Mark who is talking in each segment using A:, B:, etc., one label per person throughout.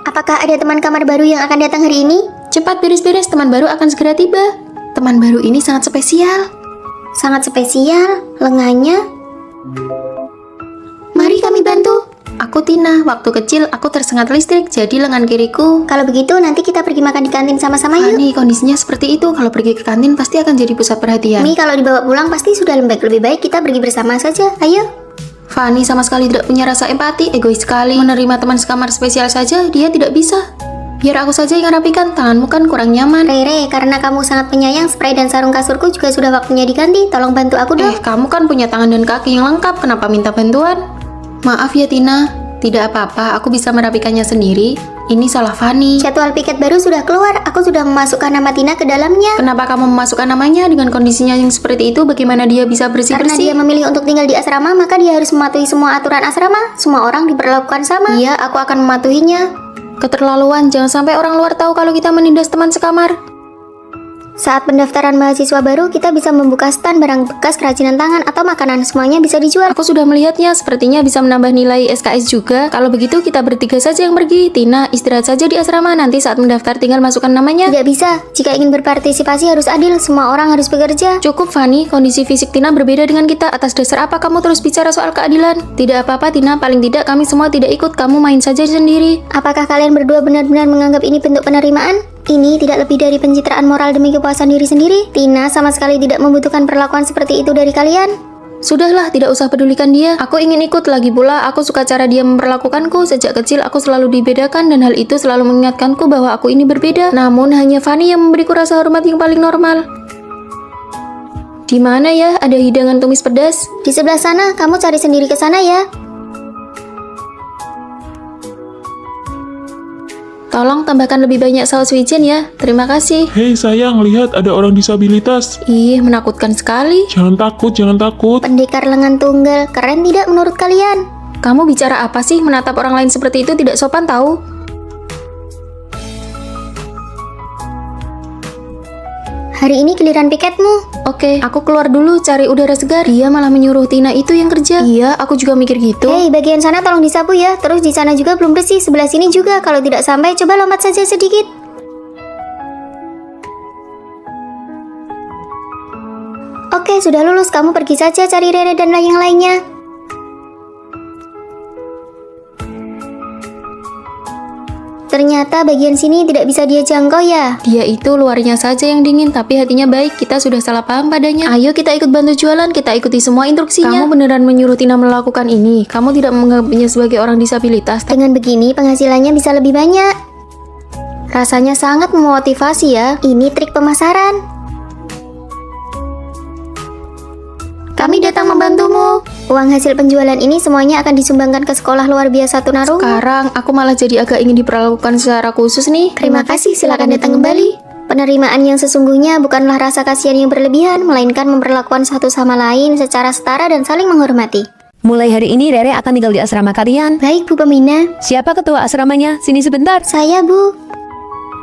A: Apakah ada teman kamar baru yang akan datang hari ini?
B: Cepat beres-beres, teman baru akan segera tiba. Teman baru ini sangat spesial.
A: Sangat spesial, lengannya.
B: Mari kami bantu. Aku Tina, waktu kecil aku tersengat listrik, jadi lengan kiriku.
A: Kalau begitu nanti kita pergi makan di kantin sama-sama yuk.
B: Fani, kondisinya seperti itu. Kalau pergi ke kantin pasti akan jadi pusat perhatian.
A: Mi, kalau dibawa pulang pasti sudah lembek. Lebih baik kita pergi bersama saja. Ayo.
B: Fani sama sekali tidak punya rasa empati, egois sekali. Menerima teman sekamar spesial saja, dia tidak bisa. Biar aku saja yang rapikan, tanganmu kan kurang nyaman.
A: Rere, karena kamu sangat penyayang, spray dan sarung kasurku juga sudah waktunya diganti. Tolong bantu aku dong.
B: Kamu kan punya tangan dan kaki yang lengkap, kenapa minta bantuan? Maaf ya Tina, tidak apa-apa, aku bisa merapikannya sendiri. Ini salah Fani.
A: Jadwal piket baru sudah keluar. Aku sudah memasukkan nama Tina ke dalamnya.
B: Kenapa kamu memasukkan namanya dengan kondisinya yang seperti itu? Bagaimana dia bisa bersih-bersih?
A: Karena dia memilih untuk tinggal di asrama, maka dia harus mematuhi semua aturan asrama. Semua orang diperlakukan sama. Iya, aku akan mematuhinya.
B: Keterlaluan, jangan sampai orang luar tahu kalau kita menindas teman sekamar.
A: Saat pendaftaran mahasiswa baru, kita bisa membuka stand barang bekas kerajinan tangan atau makanan. Semuanya bisa dijual.
B: Aku sudah melihatnya, sepertinya bisa menambah nilai SKS juga. Kalau begitu kita bertiga saja yang pergi. Tina, istirahat saja di asrama, nanti saat mendaftar tinggal masukkan namanya.
A: Tidak bisa, jika ingin berpartisipasi harus adil. Semua orang harus bekerja.
B: Cukup Fani, kondisi fisik Tina berbeda dengan kita. Atas dasar apa kamu terus bicara soal keadilan? Tidak apa-apa Tina, paling tidak kami semua tidak ikut. Kamu main saja sendiri.
A: Apakah kalian berdua benar-benar menganggap ini bentuk penerimaan? Ini tidak lebih dari pencitraan moral demi kepuasan diri sendiri. Tina sama sekali tidak membutuhkan perlakuan seperti itu dari kalian.
B: Sudahlah, tidak usah pedulikan dia. Aku ingin ikut, lagi pula aku suka cara dia memperlakukanku. Sejak kecil aku selalu dibedakan dan hal itu selalu mengingatkanku bahwa aku ini berbeda. Namun hanya Fani yang memberiku rasa hormat yang paling normal. Di mana ya ada hidangan tumis pedas?
A: Di sebelah sana, kamu cari sendiri ke sana ya.
B: Tolong tambahkan lebih banyak saus wijen ya. Terima kasih.
C: Hei sayang, lihat ada orang disabilitas.
B: Ih, menakutkan sekali.
C: Jangan takut, jangan takut.
A: Pendekar lengan tunggal, keren tidak menurut kalian?
B: Kamu bicara apa sih? Menatap orang lain seperti itu tidak sopan tahu.
A: Hari ini giliran piketmu.
B: Oke, aku keluar dulu cari udara segar. Dia malah menyuruh Tina itu yang kerja. Iya, aku juga mikir gitu.
A: Hei, bagian sana tolong disapu ya. Terus di sana juga belum bersih, sebelah sini juga. Kalau tidak sampai, coba lompat saja sedikit. Oke, sudah lulus. Kamu pergi saja cari Rere dan yang lainnya. Ternyata bagian sini tidak bisa dia jangkau ya.
B: Dia itu luarnya saja yang dingin, tapi hatinya baik. Kita sudah salah paham padanya. Ayo kita ikut bantu jualan, kita ikuti semua instruksinya. Kamu beneran menyuruh Tina melakukan ini? Kamu tidak menganggapnya sebagai orang disabilitas?
A: Dengan begini penghasilannya bisa lebih banyak. Rasanya sangat memotivasi ya. Ini trik pemasaran. Kami datang membantumu. Uang hasil penjualan ini semuanya akan disumbangkan ke sekolah luar biasa tunarungu.
B: Sekarang aku malah jadi agak ingin diperlakukan secara khusus nih.
A: Terima kasih, silakan datang kembali. Penerimaan yang sesungguhnya bukanlah rasa kasihan yang berlebihan, melainkan memperlakukan satu sama lain secara setara dan saling menghormati.
D: Mulai hari ini Rere akan tinggal di asrama kalian.
A: Baik Bu Pembina.
D: Siapa ketua asramanya? Sini sebentar.
A: Saya Bu.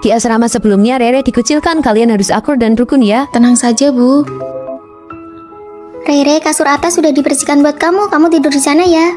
D: Di asrama sebelumnya Rere dikucilkan, kalian harus akur dan rukun ya.
B: Tenang saja, Bu.
A: Rere, kasur atas sudah dibersihkan buat kamu. Kamu tidur di sana ya.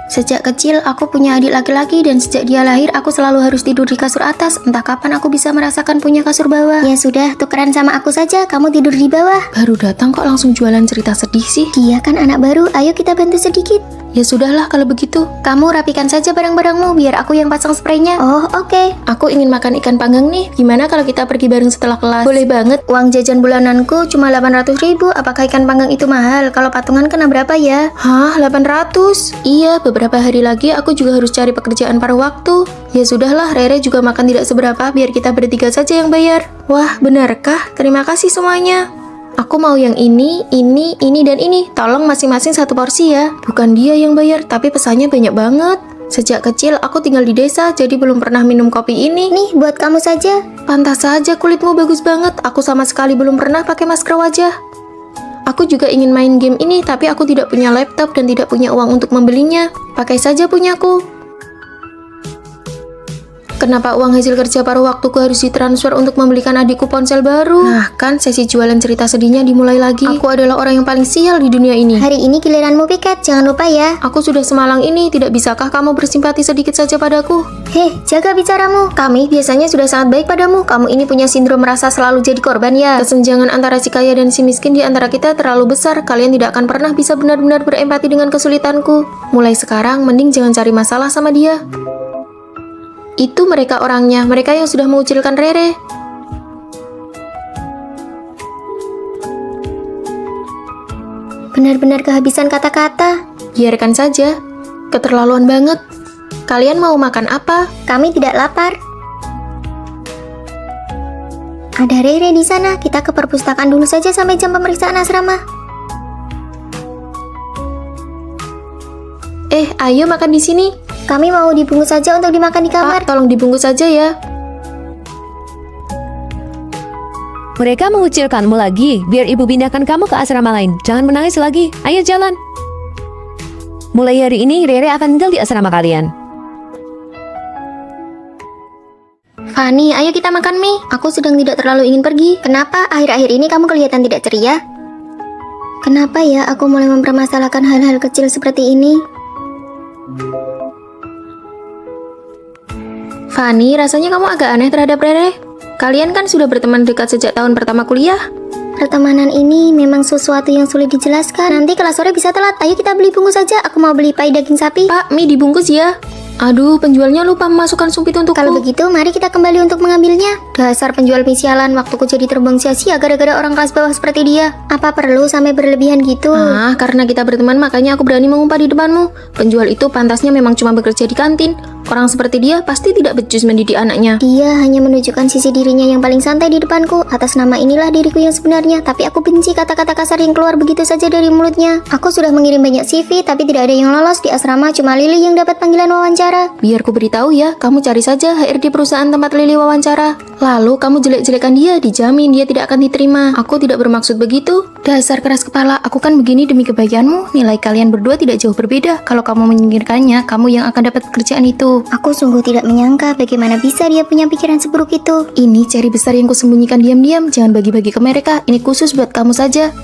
B: Sejak kecil aku punya adik laki-laki dan sejak dia lahir aku selalu harus tidur di kasur atas. Entah kapan aku bisa merasakan punya kasur bawah.
A: Ya sudah, tukeran sama aku saja. Kamu tidur di bawah.
B: Baru datang kok langsung jualan cerita sedih sih.
A: Dia kan anak baru. Ayo kita bantu sedikit.
B: Ya sudahlah kalau begitu. Kamu rapikan saja barang-barangmu biar aku yang pasang spraynya.
A: Oh, oke.
B: Aku ingin makan ikan panggang nih. Gimana kalau kita pergi bareng setelah kelas?
A: Boleh banget. Uang jajan bulananku cuma 800.000. Apakah ikan panggang itu mahal? Kalau patungan kena berapa ya?
B: Hah, 800? Iya, beberapa hari lagi aku juga harus cari pekerjaan paruh waktu. Ya sudahlah, Rere juga makan tidak seberapa, biar kita bertiga saja yang bayar. Wah, benarkah? Terima kasih semuanya. Aku mau yang ini, dan ini. Tolong masing-masing satu porsi ya. Bukan dia yang bayar, tapi pesannya banyak banget. Sejak kecil aku tinggal di desa, jadi belum pernah minum kopi ini.
A: Nih, buat kamu saja.
B: Pantas saja kulitmu bagus banget. Aku sama sekali belum pernah pakai masker wajah. Aku juga ingin main game ini, tapi aku tidak punya laptop dan tidak punya uang untuk membelinya. Pakai saja punyaku. Kenapa uang hasil kerja paruh waktuku harus ditransfer untuk membelikan adikku ponsel baru? Nah, kan sesi jualan cerita sedihnya dimulai lagi. Aku adalah orang yang paling sial di dunia ini.
A: Hari ini giliranmu piket, jangan lupa ya.
B: Aku sudah semalang ini, tidak bisakah kamu bersimpati sedikit saja padaku?
A: Heh, jaga bicaramu.
B: Kami biasanya sudah sangat baik padamu. Kamu ini punya sindrom merasa selalu jadi korban ya. Kesenjangan antara si kaya dan si miskin di antara kita terlalu besar. Kalian tidak akan pernah bisa benar-benar berempati dengan kesulitanku. Mulai sekarang, mending jangan cari masalah sama dia. Itu mereka orangnya, mereka yang sudah mengucilkan Rere.
A: Benar-benar kehabisan kata-kata.
B: Biarkan saja, keterlaluan banget. Kalian mau makan apa?
A: Kami tidak lapar. Ada Rere di sana. Kita ke perpustakaan dulu saja sampai jam pemeriksaan asrama.
B: Ayo makan di sini.
A: Kami mau dibungkus saja untuk dimakan di kamar.
B: Pak, tolong dibungkus saja ya.
D: Mereka mengucilkanmu lagi. Biar ibu pindahkan kamu ke asrama lain. Jangan menangis lagi. Ayo jalan. Mulai hari ini Rere akan tinggal di asrama kalian.
A: Fanny, ayo kita makan mie. Aku sedang tidak terlalu ingin pergi. Kenapa akhir-akhir ini kamu kelihatan tidak ceria? Kenapa ya aku mulai mempermasalahkan hal-hal kecil seperti ini?
B: Fanny, rasanya kamu agak aneh terhadap Rere. Kalian kan sudah berteman dekat sejak tahun pertama kuliah.
A: Pertemanan ini memang sesuatu yang sulit dijelaskan. Nanti kelas sore bisa telat. Ayo kita beli bungkus saja. Aku mau beli pai daging sapi.
B: Pak, mie dibungkus ya. Aduh, penjualnya lupa memasukkan sumpit untukku.
A: Kalau begitu, mari kita kembali untuk mengambilnya. Dasar penjual mie sialan, waktuku jadi terbang sia-sia gara-gara orang kelas bawah seperti dia. Apa perlu sampai berlebihan gitu?
B: Karena kita berteman makanya aku berani mengumpah di depanmu. Penjual itu pantasnya memang cuma bekerja di kantin. Orang seperti dia pasti tidak becus mendidik anaknya.
A: Dia hanya menunjukkan sisi dirinya yang paling santai di depanku. Atas nama inilah diriku yang sebenarnya. Tapi aku benci kata-kata kasar yang keluar begitu saja dari mulutnya. Aku sudah mengirim banyak CV, tapi tidak ada yang lolos di asrama. Cuma Lily yang dapat panggilan wawancara.
B: Biar ku beritahu ya, kamu cari saja HRD perusahaan tempat Lily wawancara. Lalu kamu jelek-jelekan dia, dijamin dia tidak akan diterima. Aku tidak bermaksud begitu. Dasar keras kepala, aku kan begini demi kebaikanmu. Nilai kalian berdua tidak jauh berbeda. Kalau kamu menyingkirkannya, kamu yang akan dapat pekerjaan itu.
A: Aku sungguh tidak menyangka bagaimana bisa dia punya pikiran seburuk itu.
B: Ini ceri besar yang kusembunyikan diam-diam. Jangan bagi-bagi ke mereka. Ini khusus buat kamu saja.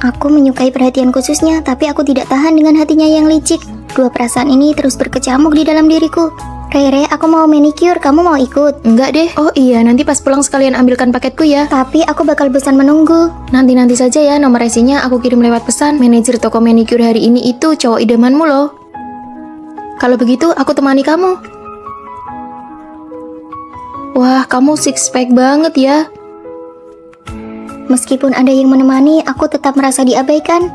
A: Aku menyukai perhatian khususnya, tapi aku tidak tahan dengan hatinya yang licik. Dua perasaan ini terus berkecamuk di dalam diriku. Rere, aku mau manicure, kamu mau ikut?
B: Enggak deh. Oh iya, nanti pas pulang sekalian ambilkan paketku ya.
A: Tapi aku bakal bosan menunggu.
B: Nanti saja ya, nomor resinya aku kirim lewat pesan. Manajer toko manicure hari ini itu cowok idamanmu loh. Kalau begitu, aku temani kamu. Wah, kamu six pack banget ya.
A: Meskipun ada yang menemani, aku tetap merasa diabaikan.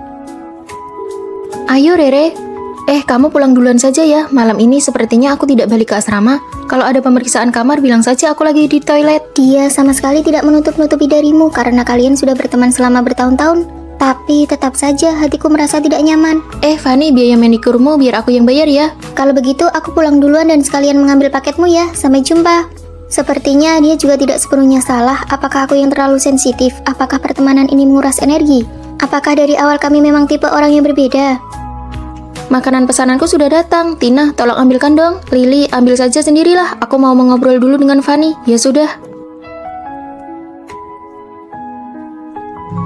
B: Ayo Rere. Kamu pulang duluan saja ya. Malam ini sepertinya aku tidak balik ke asrama. Kalau ada pemeriksaan kamar, bilang saja aku lagi di toilet.
A: Dia sama sekali tidak menutup-nutupi darimu karena kalian sudah berteman selama bertahun-tahun. Tapi tetap saja hatiku merasa tidak nyaman.
B: Fanny, biaya manikurmu biar aku yang bayar ya.
A: Kalau begitu, aku pulang duluan dan sekalian mengambil paketmu ya. Sampai jumpa. Sepertinya dia juga tidak sepenuhnya salah. Apakah aku yang terlalu sensitif? Apakah pertemanan ini menguras energi? Apakah dari awal kami memang tipe orang yang berbeda?
B: Makanan pesananku sudah datang. Tina, tolong ambilkan dong. Lily, ambil saja sendirilah. Aku mau mengobrol dulu dengan Fanny. Ya sudah.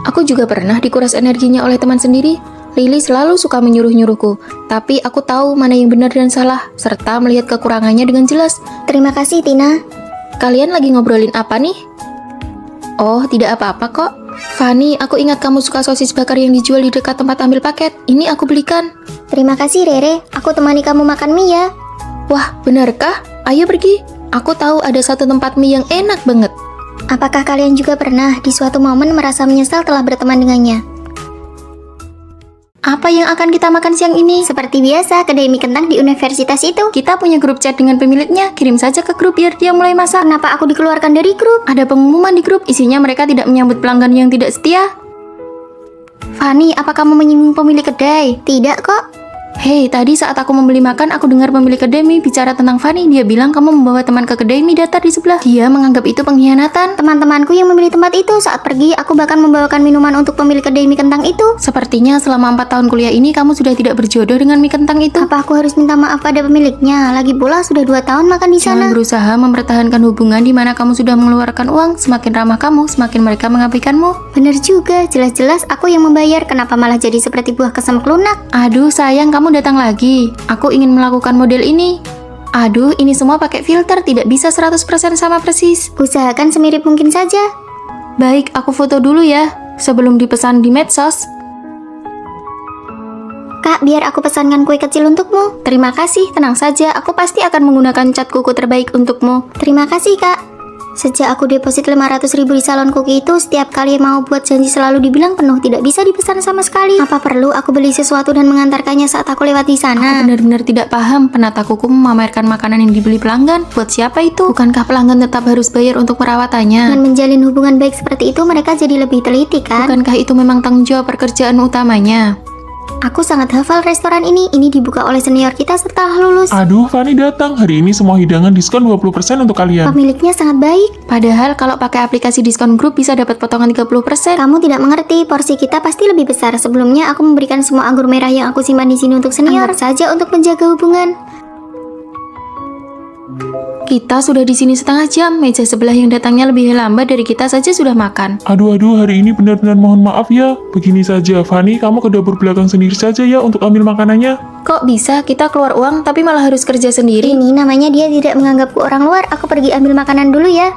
B: Aku juga pernah dikuras energinya oleh teman sendiri. Lily selalu suka menyuruh-nyuruhku. Tapi aku tahu mana yang benar dan salah, serta melihat kekurangannya dengan jelas.
A: Terima kasih, Tina.
B: Kalian lagi ngobrolin apa nih? Oh, tidak apa-apa kok. Fanny, aku ingat kamu suka sosis bakar yang dijual di dekat tempat ambil paket. Ini aku belikan.
A: Terima kasih, Rere. Aku temani kamu makan mie ya.
B: Wah, benarkah? Ayo pergi. Aku tahu ada satu tempat mie yang enak banget.
A: Apakah kalian juga pernah di suatu momen merasa menyesal telah berteman dengannya?
B: Apa yang akan kita makan siang ini?
A: Seperti biasa, kedai mie kentang di universitas itu.
B: Kita punya grup chat dengan pemiliknya. Kirim saja ke grup biar dia mulai masak.
A: Kenapa aku dikeluarkan dari grup?
B: Ada pengumuman di grup, isinya mereka tidak menyambut pelanggan yang tidak setia.
A: Fanny, apa kamu menyinggung pemilik kedai? Tidak kok.
B: Hei, tadi saat aku membeli makan, aku dengar pemilik kedai mie bicara tentang Fanny. Dia bilang kamu membawa teman ke kedai mie datar di sebelah. Dia menganggap itu pengkhianatan.
A: Teman-temanku yang membeli tempat itu, saat pergi aku bahkan membawakan minuman untuk pemilik kedai mie kentang itu.
B: Sepertinya selama 4 tahun kuliah ini kamu sudah tidak berjodoh dengan mie kentang itu.
A: Apa aku harus minta maaf pada pemiliknya? Lagi pula sudah 2 tahun makan di
B: Jangan
A: sana.
B: berusaha mempertahankan hubungan di mana kamu sudah mengeluarkan uang. Semakin ramah kamu, semakin mereka mengabaikanmu.
A: Bener juga, jelas-jelas aku yang membayar. Kenapa malah jadi seperti buah kesem lunak?
B: Aduh sayang, kamu datang lagi. Aku ingin melakukan model ini. Aduh, ini semua pakai filter, tidak bisa 100% sama persis.
A: Usahakan semirip mungkin saja.
B: Baik, aku foto dulu ya, sebelum dipesan di medsos.
A: Kak, biar aku pesankan kue kecil untukmu.
B: Terima kasih, tenang saja, aku pasti akan menggunakan cat kuku terbaik untukmu.
A: Terima kasih, Kak. Sejak aku deposit 500.000 di salon kuki itu, setiap kali mau buat janji selalu dibilang penuh, tidak bisa dipesan sama sekali. Apa perlu aku beli sesuatu dan mengantarkannya saat aku lewat di
B: Aku
A: sana?
B: benar-benar tidak paham, penata kuku memamerkan makanan yang dibeli pelanggan. Buat siapa itu? Bukankah pelanggan tetap harus bayar untuk perawatannya?
A: Dengan menjalin hubungan baik seperti itu, mereka jadi lebih teliti, kan?
B: Bukankah itu memang tanggung jawab pekerjaan utamanya?
A: Aku sangat hafal restoran ini. Ini dibuka oleh senior kita setelah lulus.
C: Aduh, Fanny datang. Hari ini semua hidangan diskon 20% untuk kalian.
A: Pemiliknya sangat baik.
B: Padahal kalau pakai aplikasi diskon grup bisa dapat potongan 30%.
A: Kamu tidak mengerti, porsi kita pasti lebih besar. Sebelumnya aku memberikan semua anggur merah yang aku simpan di sini untuk senior. Anggap saja untuk menjaga hubungan.
B: Kita sudah di sini setengah jam. Meja sebelah yang datangnya lebih lambat dari kita saja sudah makan.
C: Aduh, hari ini benar-benar mohon maaf ya. Begini saja, Fanny, kamu ke dapur belakang sendiri saja ya untuk ambil makanannya.
B: Kok bisa kita keluar uang tapi malah harus kerja sendiri?
A: Ini namanya dia tidak menganggapku orang luar. Aku pergi ambil makanan dulu ya.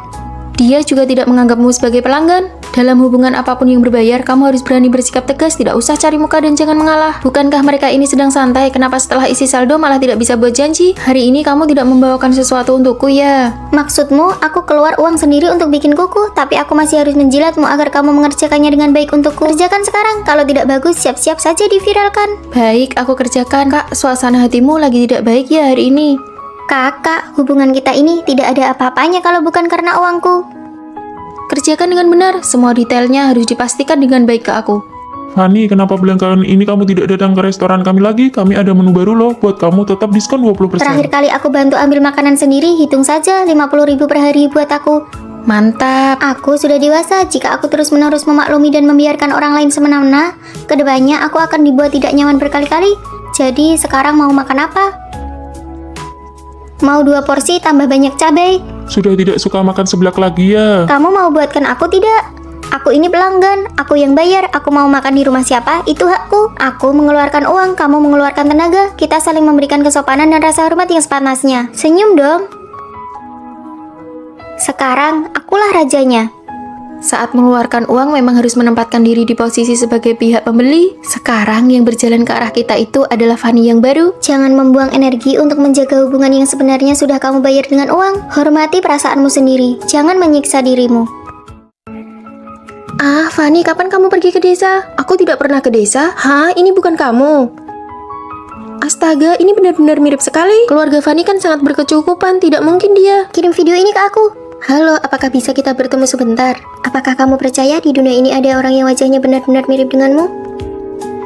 B: Dia juga tidak menganggapmu sebagai pelanggan. Dalam hubungan apapun yang berbayar, kamu harus berani bersikap tegas, tidak usah cari muka dan jangan mengalah. Bukankah mereka ini sedang santai? Kenapa setelah isi saldo malah tidak bisa buat janji? Hari ini kamu tidak membawakan sesuatu untukku ya?
A: Maksudmu, aku keluar uang sendiri untuk bikin kuku, tapi aku masih harus menjilatmu agar kamu mengerjakannya dengan baik untukku. Kerjakan sekarang, kalau tidak bagus, siap-siap saja diviralkan.
B: Baik, aku kerjakan. Kak, suasana hatimu lagi tidak baik ya hari ini?
A: Kakak, hubungan kita ini tidak ada apa-apanya kalau bukan karena uangku.
B: Kerjakan dengan benar, semua detailnya harus dipastikan dengan baik ke aku.
C: Fanny, kenapa belakangan ini kamu tidak datang ke restoran kami lagi? Kami ada menu baru loh, buat kamu tetap diskon 20%.
A: Terakhir kali aku bantu ambil makanan sendiri, hitung saja 50.000 per hari buat aku.
B: Mantap.
A: Aku sudah dewasa, jika aku terus-menerus memaklumi dan membiarkan orang lain semena-mena, kedepannya aku akan dibuat tidak nyaman berkali-kali. Jadi sekarang mau makan apa? Mau 2 porsi tambah banyak cabai?
C: Sudah tidak suka makan seblak lagi ya?
A: Kamu mau buatkan aku tidak? Aku ini pelanggan, aku yang bayar, aku mau makan di rumah siapa, itu hakku. Aku mengeluarkan uang, kamu mengeluarkan tenaga, kita saling memberikan kesopanan dan rasa hormat yang sepantasnya. Senyum dong. Sekarang, akulah rajanya.
B: Saat mengeluarkan uang memang harus menempatkan diri di posisi sebagai pihak pembeli. Sekarang yang berjalan ke arah kita itu adalah Fanny yang baru.
A: Jangan membuang energi untuk menjaga hubungan yang sebenarnya sudah kamu bayar dengan uang. Hormati perasaanmu sendiri, jangan menyiksa dirimu.
B: Ah, Fanny, kapan kamu pergi ke desa? Aku tidak pernah ke desa. Hah, ini bukan kamu. Astaga, ini benar-benar mirip sekali. Keluarga Fanny kan sangat berkecukupan, tidak mungkin dia.
A: Kirim video ini ke aku. Halo, apakah bisa kita bertemu sebentar? Apakah kamu percaya di dunia ini ada orang yang wajahnya benar-benar mirip denganmu?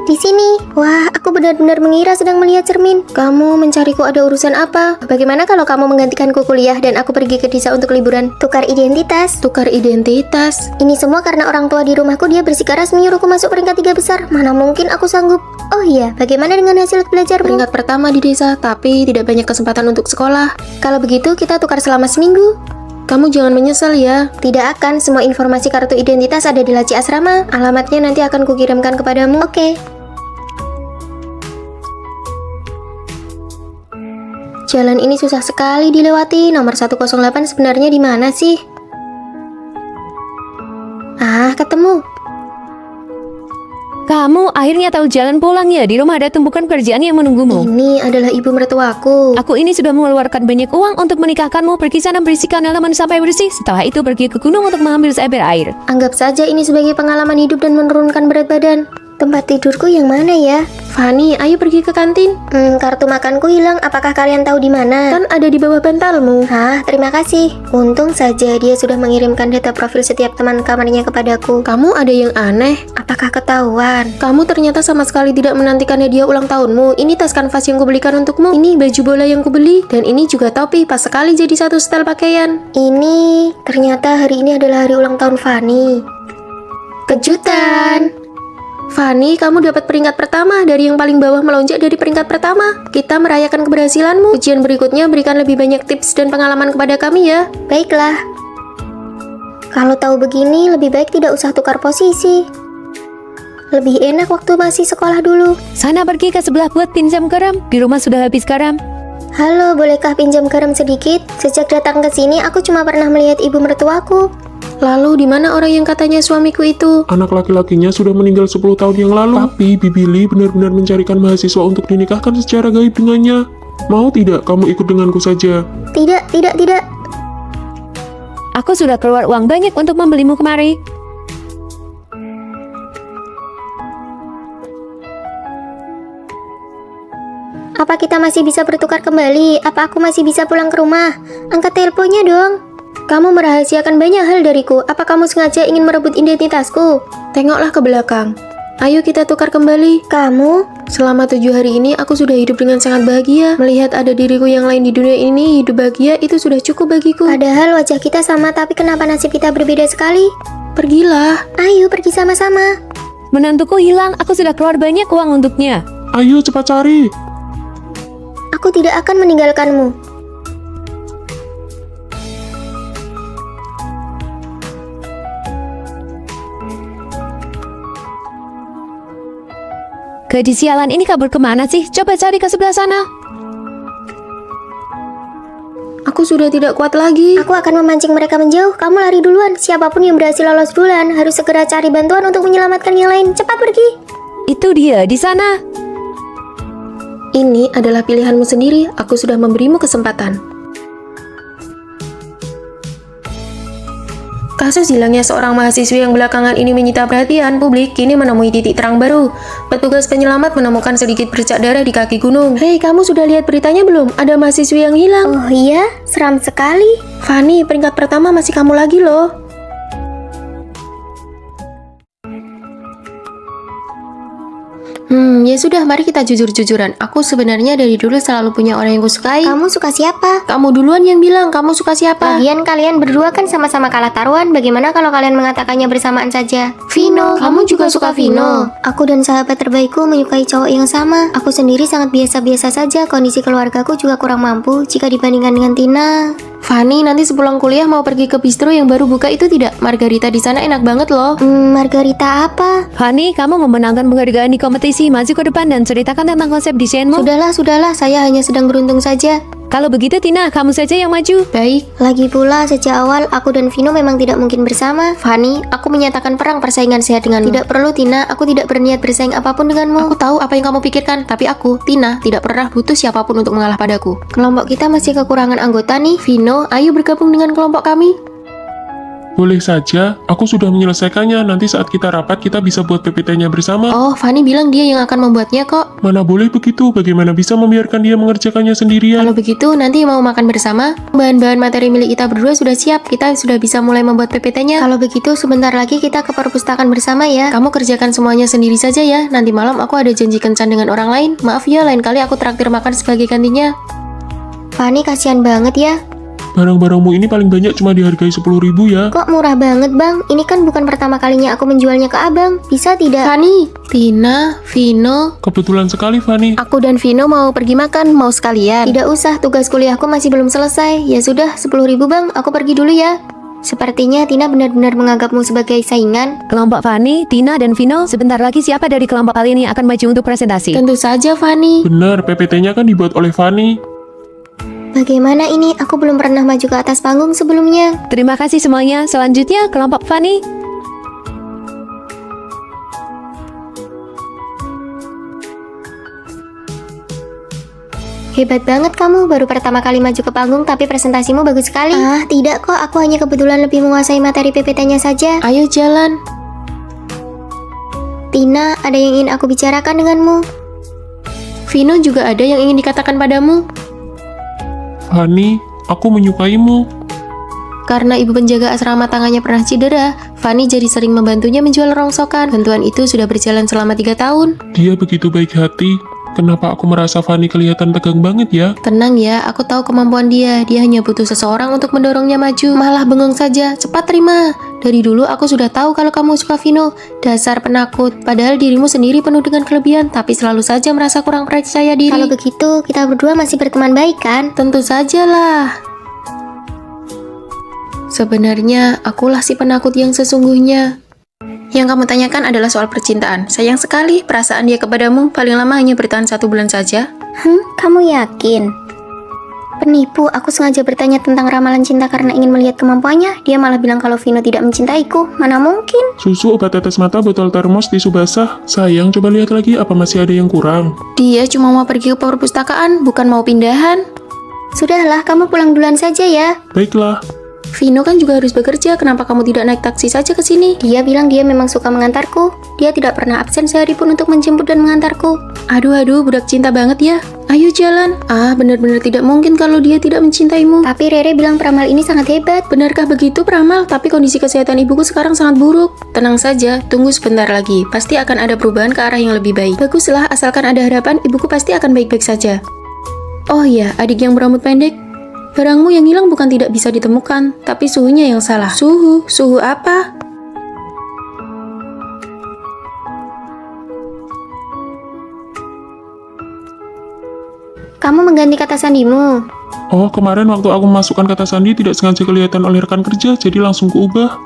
A: Di sini. Wah, aku benar-benar mengira sedang melihat cermin. Kamu mencariku ada urusan apa? Bagaimana kalau kamu menggantikanku kuliah dan aku pergi ke desa untuk liburan? Tukar identitas.
B: Tukar identitas.
A: Ini semua karena orang tua di rumahku dia bersikeras menyuruhku masuk peringkat 3 besar. Mana mungkin aku sanggup? Oh iya, bagaimana dengan hasil belajarmu?
B: Peringkat pertama di desa, tapi tidak banyak kesempatan untuk sekolah.
A: Kalau begitu kita tukar selama seminggu.
B: Kamu jangan menyesal ya.
A: Tidak akan, semua informasi kartu identitas ada di laci asrama. Alamatnya nanti akan kukirimkan kepadamu. Oke. Jalan ini susah sekali dilewati. Nomor 108 sebenarnya di mana sih? Ah, ketemu.
D: Kamu akhirnya tahu jalan pulang ya? Di rumah ada tumpukan kerjaan yang menunggumu.
A: Ini adalah ibu mertuaku.
D: Aku ini sudah mengeluarkan banyak uang untuk menikahkanmu. Pergi sana bersihkan halaman sampai bersih. Setelah itu pergi ke gunung untuk mengambil seember air.
A: Anggap saja ini sebagai pengalaman hidup dan menurunkan berat badan. Tempat tidurku yang mana ya?
B: Fanny, ayo pergi ke kantin.
A: Kartu makanku hilang. Apakah kalian tahu di mana?
B: Kan ada di bawah bantalmu.
A: Hah, terima kasih. Untung saja dia sudah mengirimkan data profil setiap teman kamarnya kepadaku.
B: Kamu ada yang aneh.
A: Apakah ketahuan?
B: Kamu ternyata sama sekali tidak menantikan hadiah ulang tahunmu. Ini tas kanvas yang kubelikan untukmu. Ini baju bola yang kubeli. Dan ini juga topi. Pas sekali jadi satu setel pakaian.
A: Ini, ternyata hari ini adalah hari ulang tahun Fanny. Kejutan!
B: Fanny, kamu dapat peringkat pertama. Dari yang paling bawah melonjak dari peringkat pertama. Kita merayakan keberhasilanmu. Ujian berikutnya berikan lebih banyak tips dan pengalaman kepada kami ya.
A: Baiklah. Kalau tahu begini, lebih baik tidak usah tukar posisi. Lebih enak waktu masih sekolah dulu.
D: Sana pergi ke sebelah buat pinjam garam. Di rumah sudah habis garam.
A: Halo, bolehkah pinjam garam sedikit? Sejak datang ke sini, aku cuma pernah melihat ibu mertuaku.
B: Lalu di mana orang yang katanya suamiku itu?
C: Anak laki-lakinya sudah meninggal 10 tahun yang lalu. Tapi Bibi Lee benar-benar mencarikan mahasiswa untuk dinikahkan secara gaib dengannya. Mau tidak kamu ikut denganku saja?
A: Tidak.
D: Aku sudah keluar uang banyak untuk membelimu kemari.
A: Apa kita masih bisa bertukar kembali? Apa aku masih bisa pulang ke rumah? Angkat teleponnya dong. Kamu merahasiakan banyak hal dariku. Apa kamu sengaja ingin merebut identitasku?
B: Tengoklah ke belakang. Ayo kita tukar kembali.
A: Kamu?
B: Selama 7 hari ini aku sudah hidup dengan sangat bahagia. Melihat ada diriku yang lain di dunia ini hidup bahagia itu sudah cukup bagiku.
A: Padahal wajah kita sama, tapi kenapa nasib kita berbeda sekali?
B: Pergilah.
A: Ayo pergi sama-sama.
D: Menantuku hilang, aku sudah keluar banyak uang untuknya.
C: Ayo cepat cari.
A: Aku tidak akan meninggalkanmu.
D: Gadis sialan ini kabur kemana sih? Coba cari ke sebelah sana.
B: Aku sudah tidak kuat lagi.
A: Aku akan memancing mereka menjauh. Kamu lari duluan. Siapapun yang berhasil lolos duluan harus segera cari bantuan untuk menyelamatkan yang lain. Cepat pergi.
D: Itu dia di sana.
B: Ini adalah pilihanmu sendiri. Aku sudah memberimu kesempatan. Kasus hilangnya seorang mahasiswi yang belakangan ini menyita perhatian publik kini menemui titik terang baru. Petugas penyelamat menemukan sedikit bercak darah di kaki gunung. Hei, kamu sudah lihat beritanya belum? Ada mahasiswi yang hilang.
A: Oh iya, seram sekali.
B: Fanny, peringkat pertama masih kamu lagi loh. Ya sudah, mari kita jujur-jujuran. Aku sebenarnya dari dulu selalu punya orang yang kusukai.
A: Kamu suka siapa?
B: Kamu duluan yang bilang kamu suka siapa.
A: Lagian kalian berdua kan sama-sama kalah taruhan. Bagaimana kalau kalian mengatakannya bersamaan saja?
B: Vino, kamu juga suka Vino.
A: Aku dan sahabat terbaikku menyukai cowok yang sama. Aku sendiri sangat biasa-biasa saja. Kondisi keluargaku juga kurang mampu jika dibandingkan dengan Tina.
B: Fanny, nanti sepulang kuliah mau pergi ke bistro yang baru buka itu tidak? Margarita di sana enak banget loh.
A: Margarita apa?
D: Fanny, kamu memenangkan penghargaan di kompetisi. Maju ke depan dan ceritakan tentang konsep desainmu.
A: Sudahlah, saya hanya sedang beruntung saja.
D: Kalau begitu Tina, kamu saja yang maju.
B: Baik.
A: Lagi pula, sejak awal aku dan Vino memang tidak mungkin bersama.
B: Fanny, aku menyatakan perang persaingan sehat denganmu.
A: Tidak perlu Tina, aku tidak berniat bersaing apapun denganmu.
B: Aku tahu apa yang kamu pikirkan, tapi aku, Tina, tidak pernah butuh siapapun untuk mengalah padaku.
A: Kelompok kita masih kekurangan anggota nih.
B: Vino, ayo bergabung dengan kelompok kami.
C: Boleh saja, aku sudah menyelesaikannya. Nanti saat kita rapat, kita bisa buat PPT-nya bersama.
B: Oh, Fanny bilang dia yang akan membuatnya kok.
C: Mana boleh begitu, bagaimana bisa membiarkan dia mengerjakannya sendirian?
B: Kalau begitu, nanti mau makan bersama. Bahan-bahan materi milik kita berdua sudah siap. Kita sudah bisa mulai membuat PPT-nya.
A: Kalau begitu, sebentar lagi kita ke perpustakaan bersama ya.
B: Kamu kerjakan semuanya sendiri saja ya. Nanti malam aku ada janji kencan dengan orang lain. Maaf ya, lain kali aku traktir makan sebagai gantinya.
A: Fanny, kasihan banget ya.
C: Barang-barangmu ini paling banyak cuma dihargai 10.000 ya.
A: Kok murah banget bang? Ini kan bukan pertama kalinya aku menjualnya ke abang. Bisa tidak?
B: Fanny, Tina, Vino.
C: Kebetulan sekali, Fanny.
B: Aku dan Vino mau pergi makan, mau sekalian.
A: Tidak usah, tugas kuliahku masih belum selesai. Ya sudah, 10.000 bang, aku pergi dulu ya. Sepertinya Tina benar-benar menganggapmu sebagai saingan.
D: Kelompok Fanny, Tina, dan Vino, sebentar lagi siapa dari kelompok kalian yang akan maju untuk presentasi?
B: Tentu saja, Fanny.
C: Benar, PPT-nya kan dibuat oleh Fanny.
A: Bagaimana ini? Aku belum pernah maju ke atas panggung sebelumnya.
D: Terima kasih semuanya. Selanjutnya, kelompok Fanny.
A: Hebat banget kamu, baru pertama kali maju ke panggung tapi presentasimu bagus sekali. Ah, tidak kok, aku hanya kebetulan lebih menguasai materi PPT-nya saja.
B: Ayo jalan.
A: Tina, ada yang ingin aku bicarakan denganmu.
B: Vino juga ada yang ingin dikatakan padamu.
C: Fanny, aku menyukaimu.
B: Karena ibu penjaga asrama tangannya pernah cedera, Fanny jadi sering membantunya menjual rongsokan. Bantuan itu sudah berjalan selama 3 tahun.
C: Dia begitu baik hati. Kenapa aku merasa Fanny kelihatan tegang banget ya?
B: Tenang ya, aku tahu kemampuan dia. Dia hanya butuh seseorang untuk mendorongnya maju. Malah bengong saja, cepat terima. Dari dulu aku sudah tahu kalau kamu suka Vino. Dasar penakut, padahal dirimu sendiri penuh dengan kelebihan, tapi selalu saja merasa kurang percaya diri.
A: Kalau begitu, kita berdua masih berteman baik kan?
B: Tentu sajalah. Sebenarnya, akulah si penakut yang sesungguhnya. Yang kamu tanyakan adalah soal percintaan. Sayang sekali, perasaan dia kepadamu paling lama hanya bertahan 1 bulan saja.
A: Kamu yakin? Penipu, aku sengaja bertanya tentang ramalan cinta karena ingin melihat kemampuannya. Dia malah bilang kalau Vino tidak mencintaiku. Mana mungkin?
C: Susu, obat tetes mata, botol termos, tisu basah. Sayang, coba lihat lagi apa masih ada yang kurang.
B: Dia cuma mau pergi ke perpustakaan, bukan mau pindahan.
A: Sudahlah, kamu pulang duluan saja ya.
C: Baiklah.
B: Vino kan juga harus bekerja, kenapa kamu tidak naik taksi saja ke sini?
A: Dia bilang dia memang suka mengantarku. Dia tidak pernah absen sehari pun untuk menjemput dan mengantarku.
B: Aduh, budak cinta banget ya. Ayo jalan. Benar-benar tidak mungkin kalau dia tidak mencintaimu.
A: Tapi Rere bilang peramal ini sangat hebat.
B: Benarkah begitu peramal? Tapi kondisi kesehatan ibuku sekarang sangat buruk. Tenang saja, tunggu sebentar lagi. Pasti akan ada perubahan ke arah yang lebih baik. Baguslah, asalkan ada harapan, ibuku pasti akan baik-baik saja. Oh iya, adik yang berambut pendek. Barangmu yang hilang bukan tidak bisa ditemukan, tapi suhunya yang salah. Suhu apa?
A: Kamu mengganti kata sandimu.
C: Oh, kemarin waktu aku memasukkan kata sandi tidak sengaja kelihatan oleh rekan kerja, jadi langsung kuubah.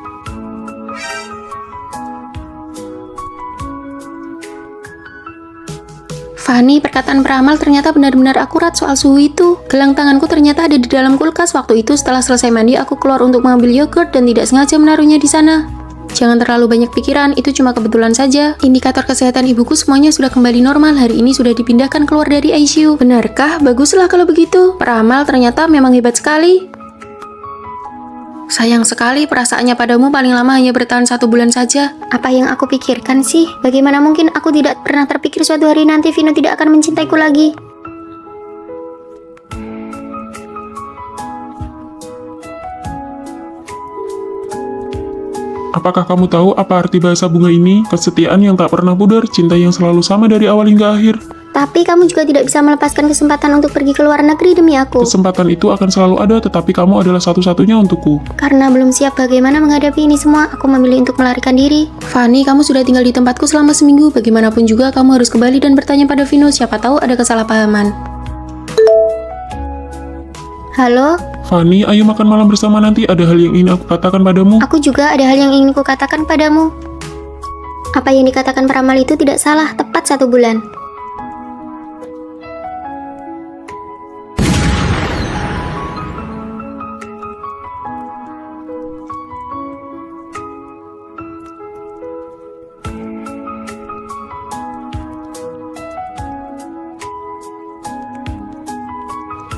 B: Fanny, perkataan peramal ternyata benar-benar akurat soal suhu itu. Gelang tanganku ternyata ada di dalam kulkas. Waktu itu setelah selesai mandi, aku keluar untuk mengambil yogurt dan tidak sengaja menaruhnya di sana. Jangan terlalu banyak pikiran, itu cuma kebetulan saja. Indikator kesehatan ibuku semuanya sudah kembali normal. Hari ini sudah dipindahkan keluar dari ICU. Benarkah? Baguslah kalau begitu. Peramal ternyata memang hebat sekali. Sayang sekali, perasaannya padamu paling lama hanya bertahan 1 bulan saja.
A: Apa yang aku pikirkan sih? Bagaimana mungkin aku tidak pernah terpikir suatu hari nanti Vino tidak akan mencintaiku lagi?
C: Apakah kamu tahu apa arti bahasa bunga ini? Kesetiaan yang tak pernah pudar, cinta yang selalu sama dari awal hingga akhir.
A: Tapi kamu juga tidak bisa melepaskan kesempatan untuk pergi ke luar negeri demi aku.
C: Kesempatan itu akan selalu ada, tetapi kamu adalah satu-satunya untukku.
A: Karena belum siap bagaimana menghadapi ini semua, aku memilih untuk melarikan diri.
B: Fanny, kamu sudah tinggal di tempatku selama seminggu. Bagaimanapun juga kamu harus kembali dan bertanya pada Vino. Siapa tahu ada kesalahpahaman.
A: Halo?
C: Fanny, ayo makan malam bersama nanti. Ada hal yang ingin aku katakan padamu.
A: Aku juga ada hal yang ingin kukatakan padamu. Apa yang dikatakan peramal itu tidak salah, tepat 1 bulan.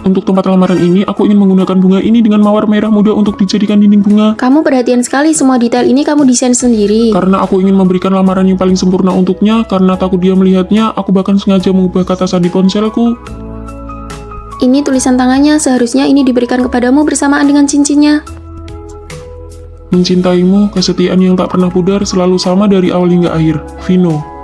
C: Untuk tempat lamaran ini, aku ingin menggunakan bunga ini dengan mawar merah muda untuk dijadikan dinding bunga.
B: Kamu perhatian sekali, semua detail ini kamu desain sendiri.
C: Karena aku ingin memberikan lamaran yang paling sempurna untuknya, karena takut dia melihatnya, aku bahkan sengaja mengubah kata sandi ponselku.
B: Ini tulisan tangannya, seharusnya ini diberikan kepadamu bersamaan dengan cincinnya.
C: Mencintaimu, kesetiaan yang tak pernah pudar, selalu sama dari awal hingga akhir. Vino.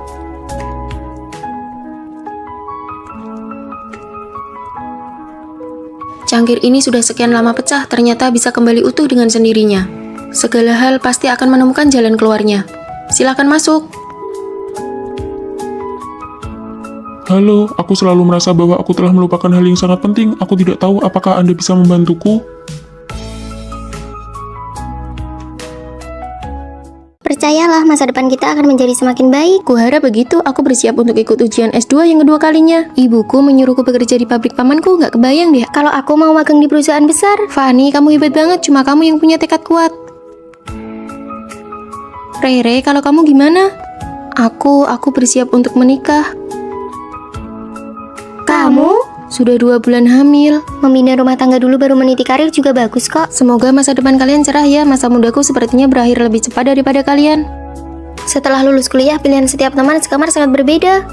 B: Cangkir ini sudah sekian lama pecah, ternyata bisa kembali utuh dengan sendirinya. Segala hal pasti akan menemukan jalan keluarnya. Silakan masuk.
C: Halo, aku selalu merasa bahwa aku telah melupakan hal yang sangat penting. Aku tidak tahu apakah Anda bisa membantuku.
A: Percayalah, masa depan kita akan menjadi semakin baik.
B: Kuharap begitu, aku bersiap untuk ikut ujian S2 yang kedua kalinya. Ibuku menyuruhku bekerja di pabrik pamanku, nggak kebayang deh.
A: Kalau aku mau magang di perusahaan besar.
B: Fanny, kamu hebat banget, cuma kamu yang punya tekad kuat. Rere, kalau kamu gimana? Aku bersiap untuk menikah.
A: Kamu?
B: Sudah 2 bulan hamil.
A: Membina rumah tangga dulu baru meniti karir juga bagus kok.
B: Semoga masa depan kalian cerah ya. Masa mudaku sepertinya berakhir lebih cepat daripada kalian.
A: Setelah lulus kuliah, pilihan setiap teman sekamar sangat berbeda.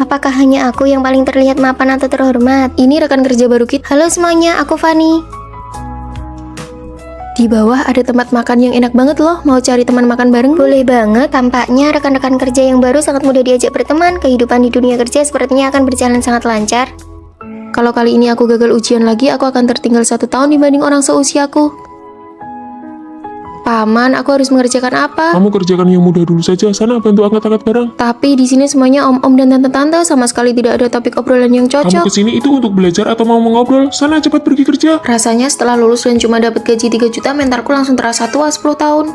A: Apakah hanya aku yang paling terlihat mapan atau terhormat?
B: Ini rekan kerja baru kita.
A: Halo semuanya, aku Fanny.
B: Di bawah ada tempat makan yang enak banget loh. Mau cari teman makan bareng?
A: Boleh banget, tampaknya rekan-rekan kerja yang baru sangat mudah diajak berteman. Kehidupan di dunia kerja sepertinya akan berjalan sangat lancar.
B: Kalau kali ini aku gagal ujian lagi, aku akan tertinggal 1 tahun dibanding orang seusiaku. Paman, aku harus mengerjakan apa?
C: Kamu kerjakan yang mudah dulu saja. Sana bantu angkat-angkat barang.
B: Tapi di sini semuanya om-om dan tante-tante, sama sekali tidak ada topik obrolan yang
C: Kamu
B: cocok.
C: kesini itu untuk belajar atau mau mengobrol? Sana cepat pergi kerja.
B: Rasanya setelah lulus dan cuma dapat gaji 3 juta, mentalku langsung terasa tua 10 tahun.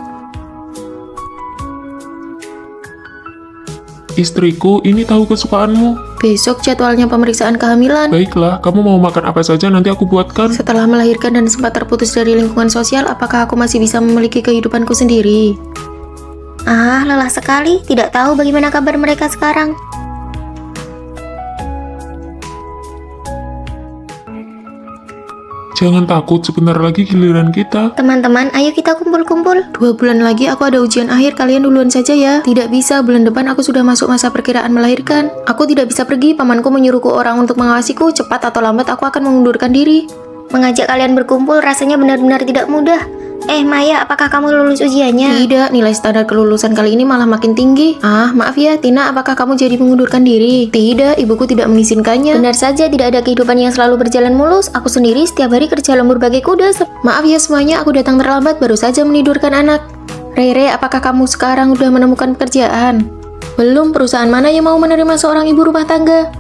C: Istriku, ini tahu kesukaanmu.
B: Besok jadwalnya pemeriksaan kehamilan.
C: Baiklah, kamu mau makan apa saja nanti aku buatkan.
B: Setelah melahirkan dan sempat terputus dari lingkungan sosial, apakah aku masih bisa memiliki kehidupanku sendiri?
A: Ah, lelah sekali. Tidak tahu bagaimana kabar mereka sekarang.
C: Jangan takut, sebentar lagi giliran kita.
A: Teman-teman, ayo kita kumpul-kumpul.
B: 2 bulan lagi aku ada ujian akhir, kalian duluan saja ya. Tidak bisa, bulan depan aku sudah masuk masa perkiraan melahirkan. Aku tidak bisa pergi, pamanku menyuruhku orang untuk mengawasiku. Cepat atau lambat aku akan mengundurkan diri.
A: Mengajak kalian berkumpul rasanya benar-benar tidak mudah. Maya, apakah kamu lulus ujiannya?
B: Tidak, nilai standar kelulusan kali ini malah makin tinggi. Ah, maaf ya, Tina, apakah kamu jadi mengundurkan diri? Tidak, ibuku tidak mengizinkannya.
A: Benar saja, tidak ada kehidupan yang selalu berjalan mulus. Aku sendiri setiap hari kerja lembur bagai kuda.
B: Maaf ya semuanya, aku datang terlambat, baru saja menidurkan anak. Rere, apakah kamu sekarang udah menemukan pekerjaan? Belum, perusahaan mana yang mau menerima seorang ibu rumah tangga?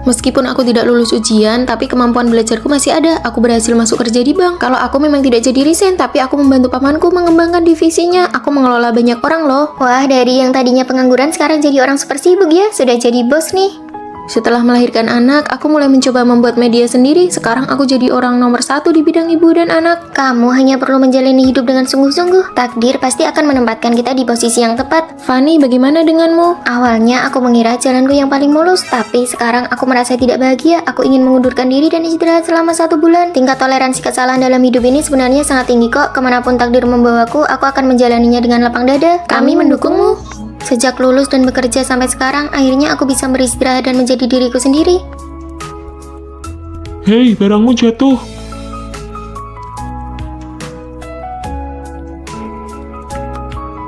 B: Meskipun aku tidak lulus ujian, tapi kemampuan belajarku masih ada. Aku berhasil masuk kerja di bank. Kalau aku memang tidak jadi resign, tapi aku membantu pamanku mengembangkan divisinya. Aku mengelola banyak orang loh.
A: Wah, dari yang tadinya pengangguran sekarang jadi orang super sibuk ya. Sudah jadi bos nih.
B: Setelah melahirkan anak, aku mulai mencoba membuat media sendiri. Sekarang aku jadi orang nomor 1 di bidang ibu dan anak.
A: Kamu hanya perlu menjalani hidup dengan sungguh-sungguh. Takdir pasti akan menempatkan kita di posisi yang tepat.
B: Fanny, bagaimana denganmu?
A: Awalnya aku mengira jalanku yang paling mulus, tapi sekarang aku merasa tidak bahagia. Aku ingin mengundurkan diri dan istirahat selama 1 bulan. Tingkat toleransi kesalahan dalam hidup ini sebenarnya sangat tinggi kok. Kemanapun takdir membawaku, aku akan menjalaninya dengan lapang dada.
B: Kami mendukungmu.
A: Sejak lulus dan bekerja sampai sekarang, akhirnya aku bisa beristirahat dan menjadi diriku sendiri.
C: Hei, barangmu jatuh.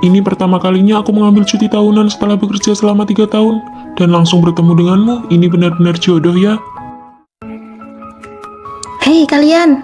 C: Ini pertama kalinya aku mengambil cuti tahunan setelah bekerja selama 3 tahun. Dan langsung bertemu denganmu, ini benar-benar jodoh ya.
B: Hei kalian,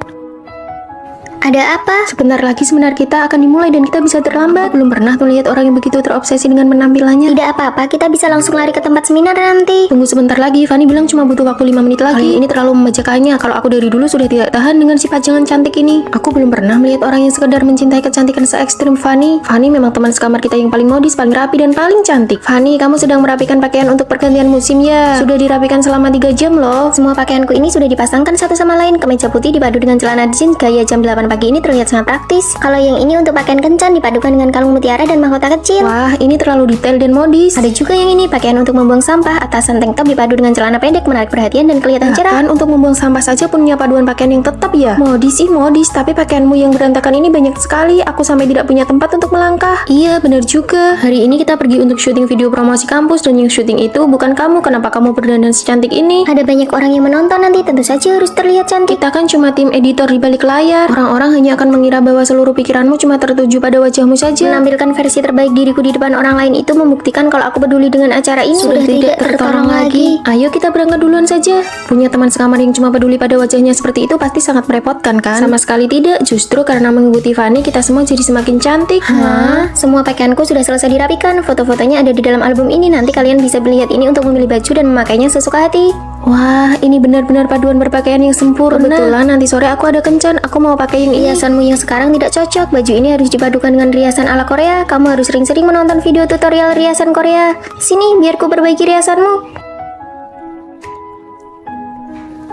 A: Ada apa?
B: sebentar lagi seminar kita akan dimulai dan kita bisa terlambat. Belum pernah tuh lihat orang yang begitu terobsesi dengan penampilannya.
A: Tidak apa-apa, kita bisa langsung lari ke tempat seminar nanti.
B: Tunggu sebentar lagi, Fanny bilang cuma butuh waktu 5 menit lagi. Ini terlalu membacakannya. Kalau aku dari dulu sudah tidak tahan dengan sifat jangan cantik ini. Aku belum pernah melihat orang yang sekedar mencintai kecantikan se-ekstrim Fanny. Fanny memang teman sekamar kita yang paling modis, paling rapi, dan paling cantik. Fanny, kamu sedang merapikan pakaian untuk pergantian musim ya? Sudah dirapikan selama 3 jam loh.
A: Semua pakaianku ini sudah dipasangkan satu sama lain. Kemeja putih dipadu dengan celana jeans gaya jam 8 pagi ini terlihat sangat praktis. Kalau yang ini untuk pakaian kencan dipadukan dengan kalung mutiara dan mahkota kecil.
B: Wah, ini terlalu detail dan modis.
A: Ada juga yang ini, pakaian untuk membuang sampah. Atasan tank top dipadu dengan celana pendek menarik perhatian dan kelihatan cerah.
B: Kan untuk membuang sampah saja punya paduan pakaian yang tetap ya? Modis sih modis, tapi pakaianmu yang berantakan ini banyak sekali. Aku sampai tidak punya tempat untuk melangkah. Iya, benar juga. Hari ini kita pergi untuk syuting video promosi kampus dan yang syuting itu bukan kamu. Kenapa kamu berdandan secantik ini?
A: Ada banyak orang yang menonton nanti, tentu saja harus terlihat cantik.
B: Kita kan cuma tim editor di balik layar. Orang-orang hanya akan mengira bahwa seluruh pikiranmu cuma tertuju pada wajahmu saja.
A: Menampilkan versi terbaik diriku di depan orang lain itu membuktikan kalau aku peduli dengan acara ini.
B: Sudah tidak tertolong lagi. Ayo kita berangkat duluan saja. Punya teman sekamar yang cuma peduli pada wajahnya seperti itu pasti sangat merepotkan kan? Sama sekali tidak. Justru karena mengikuti Fanny kita semua jadi semakin cantik.
A: Hah? Semua pakaianku sudah selesai dirapikan. Foto-fotonya ada di dalam album ini. Nanti kalian bisa melihat ini untuk memilih baju dan memakainya sesuka hati.
B: Wah, ini benar-benar paduan berpakaian yang sempurna. Kebetulan nanti sore aku ada kencan. Aku mau pakai yang ini.
A: Hiasanmu yang sekarang tidak cocok. Baju ini harus dipadukan dengan riasan ala Korea. Kamu harus sering-sering menonton video tutorial riasan Korea. Sini, biar ku perbaiki riasanmu.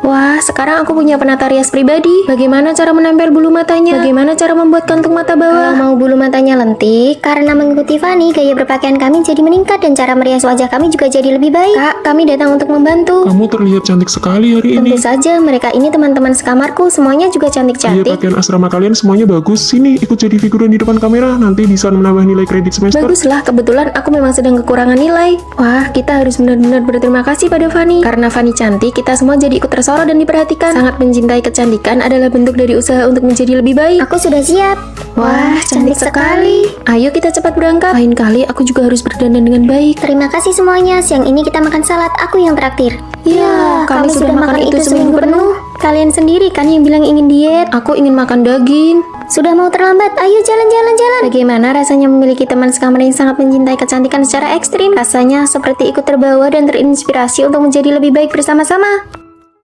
B: Wah, sekarang aku punya penata rias pribadi. Bagaimana cara menempel bulu matanya? Bagaimana cara membuat kantung mata bawah?
A: Kalau mau bulu matanya lentik, karena mengikuti Fanny, gaya berpakaian kami jadi meningkat dan cara merias wajah kami juga jadi lebih baik. Kak, kami datang untuk membantu.
C: Kamu terlihat cantik sekali hari ini.
A: Tentu saja, mereka ini teman-teman sekamarku, semuanya juga
C: Iya,
A: cantik-cantik.
C: pakaian asrama kalian semuanya bagus. Sini, ikut jadi figuran di depan kamera. Nanti bisa menambah nilai kredit semester.
B: Baguslah, kebetulan aku memang sedang kekurangan nilai. Wah, kita harus benar-benar berterima kasih pada Fanny. Karena Fanny cantik, kita semua jadi ikut tersorot dan diperhatikan. Sangat mencintai kecantikan adalah bentuk dari usaha untuk menjadi lebih baik.
A: Aku sudah siap.
B: Wah, cantik sekali. Ayo kita cepat berangkat. Lain kali aku juga harus berdandan dengan baik.
A: Terima kasih semuanya. Siang ini kita makan salad. Aku yang traktir.
B: Ya, kami sudah makan itu seminggu penuh.
A: Kalian sendiri kan yang bilang ingin diet.
B: Aku ingin makan daging.
A: Sudah mau terlambat. Ayo jalan-jalan.
B: Bagaimana rasanya memiliki teman sekamar yang sangat mencintai kecantikan secara ekstrim? Rasanya seperti ikut terbawa dan terinspirasi untuk menjadi lebih baik bersama-sama.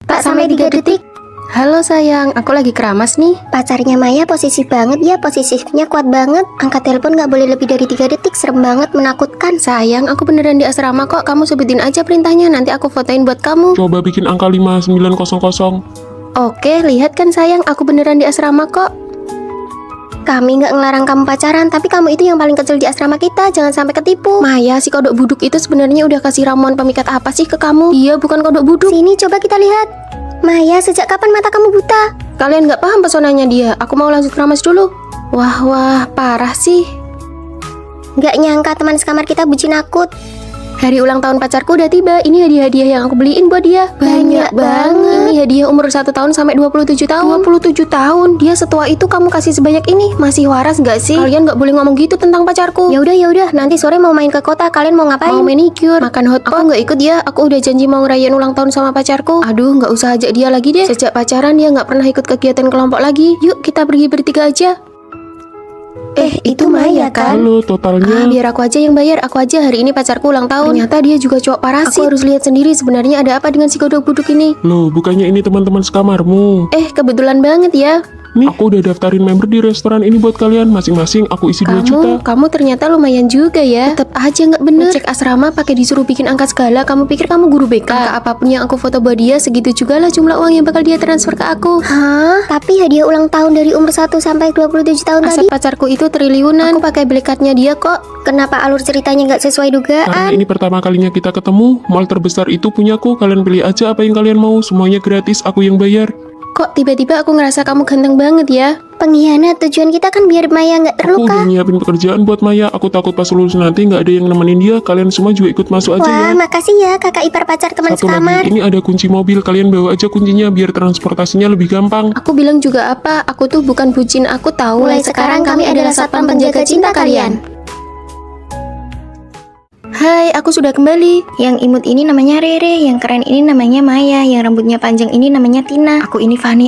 A: Pak, sampai 3 detik.
B: Halo sayang, aku lagi keramas nih.
A: Pacarnya Maya posesif banget ya, posesifnya kuat banget. Angkat telepon gak boleh lebih dari 3 detik, serem banget, menakutkan.
B: Sayang, aku beneran di asrama kok. Kamu sebutin aja perintahnya, nanti aku fotoin buat kamu.
C: Coba bikin angka 5900.
B: Oke, lihat kan sayang, aku beneran di asrama kok.
A: Kami gak ngelarang kamu pacaran, tapi kamu itu yang paling kecil di asrama kita, jangan sampai ketipu.
B: Maya, si kodok buduk itu sebenarnya udah kasih ramuan pemikat apa sih ke kamu? Dia bukan kodok buduk.
A: Sini coba kita lihat. Maya, sejak kapan mata kamu buta?
B: Kalian gak paham pesonanya dia. Aku mau lanjut keramas dulu. Wah, parah sih.
A: Gak nyangka teman sekamar kita bucin akut.
B: Hari ulang tahun pacarku udah tiba. Ini hadiah-hadiah yang aku beliin buat dia.
A: Banyak banget.
B: Ini hadiah umur 1 tahun sampai 27 tahun. 27 tahun? Dia setua itu kamu kasih sebanyak ini? Masih waras gak sih? Kalian gak boleh ngomong gitu tentang pacarku.
A: Ya udah, nanti sore mau main ke kota, kalian mau ngapain?
B: Mau manicure, makan hotpot. Aku gak ikut ya. Aku udah janji mau ngerayain ulang tahun sama pacarku. Aduh, gak usah ajak dia lagi deh. Sejak pacaran dia gak pernah ikut kegiatan kelompok lagi. Yuk kita pergi bertiga aja. Itu Maya kan?
C: Halo, totalnya.
B: Biar aku aja yang bayar. Aku aja hari ini pacarku ulang tahun. Ternyata dia juga cowok parasit. Aku harus lihat sendiri sebenarnya ada apa dengan si kodok buduk ini.
C: Loh, bukannya ini teman-teman sekamarmu?
B: Kebetulan banget ya.
C: Nih, aku udah daftarin member di restoran ini buat kalian. Masing-masing aku isi 2 juta.
B: Kamu ternyata lumayan juga ya. Tetap aja nggak bener. Cek asrama pakai disuruh bikin angka segala. Kamu pikir kamu guru BK? Angka apapun yang aku foto buat dia, segitu juga lah jumlah uang yang bakal dia transfer ke aku.
A: Hah? Tapi hadiah ulang tahun dari umur 1 sampai 27 tahun
B: Aset
A: tadi.
B: pacarku itu triliunan. Aku pakai black card-nya dia kok.
A: Kenapa alur ceritanya nggak sesuai
C: Karena
A: dugaan?
C: ini pertama kalinya kita ketemu, mall terbesar itu punyaku. Kalian pilih aja apa yang kalian mau. Semuanya gratis, aku yang bayar.
B: Kok tiba-tiba aku ngerasa kamu ganteng banget ya?
A: Pengkhianat, tujuan kita kan biar Maya nggak
C: Aku
A: terluka.
C: udah nyiapin pekerjaan buat Maya. Aku takut pas lulus nanti nggak ada yang nemenin dia. Kalian semua juga ikut masuk aja
A: Wah,
C: ya.
A: makasih ya kakak ipar pacar teman
C: Satu
A: sekamar.
C: lagi, ini ada kunci mobil. Kalian bawa aja kuncinya biar transportasinya lebih gampang.
B: Aku bilang juga apa? Aku tuh bukan bucin, aku tahu.
A: Mulai sekarang kami adalah satpam penjaga cinta kalian.
B: Hai, aku sudah kembali.
A: Yang imut ini namanya Rere, yang keren ini namanya Maya, yang rambutnya panjang ini namanya Tina.
B: Aku ini Fanny,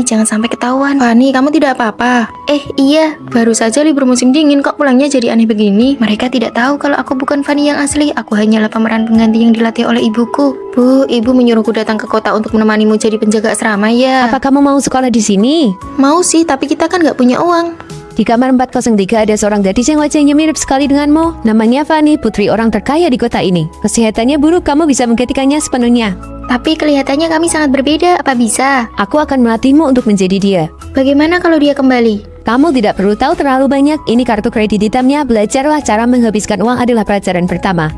B: jangan sampai ketahuan. Fanny, kamu tidak apa-apa?
A: Iya,
B: Baru saja libur musim dingin, kok pulangnya jadi aneh begini? Mereka tidak tahu kalau aku bukan Fanny yang asli. Aku hanyalah pemeran pengganti yang dilatih oleh ibuku. Bu, ibu menyuruhku datang ke kota untuk menemanimu jadi penjaga asrama ya.
D: Apa kamu mau sekolah di sini?
B: Mau sih, tapi kita kan nggak punya uang.
D: Di kamar 403 ada seorang gadis yang wajahnya mirip sekali denganmu. Namanya Fanny, putri orang terkaya di kota ini. Kesehatannya buruk, kamu bisa menggantikannya sepenuhnya.
A: tapi kelihatannya kami sangat berbeda. Apa bisa?
D: Aku akan melatihmu untuk menjadi dia.
A: Bagaimana kalau dia kembali?
D: Kamu tidak perlu tahu terlalu banyak. Ini kartu kredit hitamnya. Belajarlah cara menghabiskan uang adalah pelajaran pertama.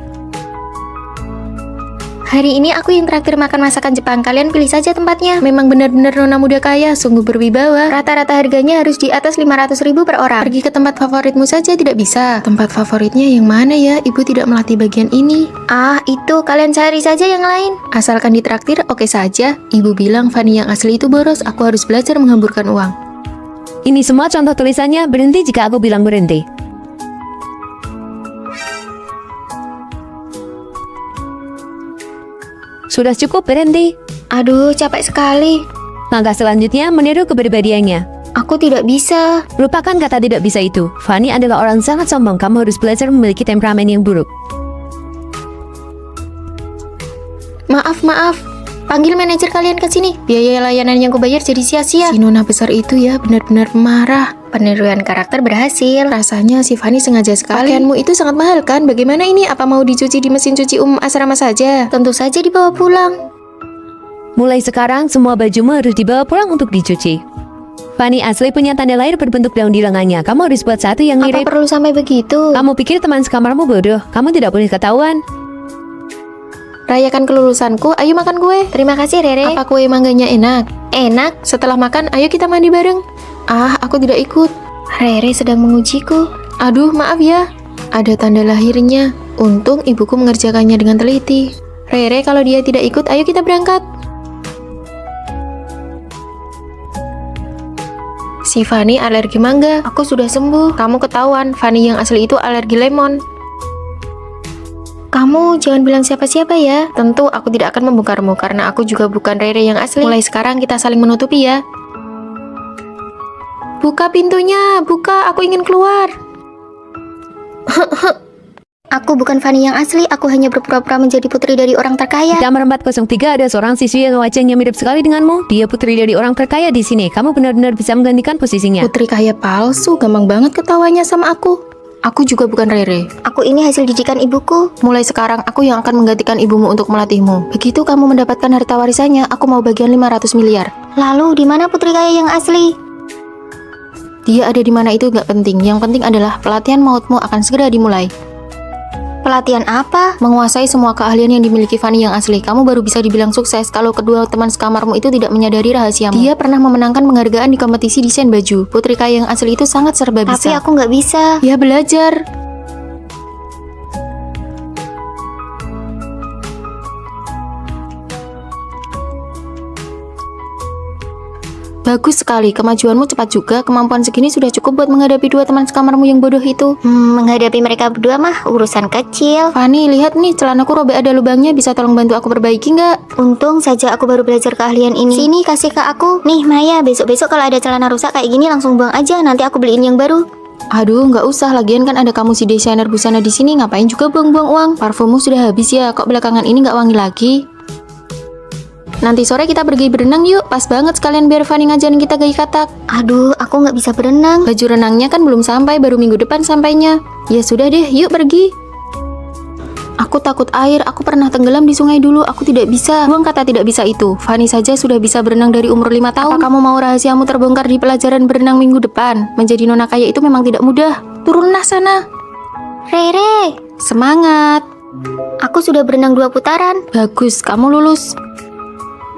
A: Hari ini aku yang traktir makan masakan Jepang. Kalian pilih saja tempatnya.
B: Memang benar-benar nona muda kaya, sungguh berwibawa.
A: Rata-rata harganya harus di atas 500.000 per orang.
B: Pergi ke tempat favoritmu saja tidak bisa. Tempat favoritnya yang mana ya? Ibu tidak melatih bagian ini.
A: Ah, itu kalian cari saja yang lain.
B: Asalkan ditraktir, oke saja. Ibu bilang Fanny yang asli itu boros. Aku harus belajar menghamburkan uang.
D: Ini semua contoh tulisannya. Berhenti jika aku bilang berhenti. Sudah cukup, berhenti.
A: Aduh, capek sekali.
D: Langkah selanjutnya meniru kepribadiannya.
A: Aku tidak bisa.
D: Lupakan kata tidak bisa itu. Fanny adalah orang sangat sombong. Kamu harus belajar memiliki temperamen yang buruk.
A: Maaf. Panggil manajer kalian ke sini. Biaya layanan yang kubayar jadi sia-sia.
B: Si nona besar itu ya benar-benar pemarah.
A: Peniruan karakter berhasil.
B: Rasanya si Fanny sengaja sekali. Pakaianmu itu sangat mahal kan? Bagaimana ini? Apa mau dicuci di mesin cuci umum asrama saja?
A: Tentu saja dibawa pulang.
D: Mulai sekarang semua bajumu harus dibawa pulang untuk dicuci. Fanny asli punya tanda lahir berbentuk daun di lengannya. Kamu harus buat satu yang
B: Apa
D: mirip.
B: perlu sampai begitu?
D: Kamu pikir teman sekamarmu bodoh? Kamu tidak boleh ketahuan.
B: Rayakan kelulusanku, ayo makan kue.
A: Terima kasih, Rere.
B: Apa kue mangganya enak?
A: Enak.
B: Setelah makan, ayo kita mandi bareng. Ah, aku tidak ikut.
A: Rere sedang mengujiku.
B: Aduh, maaf ya. Ada tanda lahirnya. Untung ibuku mengerjakannya dengan teliti. Rere, kalau dia tidak ikut, ayo kita berangkat. Si Fanny alergi mangga. Aku sudah sembuh. Kamu ketahuan, Fanny yang asli itu alergi lemon.
A: Kamu jangan bilang siapa-siapa ya.
B: Tentu aku tidak akan membongkarmu karena aku juga bukan Rere yang asli. Mulai sekarang kita saling menutupi ya. Buka pintunya, buka, aku ingin keluar.
A: Aku bukan Fanny yang asli, aku hanya berpura-pura menjadi putri dari orang terkaya.
D: Di kamar 403 ada seorang siswi yang wajahnya mirip sekali denganmu. Dia putri dari orang terkaya di sini. Kamu benar-benar bisa menggantikan posisinya.
B: Putri kaya palsu, gampang banget ketawanya sama aku. Aku juga bukan Rere.
A: Aku ini hasil didikan ibuku.
B: Mulai sekarang aku yang akan menggantikan ibumu untuk melatihmu. Begitu kamu mendapatkan harta warisannya, aku mau bagian 500 miliar.
A: Lalu di mana putri kaya yang asli?
B: Dia ada di mana itu gak penting. Yang penting adalah pelatihan mautmu akan segera dimulai.
A: Pelatihan apa?
B: Menguasai semua keahlian yang dimiliki Fanny yang asli. Kamu baru bisa dibilang sukses kalau kedua teman sekamarmu itu tidak menyadari rahasiamu. Dia pernah memenangkan penghargaan di kompetisi desain baju. Putri kaya yang asli itu sangat serba bisa.
A: Tapi aku nggak bisa.
B: Ya belajar. Bagus sekali, kemajuanmu cepat juga. Kemampuan segini sudah cukup buat menghadapi dua teman sekamarmu yang bodoh itu.
A: Menghadapi mereka berdua mah urusan kecil.
B: Fanny, lihat nih, celanaku robek ada lubangnya. Bisa tolong bantu aku perbaiki nggak?
A: Untung saja aku baru belajar keahlian ini. Sini kasih ke aku. Nih Maya, besok-besok kalau ada celana rusak kayak gini langsung buang aja. Nanti aku beliin yang baru.
B: Aduh, nggak usah. Lagian kan ada kamu si desainer busana di sini. Ngapain juga buang-buang uang? Parfummu sudah habis ya. Kok belakangan ini nggak wangi lagi? Nanti sore kita pergi berenang yuk. Pas banget sekalian biar Fanny ngajarin kita gaya katak.
A: Aduh, aku nggak bisa berenang.
B: Baju renangnya kan belum sampai, baru minggu depan sampainya. Ya sudah deh, yuk pergi. Aku takut air, aku pernah tenggelam di sungai dulu, aku tidak bisa. Buang kata tidak bisa itu. Fanny saja sudah bisa berenang dari umur 5 tahun. Apa kamu mau rahasiamu terbongkar di pelajaran berenang minggu depan? Menjadi nona kaya itu memang tidak mudah. Turunlah sana.
A: Rere,
B: Semangat.
A: aku sudah berenang 2 putaran.
B: Bagus, kamu lulus.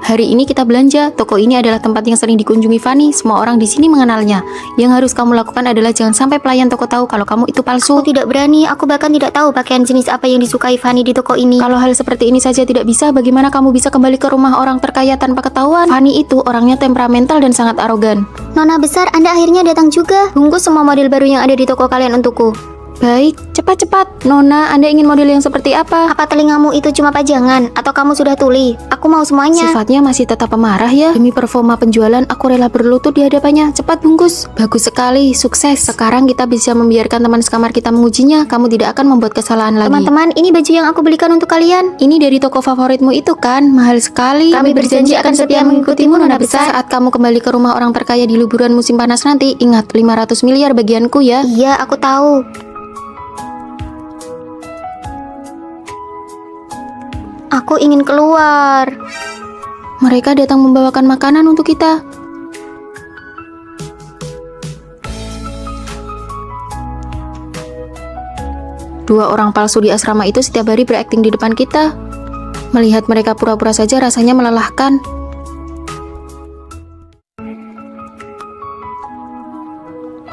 B: Hari ini kita belanja. Toko ini adalah tempat yang sering dikunjungi Fanny. Semua orang di sini mengenalnya. Yang harus kamu lakukan adalah jangan sampai pelayan toko tahu kalau kamu itu palsu.
A: Aku tidak berani, aku bahkan tidak tahu pakaian jenis apa yang disukai Fanny di toko ini.
B: Kalau hal seperti ini saja tidak bisa, bagaimana kamu bisa kembali ke rumah orang terkaya tanpa ketahuan? Fanny itu orangnya temperamental dan sangat arogan.
A: Nona besar, Anda akhirnya datang juga. Bungkus semua model baru yang ada di toko kalian untukku.
B: Baik, cepat-cepat. Nona, Anda ingin model yang seperti apa?
A: Apa telingamu itu cuma pajangan? Atau kamu sudah tuli? Aku mau semuanya.
B: Sifatnya masih tetap pemarah ya. Demi performa penjualan, aku rela berlutut di hadapannya. Cepat bungkus. Bagus sekali, sukses. Sekarang kita bisa membiarkan teman sekamar kita mengujinya. Kamu tidak akan membuat kesalahan lagi.
A: Teman-teman, ini baju yang aku belikan untuk kalian.
B: Ini dari toko favoritmu itu kan? Mahal sekali.
A: Kami berjanji akan setia mengikutimu, Nona besar.
B: Saat kamu kembali ke rumah orang terkaya di liburan musim panas nanti, ingat 500 miliar bagianku ya.
A: Iya, aku tahu. Aku ingin keluar.
B: Mereka datang membawakan makanan untuk kita. Dua orang palsu di asrama itu setiap hari berakting di depan kita. Melihat mereka pura-pura saja rasanya melelahkan.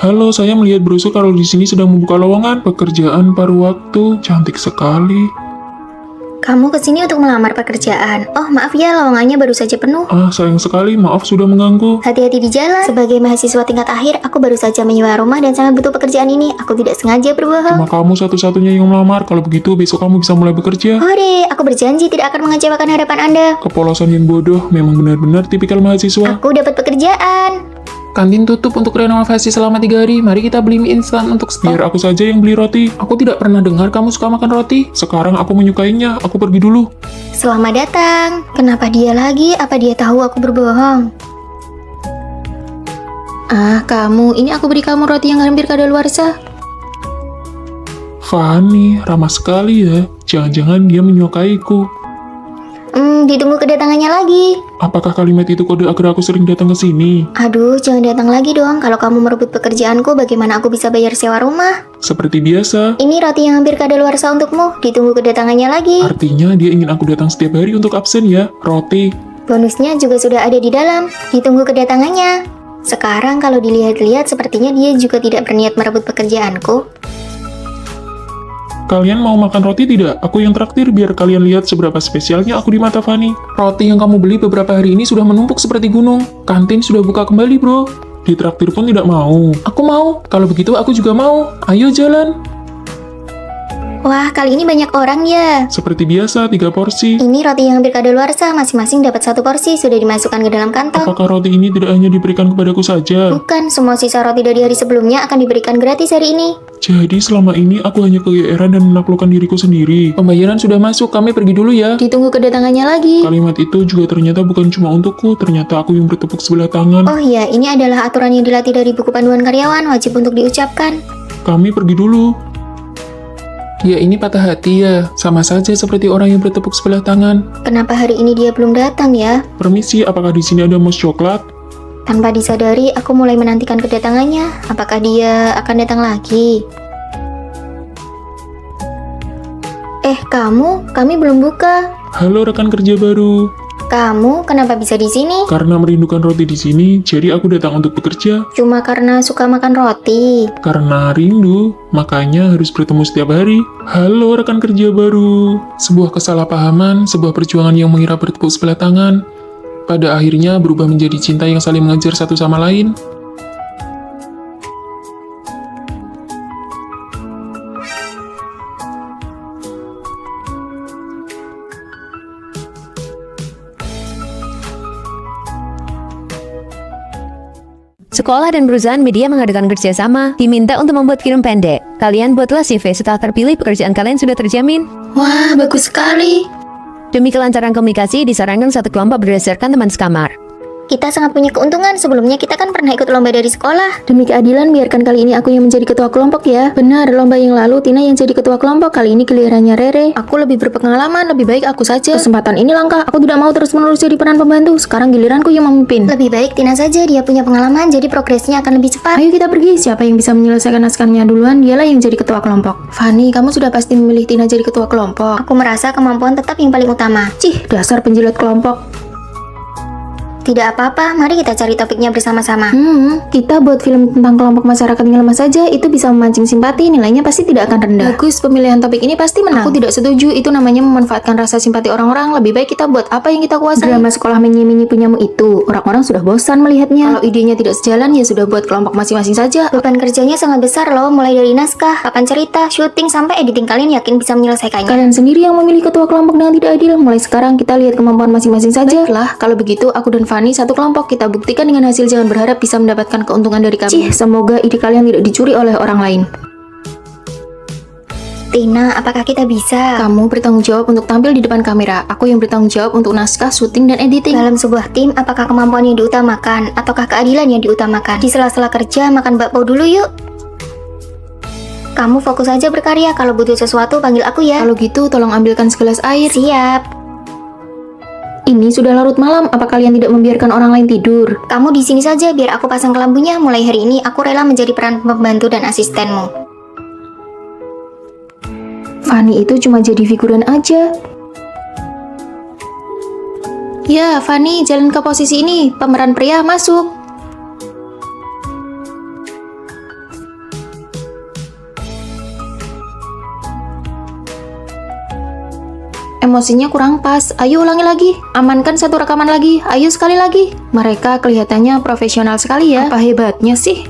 C: Halo, saya melihat brosur kalau di sini sedang membuka lowongan pekerjaan paruh waktu. Cantik sekali.
A: Kamu kesini untuk melamar pekerjaan. Oh, maaf ya, lowongannya baru saja penuh.
C: Ah, sayang sekali, maaf sudah mengganggu.
A: Hati-hati di jalan. Sebagai mahasiswa tingkat akhir, aku baru saja menyewa rumah dan sangat butuh pekerjaan ini. Aku tidak sengaja berbohong.
C: Cuma kamu satu-satunya yang melamar. Kalau begitu, besok kamu bisa mulai bekerja.
A: Hore, aku berjanji tidak akan mengecewakan harapan Anda.
C: Kepolosan yang bodoh, memang benar-benar tipikal mahasiswa.
A: Aku dapat pekerjaan.
E: Kantin tutup untuk renovasi selama 3 hari. Mari kita beli mie instan untuk stok.
C: Biar aku saja yang beli roti.
E: Aku tidak pernah dengar kamu suka makan roti.
C: Sekarang aku menyukainya, aku pergi dulu.
A: Selamat datang. Kenapa dia lagi? Apa dia tahu aku berbohong?
B: Ah, kamu. Ini aku beri kamu roti yang hampir kadaluarsa.
C: Fanny, ramah sekali ya. Jangan-jangan dia menyukaiku.
A: Ditunggu kedatangannya lagi.
C: Apakah kalimat itu kode agar aku sering datang ke sini?
A: Aduh, jangan datang lagi dong. Kalau kamu merebut pekerjaanku, bagaimana aku bisa bayar sewa rumah?
C: Seperti biasa.
A: Ini roti yang hampir kadaluarsa untukmu. Ditunggu kedatangannya lagi.
C: Artinya dia ingin aku datang setiap hari untuk absen ya, roti.
A: Bonusnya juga sudah ada di dalam. Ditunggu kedatangannya. Sekarang kalau dilihat-lihat, sepertinya dia juga tidak berniat merebut pekerjaanku.
C: Kalian mau makan roti tidak? Aku yang traktir biar kalian lihat seberapa spesialnya aku di mata Fanny.
E: Roti yang kamu beli beberapa hari ini sudah menumpuk seperti gunung. Kantin sudah buka kembali, bro.
C: Ditraktir pun tidak mau.
E: Aku mau. Kalau begitu aku juga mau. Ayo jalan.
A: Wah, kali ini banyak orang ya.
C: Seperti biasa, 3 porsi.
A: Ini roti yang hampir kadaluarsa, masing-masing dapat 1 porsi, sudah dimasukkan ke dalam kantong.
C: Apakah roti ini tidak hanya diberikan kepadaku saja?
A: Bukan, semua sisa roti dari hari sebelumnya akan diberikan gratis hari ini.
C: Jadi selama ini aku hanya kegeeran dan menaklukkan diriku sendiri.
E: Pembayaran sudah masuk. Kami pergi dulu ya.
A: Ditunggu kedatangannya lagi.
C: Kalimat itu juga ternyata bukan cuma untukku, ternyata aku yang bertepuk sebelah tangan.
A: Oh iya, ini adalah aturan yang dilatih dari buku panduan karyawan, wajib untuk diucapkan.
C: Kami pergi dulu.
E: Dia ini patah hati ya. Sama saja seperti orang yang bertepuk sebelah tangan.
A: Kenapa hari ini dia belum datang ya?
C: Permisi, apakah di sini ada mousse coklat?
A: Tanpa disadari, aku mulai menantikan kedatangannya. Apakah dia akan datang lagi? Kami belum buka.
C: Halo rekan kerja baru.
A: Kamu kenapa bisa di sini?
C: Karena merindukan roti di sini, jadi aku datang untuk bekerja.
A: Cuma karena suka makan roti.
C: Karena rindu, makanya harus bertemu setiap hari. Halo rekan kerja baru.
E: Sebuah kesalahpahaman, sebuah perjuangan yang mengira bertepuk sebelah tangan, pada akhirnya berubah menjadi cinta yang saling mengejar satu sama lain.
D: Sekolah dan perusahaan media mengadakan kerjasama, diminta untuk membuat film pendek. Kalian buatlah CV setelah terpilih, pekerjaan kalian sudah terjamin.
A: Wah, bagus sekali.
D: Demi kelancaran komunikasi, disarankan satu kelompok berdasarkan teman sekamar.
A: Kita sangat punya keuntungan, sebelumnya kita kan pernah ikut lomba dari sekolah. Demi keadilan, biarkan kali ini aku yang menjadi ketua kelompok ya. Benar, lomba yang lalu Tina yang jadi ketua kelompok, kali ini gilirannya Rere. Aku lebih berpengalaman, lebih baik aku saja. Kesempatan ini langka, aku tidak mau terus-menerus jadi peran pembantu. Sekarang giliranku yang memimpin. Lebih baik Tina saja, dia punya pengalaman, jadi progresnya akan lebih cepat. Ayo kita pergi, siapa yang bisa menyelesaikan naskahnya duluan, dialah yang jadi ketua kelompok. Fanny, kamu sudah pasti memilih Tina jadi ketua kelompok. Aku merasa kemampuan tetap yang paling utama. Cih, dasar penjilat kelompok. Tidak apa-apa, mari kita cari topiknya bersama-sama. Kita buat film tentang kelompok masyarakat yang lemah saja, itu bisa memancing simpati, nilainya pasti tidak akan rendah. Bagus, pemilihan topik ini pasti menang. Aku tidak setuju, itu namanya memanfaatkan rasa simpati orang-orang. Lebih baik kita buat apa yang kita kuasai. Drama sekolah menyi-menyi punyamu itu, orang-orang sudah bosan melihatnya. Kalau idenya tidak sejalan, ya sudah buat kelompok masing-masing saja. Beban kerjanya sangat besar loh, mulai dari naskah, papan cerita, syuting, sampai editing. Kalian yakin bisa menyelesaikannya? Kalian sendiri yang memilih ketua kelompok dengan tidak adil. Mulai sekarang kita lihat kemampuan masing-masing saja. Baiklah, kalau begitu aku dan Fanny satu kelompok, kita buktikan dengan hasil, jangan berharap bisa mendapatkan keuntungan dari kami. Cih, semoga ide kalian tidak dicuri oleh orang lain. Tina, apakah kita bisa? Kamu bertanggung jawab untuk tampil di depan kamera. Aku yang bertanggung jawab untuk naskah, syuting, dan editing. Dalam sebuah tim, apakah kemampuan yang diutamakan ataukah keadilan yang diutamakan? Di sela-sela kerja, makan bakpao dulu yuk. Kamu fokus aja berkarya. Kalau butuh sesuatu, panggil aku ya. Kalau gitu, tolong ambilkan segelas air. Siap. Ini sudah larut malam, apa kalian tidak membiarkan orang lain tidur? Kamu di sini saja, biar aku pasang kelambunya. Mulai hari ini, aku rela menjadi peran pembantu dan asistenmu. Fanny itu cuma jadi figuran aja. Ya, Fanny, jalan ke posisi ini. Pemeran pria masuk. Emosinya kurang pas. Ayo ulangi lagi. Amankan satu rekaman lagi. Ayo sekali lagi. Mereka kelihatannya profesional sekali ya. Apa hebatnya sih?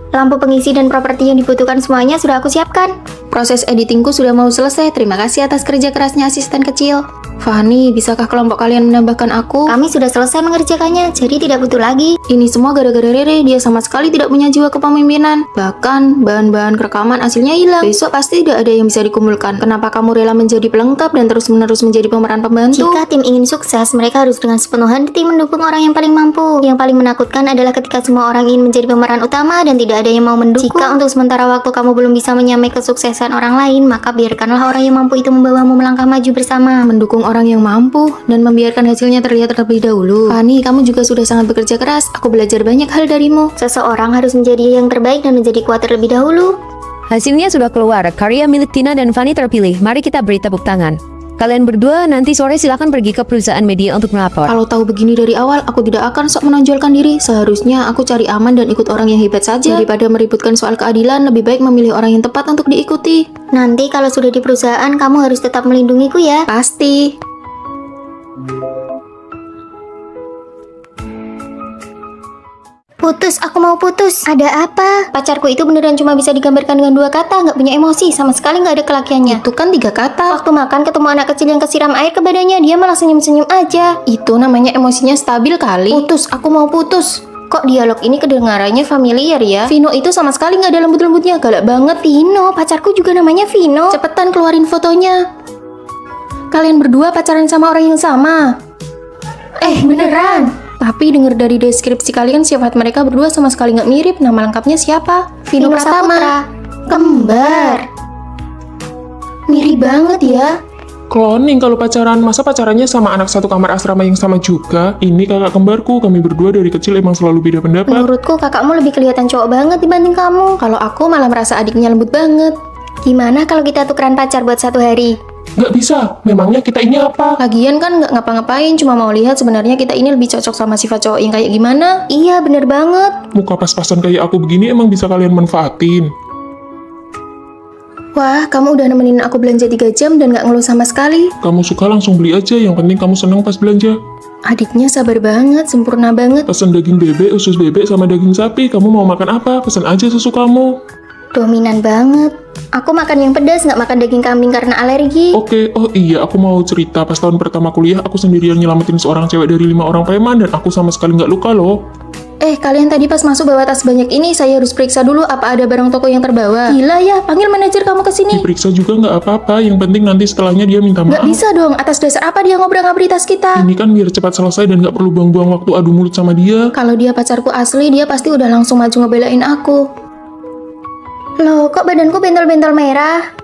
A: Lampu pengisi dan properti yang dibutuhkan semuanya sudah aku siapkan. Proses editingku sudah mau selesai. Terima kasih atas kerja kerasnya asisten kecil. Fanny, bisakah kelompok kalian menambahkan aku? Kami sudah selesai mengerjakannya, jadi tidak butuh lagi. Ini semua gara-gara Rere, dia sama sekali tidak punya jiwa kepemimpinan. Bahkan, bahan-bahan rekaman hasilnya hilang. Besok pasti tidak ada yang bisa dikumpulkan. Kenapa kamu rela menjadi pelengkap dan terus-menerus menjadi pemeran pembantu? Jika tim ingin sukses, mereka harus dengan sepenuh hati mendukung orang yang paling mampu. Yang paling menakutkan adalah ketika semua orang ingin menjadi pemeran utama dan tidak ada yang mau mendukung. Jika untuk sementara waktu kamu belum bisa menyamai kesuksesan orang lain, maka biarkanlah orang yang mampu itu membawamu melangkah maju bersama. Mendukung
B: orang yang mampu dan membiarkan hasilnya terlihat terlebih dahulu. Fanny, kamu juga sudah sangat bekerja keras. Aku belajar banyak hal darimu.
A: Seseorang harus menjadi yang terbaik dan menjadi kuat terlebih dahulu.
D: Hasilnya sudah keluar, karya milik Tina dan Fanny terpilih. Mari kita beri tepuk tangan. Kalian berdua nanti sore silakan pergi ke perusahaan media untuk melapor.
B: Kalau tahu begini dari awal, aku tidak akan sok menonjolkan diri. Seharusnya aku cari aman dan ikut orang yang hebat saja. Daripada meributkan soal keadilan, lebih baik memilih orang yang tepat untuk diikuti.
A: Nanti kalau sudah di perusahaan, kamu harus tetap melindungiku ya.
B: Pasti.
A: Putus, aku mau putus. Ada apa? Pacarku itu beneran cuma bisa digambarkan dengan 2 kata, nggak punya emosi, sama sekali nggak ada kelakiannya.
B: Itu kan 3 kata.
A: Waktu makan ketemu anak kecil yang kesiram air ke badannya, dia malah senyum-senyum aja.
B: Itu namanya emosinya stabil kali. Putus, aku mau putus.
A: Kok dialog ini kedengarannya familiar ya?
B: Vino itu sama sekali nggak ada lembut-lembutnya, galak banget.
A: Vino, pacarku juga namanya Vino.
B: Cepetan keluarin fotonya. Kalian berdua pacaran sama orang yang sama.
A: Beneran?
B: Tapi denger dari deskripsi kalian sifat mereka berdua sama sekali nggak mirip. Nama lengkapnya siapa? Vino Pratama.
A: Saputra. Kembar. Mirip banget ya.
C: Cloning kalau pacaran, masa pacarannya sama anak satu kamar asrama yang sama juga? Ini kakak kembarku, kami berdua dari kecil emang selalu beda pendapat.
A: Menurutku kakakmu lebih kelihatan cowok banget dibanding kamu.
B: Kalau aku malah merasa adiknya lembut banget.
A: Gimana kalau kita tukeran pacar buat 1 hari?
C: Nggak bisa, memangnya kita ini apa?
B: Lagian kan nggak ngapa-ngapain, cuma mau lihat sebenarnya kita ini lebih cocok sama sifat cowok yang kayak gimana.
A: Iya, bener banget.
C: Muka pas-pasan kayak aku begini emang bisa kalian manfaatin?
B: Wah, kamu udah nemenin aku belanja 3 jam dan nggak ngeluh sama sekali.
C: Kamu suka langsung beli aja, yang penting kamu senang pas belanja.
B: Adiknya sabar banget, sempurna banget.
C: Pesan daging bebek, usus bebek, sama daging sapi. Kamu mau makan apa? Pesan aja sesukamu.
A: Dominan banget. Aku makan yang pedas, nggak makan daging kambing karena alergi.
C: Oke, oh iya, aku mau cerita. Pas tahun pertama kuliah, aku sendirian nyelamatin seorang cewek dari 5 orang preman, dan aku sama sekali nggak luka loh.
B: Kalian tadi pas masuk bawa tas banyak ini, saya harus periksa dulu apa ada barang toko yang terbawa. Gila ya, panggil manajer kamu ke sini.
C: Diperiksa juga nggak apa-apa, yang penting nanti setelahnya dia minta
B: Nggak
C: maaf.
B: bisa dong, atas dasar apa dia ngobrak-ngabri tas kita?
C: Ini kan biar cepat selesai dan nggak perlu buang-buang waktu adu mulut sama dia.
B: Kalau dia pacarku asli, dia pasti udah langsung maju ngebelain aku.
A: Loh, kok badanku bentol-bentol merah?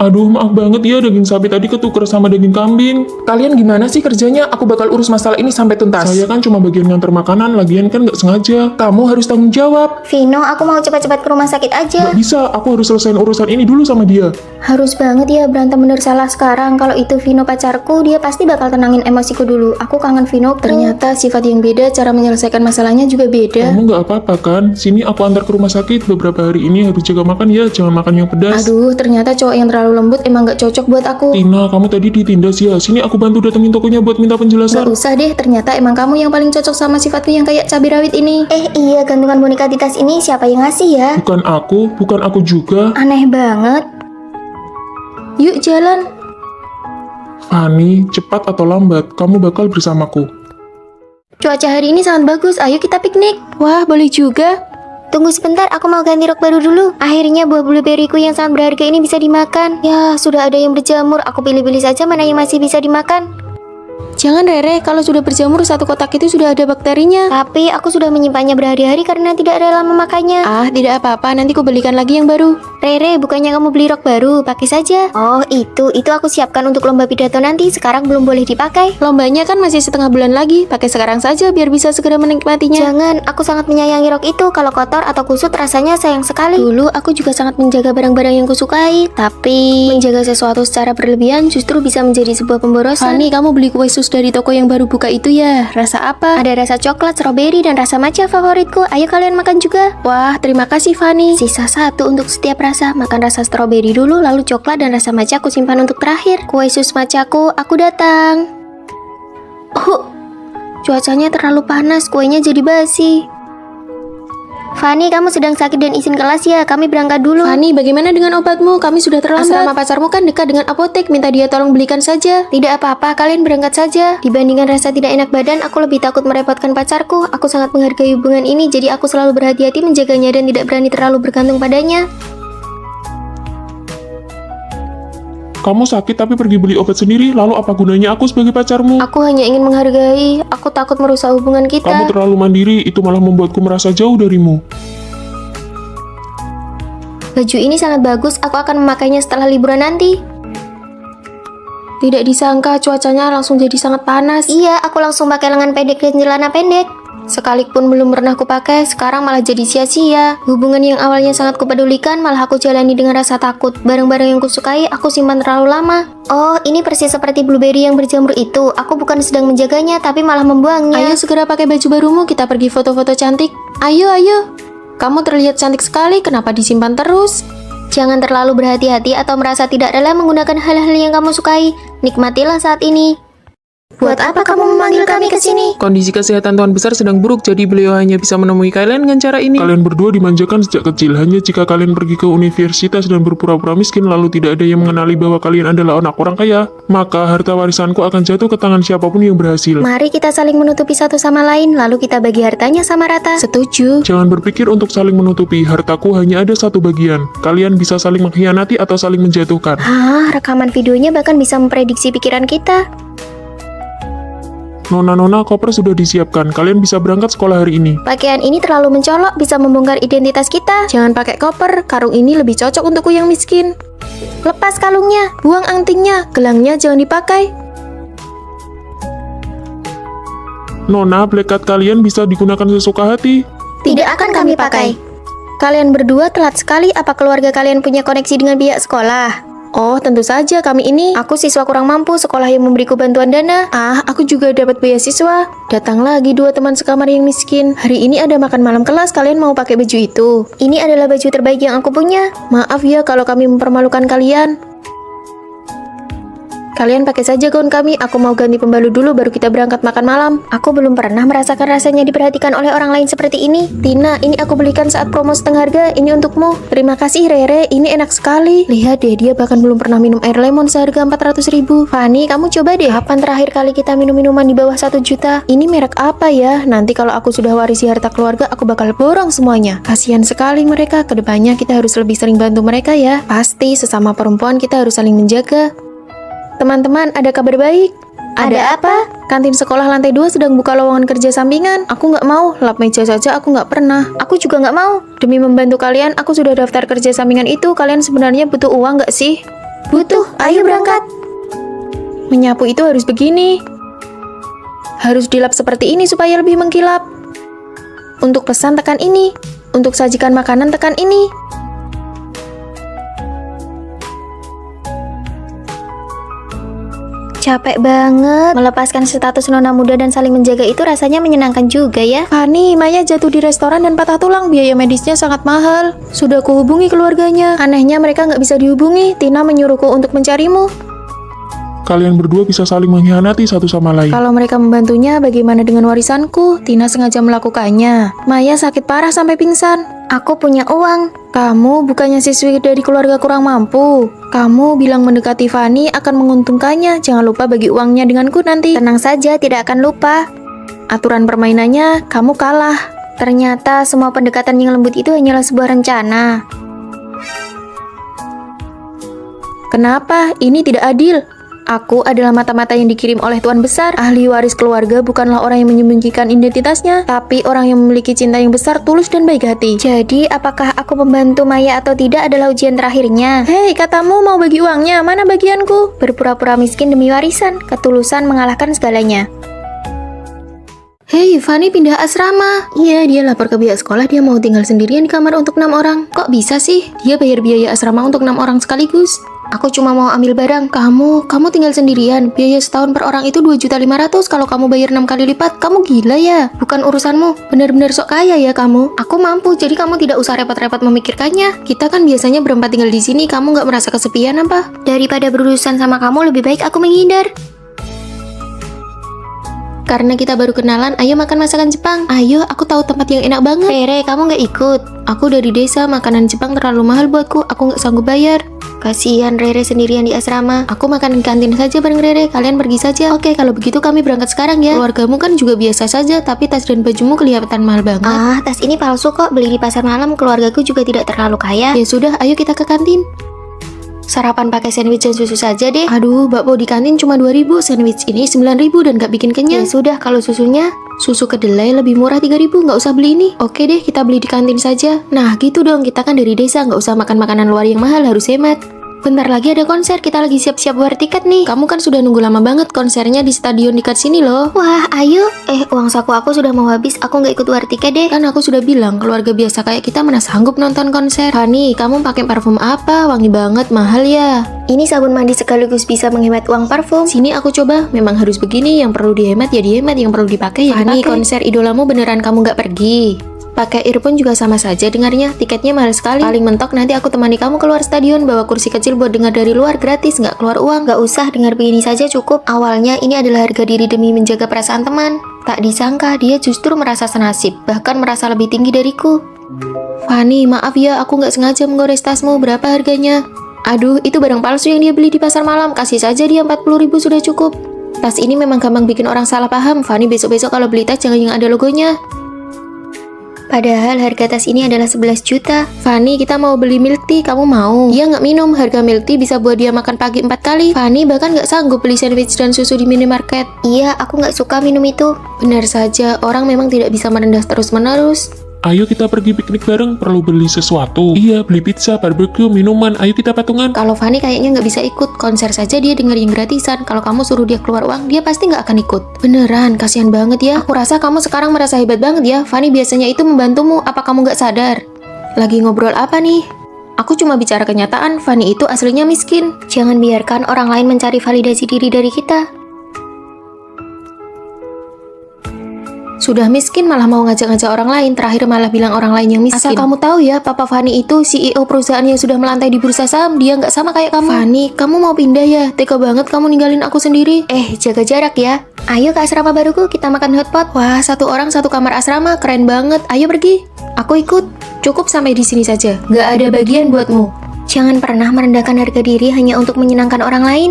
C: Aduh, maaf banget ya, daging sapi tadi ketuker sama daging kambing.
E: Kalian gimana sih kerjanya? Aku bakal urus masalah ini sampai tuntas.
C: Saya kan cuma bagian nganter makanan, lagian kan nggak sengaja.
E: Kamu harus tanggung jawab.
A: Vino, aku mau cepat-cepat ke rumah sakit aja.
C: Nggak bisa, aku harus selesaiin urusan ini dulu sama dia.
A: Harus banget ya berantem bener salah sekarang. Kalau itu Vino pacarku, dia pasti bakal tenangin emosiku dulu. Aku kangen Vino.
B: Ternyata sifat yang beda, cara menyelesaikan masalahnya juga beda.
C: Kamu nggak apa-apa kan? Sini aku antar ke rumah sakit. Beberapa hari ini harus jaga makan ya, jangan makan yang pedas.
B: Aduh, ternyata cowok yang terlalu lembut emang gak cocok buat aku.
C: Tina, kamu tadi ditindas ya. Sini aku bantu datengin tokonya buat minta
B: Gak
C: penjelasan.
B: usah deh, ternyata emang kamu yang paling cocok sama sifatku yang kayak cabai rawit ini.
A: Iya, gantungan boneka di tas ini siapa yang ngasih ya?
C: Bukan aku juga.
A: Aneh banget.
B: Yuk jalan.
C: Fanny, cepat atau lambat, kamu bakal bersamaku.
B: Cuaca hari ini sangat bagus, ayo kita piknik. Wah, boleh juga.
A: Tunggu sebentar, aku mau ganti rok baru dulu. Akhirnya buah blueberryku yang sangat berharga ini bisa dimakan. Ya, sudah ada yang berjamur. Aku pilih-pilih saja mana yang masih bisa dimakan.
B: Jangan Rere, kalau sudah berjamur satu kotak itu sudah ada bakterinya.
A: Tapi aku sudah menyimpannya berhari-hari karena tidak rela memakannya.
B: Ah, tidak apa-apa, nanti ku belikan lagi yang baru.
A: Rere, bukannya kamu beli rok baru, pakai saja. Oh, itu aku siapkan untuk lomba pidato nanti. Sekarang belum boleh dipakai.
B: Lombanya kan masih setengah bulan lagi, pakai sekarang saja biar bisa segera menikmatinya.
A: Jangan, aku sangat menyayangi rok itu. Kalau kotor atau kusut rasanya sayang sekali.
B: Dulu aku juga sangat menjaga barang-barang yang kusukai, tapi menjaga sesuatu secara berlebihan justru bisa menjadi sebuah pemborosan. Fanny, kamu beli kue sus dari toko yang baru buka itu ya? Rasa apa?
A: Ada rasa coklat, stroberi, dan rasa matcha favoritku. Ayo kalian makan juga.
B: Wah, terima kasih Fanny.
A: Sisa satu untuk setiap rasa. Makan rasa stroberi dulu, lalu coklat dan rasa matcha aku simpan untuk terakhir. Kue sus matchaku, aku datang. Cuacanya terlalu panas, kuenya jadi basi. Fanny, kamu sedang sakit dan izin kelas ya? Kami berangkat dulu.
B: Fanny, bagaimana dengan obatmu? Kami sudah terlambat. Asrama pacarmu kan dekat dengan apotek, minta dia tolong belikan saja.
A: Tidak apa-apa, kalian berangkat saja. Dibandingkan rasa tidak enak badan, aku lebih takut merepotkan pacarku. Aku sangat menghargai hubungan ini, jadi aku selalu berhati-hati menjaganya dan tidak berani terlalu bergantung padanya.
C: Kamu sakit tapi pergi beli obat sendiri, lalu apa gunanya aku sebagai pacarmu?
B: Aku hanya ingin menghargai. Aku takut merusak hubungan kita.
C: Kamu terlalu mandiri, itu malah membuatku merasa jauh darimu.
A: Baju ini sangat bagus, aku akan memakainya setelah liburan nanti.
B: Tidak disangka cuacanya langsung jadi sangat panas.
A: Iya, aku langsung pakai lengan pendek dan celana pendek.
B: Sekalipun belum pernah kupakai, sekarang malah jadi sia-sia. Hubungan yang awalnya sangat kupedulikan, malah aku jalani dengan rasa takut. Barang-barang yang kusukai, aku simpan terlalu lama.
A: Oh, ini persis seperti blueberry yang berjamur itu. Aku bukan sedang menjaganya, tapi malah membuangnya.
B: Ayo segera pakai baju barumu, kita pergi foto-foto cantik. Ayo, ayo. Kamu terlihat cantik sekali, kenapa disimpan terus?
A: Jangan terlalu berhati-hati atau merasa tidak rela menggunakan hal-hal yang kamu sukai. Nikmatilah saat ini. Buat apa kamu memanggil kami ke sini?
E: Kondisi kesehatan Tuan Besar sedang buruk, jadi beliau hanya bisa menemui kalian dengan cara ini.
C: Kalian berdua dimanjakan sejak kecil. Hanya jika kalian pergi ke universitas dan berpura-pura miskin lalu tidak ada yang mengenali bahwa kalian adalah anak orang kaya, maka harta warisanku akan jatuh ke tangan siapapun yang berhasil.
A: Mari kita saling menutupi satu sama lain, lalu kita bagi hartanya sama rata.
B: Setuju.
C: Jangan berpikir untuk saling menutupi. Hartaku hanya ada satu bagian. Kalian bisa saling mengkhianati atau saling menjatuhkan.
A: Hah, rekaman videonya bahkan bisa memprediksi pikiran kita.
C: Nona-nona, koper sudah disiapkan. Kalian bisa berangkat sekolah hari ini.
A: Pakaian ini terlalu mencolok, bisa membongkar identitas kita.
B: Jangan pakai koper, karung ini lebih cocok untukku yang miskin.
A: Lepas kalungnya.
B: Buang antingnya, gelangnya jangan dipakai.
C: Nona, black card kalian bisa digunakan sesuka hati.
A: Tidak akan kami pakai. Kalian berdua telat sekali. Apa keluarga kalian punya koneksi dengan pihak sekolah?
B: Oh, tentu saja kami ini.
A: Aku siswa kurang mampu, sekolah yang memberiku bantuan dana.
B: Ah, aku juga dapat beasiswa. Datang lagi dua teman sekamar yang miskin. Hari ini ada makan malam kelas, kalian mau pakai baju itu?
A: Ini adalah baju terbaik yang aku punya.
B: Maaf ya kalau kami mempermalukan kalian. Kalian pakai saja gaun kami, aku mau ganti pembalut dulu baru kita berangkat makan malam.
A: Aku belum pernah merasakan rasanya diperhatikan oleh orang lain seperti ini.
B: Tina, ini aku belikan saat promo setengah harga, ini untukmu. Terima kasih Rere, ini enak sekali. Lihat deh, dia bahkan belum pernah minum air lemon seharga 400.000. Fanny, kamu coba deh.
A: Kapan terakhir kali kita minum minuman di bawah 1 juta?
B: Ini merek apa ya? Nanti kalau aku sudah warisi harta keluarga, aku bakal borong semuanya. Kasihan sekali mereka, kedepannya kita harus lebih sering bantu mereka ya. Pasti, sesama perempuan kita harus saling menjaga. Teman-teman, ada kabar baik.
A: Ada apa?
B: Kantin sekolah lantai 2 sedang buka lowongan kerja sampingan. Aku nggak mau, lap meja saja aku nggak pernah.
A: Aku juga nggak mau.
B: Demi membantu kalian, aku sudah daftar kerja sampingan itu. Kalian sebenarnya butuh uang nggak sih?
A: Butuh, ayo berangkat.
B: Menyapu itu harus begini. Harus dilap seperti ini supaya lebih mengkilap. Untuk pesan tekan ini. Untuk sajikan makanan tekan ini.
A: Capek banget. Melepaskan status nona muda dan saling menjaga itu rasanya menyenangkan juga ya.
B: Fanny, Maya jatuh di restoran dan patah tulang. Biaya medisnya sangat mahal. Sudah kuhubungi keluarganya. Anehnya mereka nggak bisa dihubungi. Tina menyuruhku untuk mencarimu.
C: Kalian berdua bisa saling mengkhianati satu sama lain.
B: Kalau mereka membantunya, bagaimana dengan warisanku? Tina sengaja melakukannya. Maya sakit parah sampai pingsan.
A: Aku punya uang.
B: Kamu bukannya siswi dari keluarga kurang mampu. Kamu bilang mendekati Fanny akan menguntungkannya. Jangan lupa bagi uangnya denganku nanti.
A: Tenang saja, tidak akan lupa.
B: Aturan permainannya, kamu kalah.
A: Ternyata semua pendekatan yang lembut itu hanyalah sebuah rencana.
B: Kenapa? Ini tidak adil. Aku adalah mata-mata yang dikirim oleh Tuan Besar. Ahli waris keluarga bukanlah orang yang menyembunyikan identitasnya, tapi orang yang memiliki cinta yang besar, tulus, dan baik hati.
A: Jadi, apakah aku membantu Maya atau tidak adalah ujian terakhirnya?
B: Hei, katamu mau bagi uangnya, mana bagianku?
A: Berpura-pura miskin demi warisan, ketulusan mengalahkan segalanya.
B: Hei, Fanny pindah asrama. Iya, dia lapor ke pihak sekolah dia mau tinggal sendirian di kamar untuk 6 orang. Kok bisa sih? Dia bayar biaya asrama untuk 6 orang sekaligus.
A: Aku cuma mau ambil barang.
B: Kamu tinggal sendirian. Biaya setahun per orang itu 2.500.000. Kalau kamu bayar 6 kali lipat, kamu gila ya? Bukan urusanmu. Benar-benar sok kaya ya kamu.
A: Aku mampu, jadi kamu tidak usah repot-repot memikirkannya.
B: Kita kan biasanya berempat tinggal di sini. Kamu nggak merasa kesepian apa?
A: Daripada berurusan sama kamu, lebih baik aku menghindar.
B: Karena kita baru kenalan, ayo makan masakan Jepang. Ayo, aku tahu tempat yang enak banget.
A: Rere, kamu nggak ikut?
B: Aku dari desa, makanan Jepang terlalu mahal buatku. Aku nggak sanggup bayar.
A: Kasihan Rere sendirian di asrama.
B: Aku makan di kantin saja bareng Rere. Kalian pergi saja. Oke, kalau begitu kami berangkat sekarang ya. Keluargamu kan juga biasa saja, tapi tas dan bajumu kelihatan mahal banget.
A: Ah, tas ini palsu kok. Beli di pasar malam. Keluargaku juga tidak terlalu kaya.
B: Ya sudah, ayo kita ke kantin.
A: Sarapan pakai sandwich dan susu saja deh.
B: Aduh, bakpo di kantin cuma 2.000, sandwich ini 9.000 dan gak bikin kenyang.
A: Ya sudah, kalau susunya?
B: Susu kedelai lebih murah 3.000, nggak usah beli ini. Oke deh, kita beli di kantin saja. Nah, gitu dong, kita kan dari desa, nggak usah makan makanan luar yang mahal, harus hemat. Bentar lagi ada konser, kita lagi siap-siap war tiket nih. Kamu kan sudah nunggu lama banget, konsernya di stadion dekat sini loh.
A: Wah, ayo. Uang saku aku sudah mau habis, aku nggak ikut war tiket deh.
B: Kan aku sudah bilang, keluarga biasa kayak kita mana sanggup nonton konser. Fanny, kamu pakai parfum apa? Wangi banget, mahal ya.
A: Ini sabun mandi sekaligus bisa menghemat uang parfum.
B: Sini aku coba, memang harus begini, yang perlu dihemat ya dihemat, yang perlu dipakai ya
A: Fanny,
B: dipakai. Konser idolamu beneran kamu nggak pergi? Pakai earphone juga sama saja dengarnya, tiketnya mahal sekali. Paling mentok nanti aku temani kamu keluar stadion, bawa kursi kecil buat dengar dari luar, gratis, nggak keluar uang.
A: Nggak usah, dengar begini saja cukup. Awalnya ini adalah harga diri demi menjaga perasaan teman. Tak disangka dia justru merasa senasib, bahkan merasa lebih tinggi dariku.
B: Fanny, maaf ya, aku nggak sengaja menggores tasmu, berapa harganya? Aduh, itu barang palsu yang dia beli di pasar malam, kasih saja dia 40.000 sudah cukup. Tas ini memang gampang bikin orang salah paham. Fanny, besok-besok kalau beli tas jangan yang ada logonya.
A: Padahal harga tas ini adalah 11 juta.
B: Fanny, kita mau beli milk tea, kamu mau? Dia nggak minum, harga milk tea bisa buat dia makan pagi 4 kali. Fanny bahkan nggak sanggup beli sandwich dan susu di minimarket.
A: Iya, aku nggak suka minum itu.
B: Benar saja, orang memang tidak bisa merendah terus-menerus.
C: Ayo kita pergi piknik bareng, perlu beli sesuatu. Iya, beli pizza, barbecue, minuman, ayo kita patungan.
B: Kalau Fanny kayaknya nggak bisa ikut, konser saja dia denger yang gratisan. Kalau kamu suruh dia keluar uang, dia pasti nggak akan ikut. Beneran, kasihan banget ya. Aku rasa kamu sekarang merasa hebat banget ya. Fanny biasanya itu membantumu, apa kamu nggak sadar? Lagi ngobrol apa nih? Aku cuma bicara kenyataan, Fanny itu aslinya miskin.
A: Jangan biarkan orang lain mencari validasi diri dari kita.
B: Sudah miskin malah mau ngajak-ngajak orang lain, terakhir malah bilang orang lain yang miskin. Asal kamu tahu ya, Papa Fanny itu CEO perusahaan yang sudah melantai di bursa saham, dia nggak sama kayak kamu. Fanny, kamu mau pindah ya? Tega banget kamu ninggalin aku sendiri.
A: Jaga jarak ya. Ayo ke asrama baruku, kita makan hotpot.
B: Wah, satu orang satu kamar asrama, keren banget. Ayo pergi. Aku ikut. Cukup sampai di sini saja. Nggak ada bagian buatmu.
A: Jangan pernah merendahkan harga diri hanya untuk menyenangkan orang lain.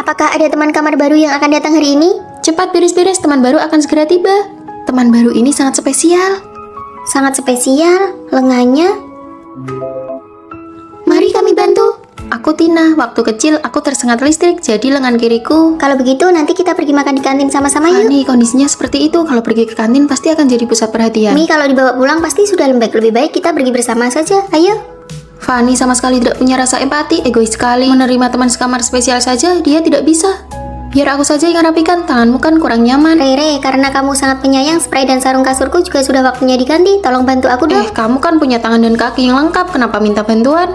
A: Apakah ada teman kamar baru yang akan datang hari ini?
B: Cepat beres-beres, teman baru akan segera tiba. Teman baru ini sangat spesial.
A: Sangat spesial, lengannya.
B: Mari kami bantu. Aku Tina, waktu kecil aku tersengat listrik, jadi lengan kiriku.
A: Kalau begitu nanti kita pergi makan di kantin sama-sama yuk.
B: Fanny, kondisinya seperti itu. Kalau pergi ke kantin pasti akan jadi pusat perhatian.
A: Mi, kalau dibawa pulang pasti sudah lembek. Lebih baik kita pergi bersama saja. Ayo.
B: Fanny sama sekali tidak punya rasa empati, egois sekali. Menerima teman sekamar spesial saja, dia tidak bisa. Biar aku saja yang rapikan, tanganmu kan kurang nyaman.
A: Rere, karena kamu sangat penyayang, spray dan sarung kasurku juga sudah waktunya diganti. Tolong bantu aku dong.
B: Kamu kan punya tangan dan kaki yang lengkap, kenapa minta bantuan?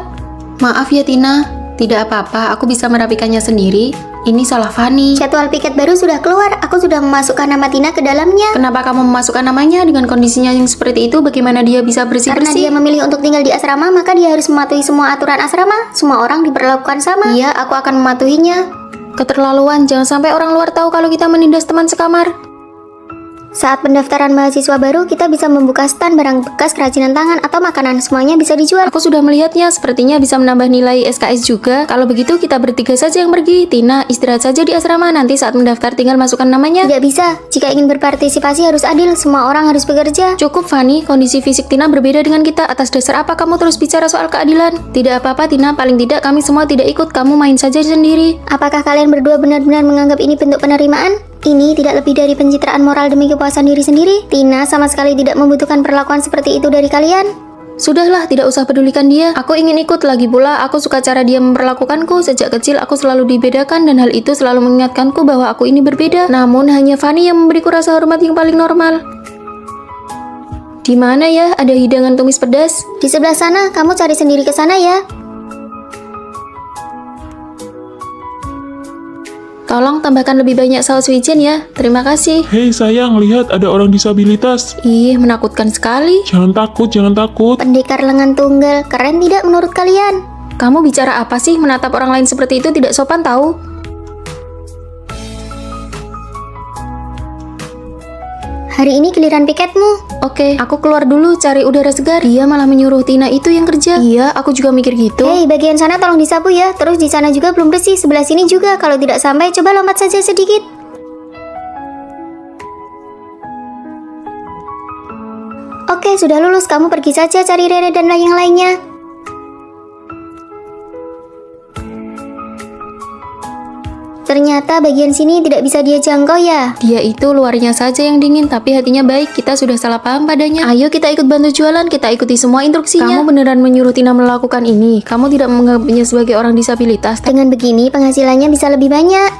B: Maaf ya Tina, tidak apa-apa, aku bisa merapikannya sendiri. Ini salah Fanny.
A: Jadwal piket baru sudah keluar, aku sudah memasukkan nama Tina ke dalamnya.
B: Kenapa kamu memasukkan namanya dengan kondisinya yang seperti itu? Bagaimana dia bisa bersih-bersih?
A: Karena dia memilih untuk tinggal di asrama, maka dia harus mematuhi semua aturan asrama. Semua orang diperlakukan sama. Iya, aku akan mematuhinya.
B: Keterlaluan, jangan sampai orang luar tahu kalau kita menindas teman sekamar.
A: Saat pendaftaran mahasiswa baru, kita bisa membuka stand barang bekas kerajinan tangan atau makanan, semuanya bisa dijual.
B: Aku sudah melihatnya, sepertinya bisa menambah nilai SKS juga. Kalau begitu kita bertiga saja yang pergi. Tina, istirahat saja di asrama, nanti saat mendaftar tinggal masukkan namanya.
A: Tidak bisa, jika ingin berpartisipasi harus adil, semua orang harus bekerja.
B: Cukup Fanny, kondisi fisik Tina berbeda dengan kita. Atas dasar apa kamu terus bicara soal keadilan? Tidak apa-apa Tina, paling tidak kami semua tidak ikut, kamu main saja sendiri.
A: Apakah kalian berdua benar-benar menganggap ini bentuk penerimaan? Ini tidak lebih dari pencitraan moral demi kepuasan diri sendiri. Tina sama sekali tidak membutuhkan perlakuan seperti itu dari kalian.
B: Sudahlah, tidak usah pedulikan dia. Aku ingin ikut, lagi pula aku suka cara dia memperlakukanku. Sejak kecil aku selalu dibedakan dan hal itu selalu mengingatkanku bahwa aku ini berbeda. Namun hanya Fanny yang memberiku rasa hormat yang paling normal. Di mana ya ada hidangan tumis pedas?
A: Di sebelah sana, kamu cari sendiri ke sana ya.
B: Tolong tambahkan lebih banyak saus wijen ya. Terima kasih.
C: Hei sayang, lihat ada orang disabilitas.
B: Ih, menakutkan sekali.
C: Jangan takut, jangan takut.
A: Pendekar lengan tunggal, keren tidak menurut kalian?
B: Kamu bicara apa sih? Menatap orang lain seperti itu tidak sopan tahu.
A: Hari ini giliran piketmu.
B: Oke, aku keluar dulu cari udara segar. Dia malah menyuruh Tina itu yang kerja. Iya, aku juga mikir gitu.
A: Hei, bagian sana tolong disapu ya. Terus di sana juga belum bersih, sebelah sini juga. Kalau tidak sampai, coba lompat saja sedikit. Oke, sudah lulus. Kamu pergi saja cari Rere dan yang lainnya. Ternyata bagian sini tidak bisa dia jangkau ya.
B: Dia itu luarnya saja yang dingin, tapi hatinya baik. Kita sudah salah paham padanya. Ayo kita ikut bantu jualan, kita ikuti semua instruksinya. Kamu beneran menyuruh Tina melakukan ini? Kamu tidak menganggapnya sebagai orang disabilitas?
A: Dengan begini penghasilannya bisa lebih banyak.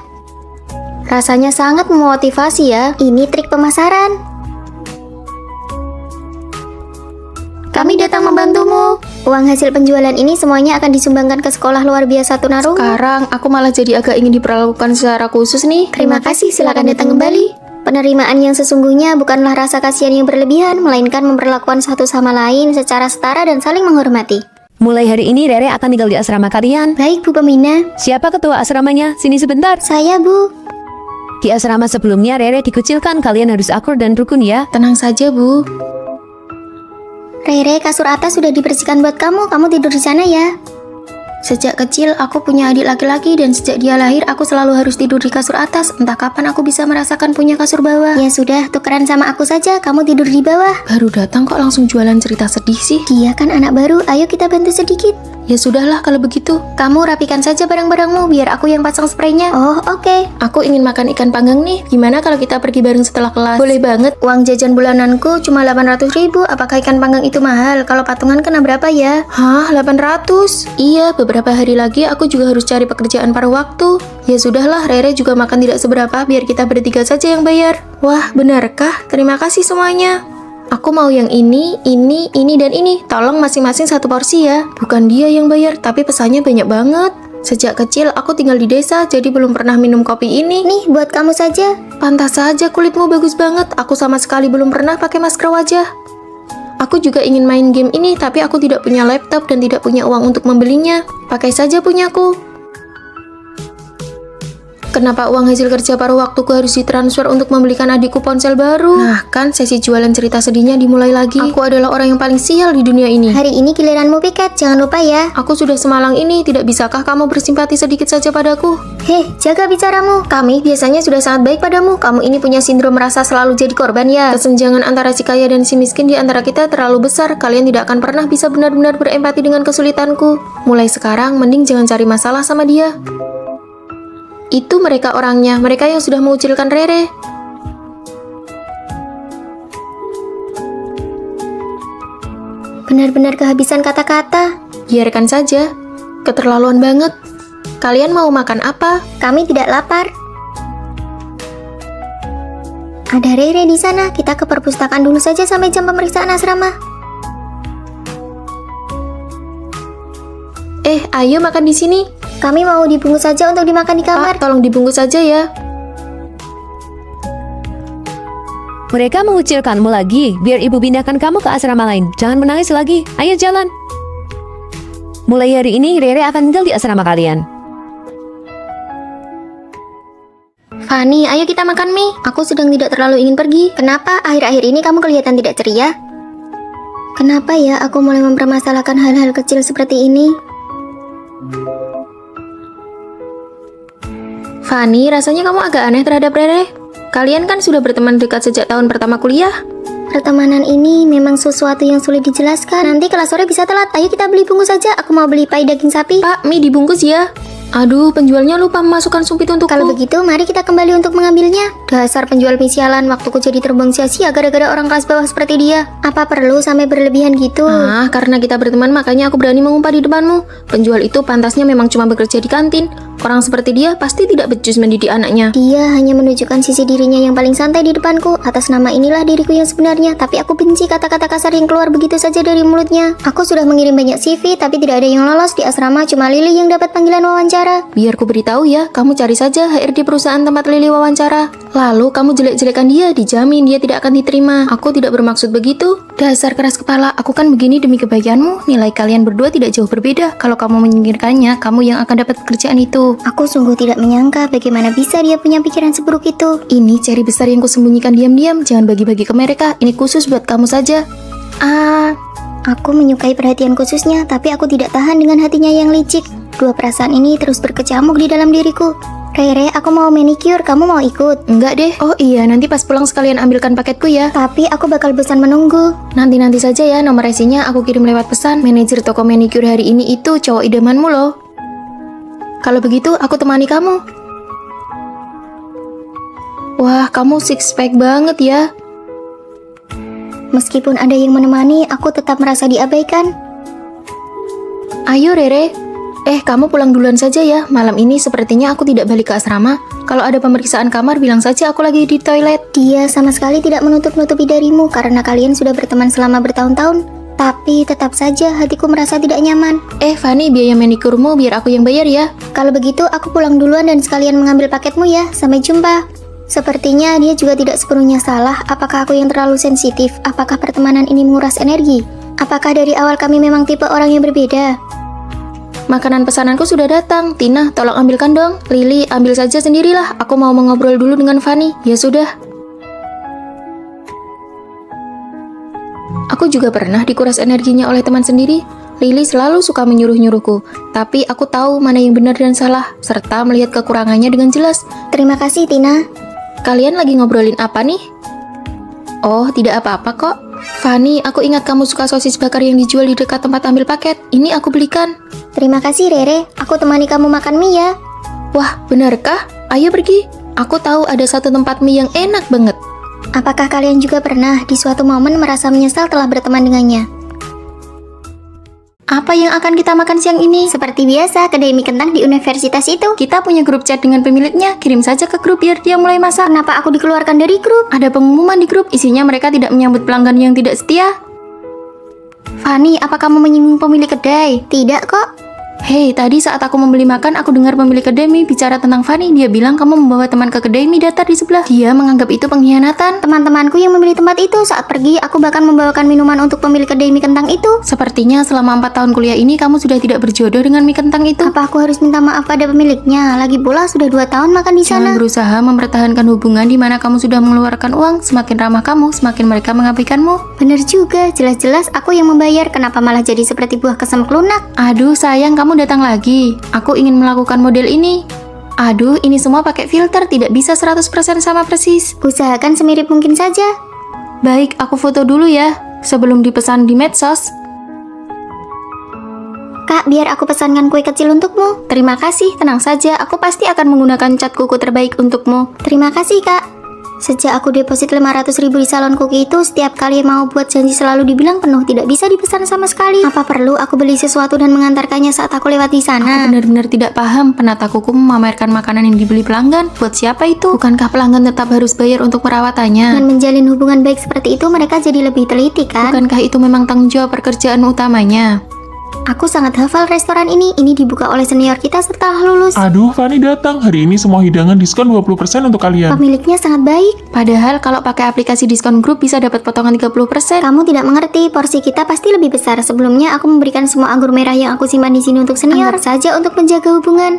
A: Rasanya sangat memotivasi ya. Ini trik pemasaran. Kami datang membantumu. Uang hasil penjualan ini semuanya akan disumbangkan ke sekolah luar biasa tunarungu.
B: Sekarang aku malah jadi agak ingin diperlakukan secara khusus nih.
A: Terima kasih, silakan datang kembali. Penerimaan yang sesungguhnya bukanlah rasa kasihan yang berlebihan, melainkan memperlakukan satu sama lain secara setara dan saling menghormati.
D: Mulai hari ini Rere akan tinggal di asrama kalian.
A: Baik, Bu Pembina.
D: Siapa ketua asramanya? Sini sebentar.
A: Saya, Bu.
D: Di asrama sebelumnya Rere dikucilkan, kalian harus akur dan rukun ya.
B: Tenang saja, Bu.
A: Rere, kasur atas sudah dibersihkan buat kamu. Kamu tidur di sana ya.
B: Sejak kecil aku punya adik laki-laki dan sejak dia lahir aku selalu harus tidur di kasur atas. Entah kapan aku bisa merasakan punya kasur bawah.
A: Ya sudah, tukeran sama aku saja. Kamu tidur di bawah.
B: Baru datang kok langsung jualan cerita sedih sih.
A: Dia kan anak baru. Ayo kita bantu sedikit.
B: Ya sudahlah kalau begitu.
A: Kamu rapikan saja barang-barangmu biar aku yang pasang spraynya. Oh, oke.
B: Aku ingin makan ikan panggang nih. Gimana kalau kita pergi bareng setelah kelas?
A: Boleh banget. Uang jajan bulananku cuma 800.000. Apakah ikan panggang itu mahal? Kalau patungan kena berapa ya?
B: Hah, 800? Iya, beberapa hari lagi aku juga harus cari pekerjaan paruh waktu. Ya sudahlah, Rere juga makan tidak seberapa, biar kita bertiga saja yang bayar. Wah, benarkah? Terima kasih semuanya. Aku mau yang ini, dan ini. Tolong masing-masing satu porsi ya. Bukan dia yang bayar, tapi pesannya banyak banget. Sejak kecil aku tinggal di desa, jadi belum pernah minum kopi ini.
A: Nih, buat kamu saja.
B: Pantas saja kulitmu bagus banget. Aku sama sekali belum pernah pakai masker wajah. Aku juga ingin main game ini, tapi aku tidak punya laptop dan tidak punya uang untuk membelinya. Pakai saja punyaku. Kenapa uang hasil kerja paruh waktuku harus ditransfer untuk membelikan adikku ponsel baru? Nah, kan sesi jualan cerita sedihnya dimulai lagi. Aku adalah orang yang paling sial di dunia ini.
A: Hari ini giliranmu piket, jangan lupa ya.
B: Aku sudah semalang ini, tidak bisakah kamu bersimpati sedikit saja padaku?
A: Heh, jaga bicaramu.
B: Kami biasanya sudah sangat baik padamu. Kamu ini punya sindrom merasa selalu jadi korban ya. Kesenjangan antara si kaya dan si miskin di antara kita terlalu besar. Kalian tidak akan pernah bisa benar-benar berempati dengan kesulitanku. Mulai sekarang, mending jangan cari masalah sama dia. Itu mereka orangnya, mereka yang sudah mengucilkan Rere.
A: Benar-benar kehabisan kata-kata.
B: Biarkan saja, keterlaluan banget. Kalian mau makan apa?
A: Kami tidak lapar. Ada Rere di sana. Kita ke perpustakaan dulu saja sampai jam pemeriksaan asrama.
B: Ayo makan di sini.
A: Kami mau dibungkus saja untuk dimakan di kamar.
B: Pak, tolong dibungkus saja ya.
D: Mereka mengucilkanmu lagi, biar ibu pindahkan kamu ke asrama lain. Jangan menangis lagi, ayo jalan. Mulai hari ini Rere akan tinggal di asrama kalian.
A: Fanny, ayo kita makan mie. Aku sedang tidak terlalu ingin pergi. Kenapa akhir-akhir ini kamu kelihatan tidak ceria? Kenapa ya aku mulai mempermasalahkan hal-hal kecil seperti ini?
B: Fanny, rasanya kamu agak aneh terhadap Rere. Kalian kan sudah berteman dekat sejak tahun pertama kuliah.
A: Pertemanan ini memang sesuatu yang sulit dijelaskan. Nanti kelas sore bisa telat. Ayo kita beli bungkus saja. Aku mau beli pai daging sapi.
B: Pak, mie dibungkus ya. Aduh, penjualnya lupa memasukkan sumpit untukku.
A: Kalau begitu, mari kita kembali untuk mengambilnya. Dasar penjual mie sialan, waktuku jadi terbuang sia-sia gara-gara orang kelas bawah seperti dia. Apa perlu sampai berlebihan gitu?
B: Karena kita berteman makanya aku berani mengumpah di depanmu. Penjual itu pantasnya memang cuma bekerja di kantin. Orang seperti dia pasti tidak becus mendidik anaknya.
A: Dia hanya menunjukkan sisi dirinya yang paling santai di depanku. Atas nama inilah diriku yang sebenarnya. Tapi aku benci kata-kata kasar yang keluar begitu saja dari mulutnya. Aku sudah mengirim banyak CV, tapi tidak ada yang lolos di asrama. Cuma Lily yang dapat panggilan wawancara.
B: Biar ku beritahu ya, kamu cari saja HRD perusahaan tempat Lily wawancara. Lalu kamu jelek-jelekan dia, dijamin dia tidak akan diterima. Aku tidak bermaksud begitu. Dasar keras kepala, aku kan begini demi kebaikanmu. Nilai kalian berdua tidak jauh berbeda. Kalau kamu menyingkirkannya, kamu yang akan dapat pekerjaan itu.
A: Aku sungguh tidak menyangka bagaimana bisa dia punya pikiran seburuk itu.
B: Ini ceri besar yang kusembunyikan diam-diam. Jangan bagi-bagi ke mereka. Ini khusus buat kamu saja.
A: Aku menyukai perhatian khususnya, tapi aku tidak tahan dengan hatinya yang licik. Dua perasaan ini terus berkecamuk di dalam diriku. Rere, aku mau manicure, kamu mau ikut?
B: Enggak deh. Oh iya, nanti pas pulang sekalian ambilkan paketku ya.
A: Tapi aku bakal bosan menunggu.
B: Nanti saja ya, nomor resinya aku kirim lewat pesan. Manajer toko manicure hari ini itu cowok idamanmu loh. Kalau begitu, aku temani kamu. Wah, kamu six pack banget ya.
A: Meskipun ada yang menemani, aku tetap merasa diabaikan.
B: Ayo Rere. Kamu pulang duluan saja ya. Malam ini sepertinya aku tidak balik ke asrama. Kalau ada pemeriksaan kamar, bilang saja aku lagi di toilet.
A: Dia sama sekali tidak menutup-nutupi darimu karena kalian sudah berteman selama bertahun-tahun. Tapi tetap saja hatiku merasa tidak nyaman.
B: Fanny, biaya manikurmu biar aku yang bayar ya.
A: Kalau begitu, aku pulang duluan dan sekalian mengambil paketmu ya. Sampai jumpa. Sepertinya dia juga tidak sepenuhnya salah. Apakah aku yang terlalu sensitif? Apakah pertemanan ini menguras energi? Apakah dari awal kami memang tipe orang yang berbeda?
B: Makanan pesananku sudah datang. Tina, tolong ambilkan dong. Lily, ambil saja sendirilah. Aku mau mengobrol dulu dengan Fanny. Ya sudah. Aku juga pernah dikuras energinya oleh teman sendiri. Lily selalu suka menyuruh-nyuruhku, tapi aku tahu mana yang benar dan salah, serta melihat kekurangannya dengan jelas.
A: Terima kasih, Tina.
B: Kalian lagi ngobrolin apa nih? Oh, tidak apa-apa kok. Fanny, aku ingat kamu suka sosis bakar yang dijual di dekat tempat ambil paket. Ini aku belikan.
A: Terima kasih, Rere. Aku temani kamu makan mie ya.
B: Wah, benarkah? Ayo pergi. Aku tahu ada satu tempat mie yang enak banget.
A: Apakah kalian juga pernah di suatu momen merasa menyesal telah berteman dengannya?
B: Apa yang akan kita makan siang ini?
A: Seperti biasa, kedai mie kentang di universitas itu.
B: Kita punya grup chat dengan pemiliknya. Kirim saja ke grup biar dia mulai masak.
A: Kenapa aku dikeluarkan dari grup?
B: Ada pengumuman di grup, isinya mereka tidak menyambut pelanggan yang tidak setia.
A: Fanny, apa kamu menyinggung pemilik kedai? Tidak kok.
B: Hei, tadi saat aku membeli makan, aku dengar pemilik kedai mie bicara tentang Fanny. Dia bilang kamu membawa teman ke kedai mie datar di sebelah. Dia menganggap itu pengkhianatan.
A: Teman-temanku yang membeli tempat itu, saat pergi aku bahkan membawakan minuman untuk pemilik kedai mie kentang itu.
B: Sepertinya selama 4 tahun kuliah ini kamu sudah tidak berjodoh dengan mie kentang itu.
A: Apa aku harus minta maaf pada pemiliknya? Lagi pula sudah 2 tahun makan di sana.
B: Jangan berusaha mempertahankan hubungan di mana kamu sudah mengeluarkan uang. Semakin ramah kamu, semakin mereka mengabaikanmu.
A: Bener juga, jelas-jelas aku yang membayar. Kenapa malah jadi seperti buah kesem lunak?
B: Aduh sayang, kamu datang lagi. Aku ingin melakukan model ini. Aduh, ini semua pakai filter, tidak bisa 100% sama persis.
A: Usahakan semirip mungkin saja.
B: Baik, aku foto dulu ya, sebelum dipesan di medsos.
A: Kak, biar aku pesankan kue kecil untukmu.
B: Terima kasih, tenang saja, aku pasti akan menggunakan cat kuku terbaik untukmu.
A: Terima kasih, Kak. Sejak aku deposit 500.000 di salon kuki itu, setiap kali mau buat janji selalu dibilang penuh, tidak bisa dipesan sama sekali. Apa perlu aku beli sesuatu dan mengantarkannya saat aku lewat di sana?
B: Aku benar-benar tidak paham, penata kuku memamerkan makanan yang dibeli pelanggan. Buat siapa itu? Bukankah pelanggan tetap harus bayar untuk perawatannya?
A: Dengan menjalin hubungan baik seperti itu, mereka jadi lebih teliti, kan?
B: Bukankah itu memang tanggung jawab pekerjaan utamanya?
A: Aku sangat hafal restoran ini. Ini dibuka oleh senior kita setelah lulus.
C: Aduh, Fanny datang. Hari ini semua hidangan diskon 20% untuk kalian.
A: Pemiliknya sangat baik.
B: Padahal kalau pakai aplikasi diskon grup bisa dapat potongan 30%.
A: Kamu tidak mengerti, porsi kita pasti lebih besar. Sebelumnya aku memberikan semua anggur merah yang aku simpan di sini untuk senior. Anggap saja untuk menjaga hubungan.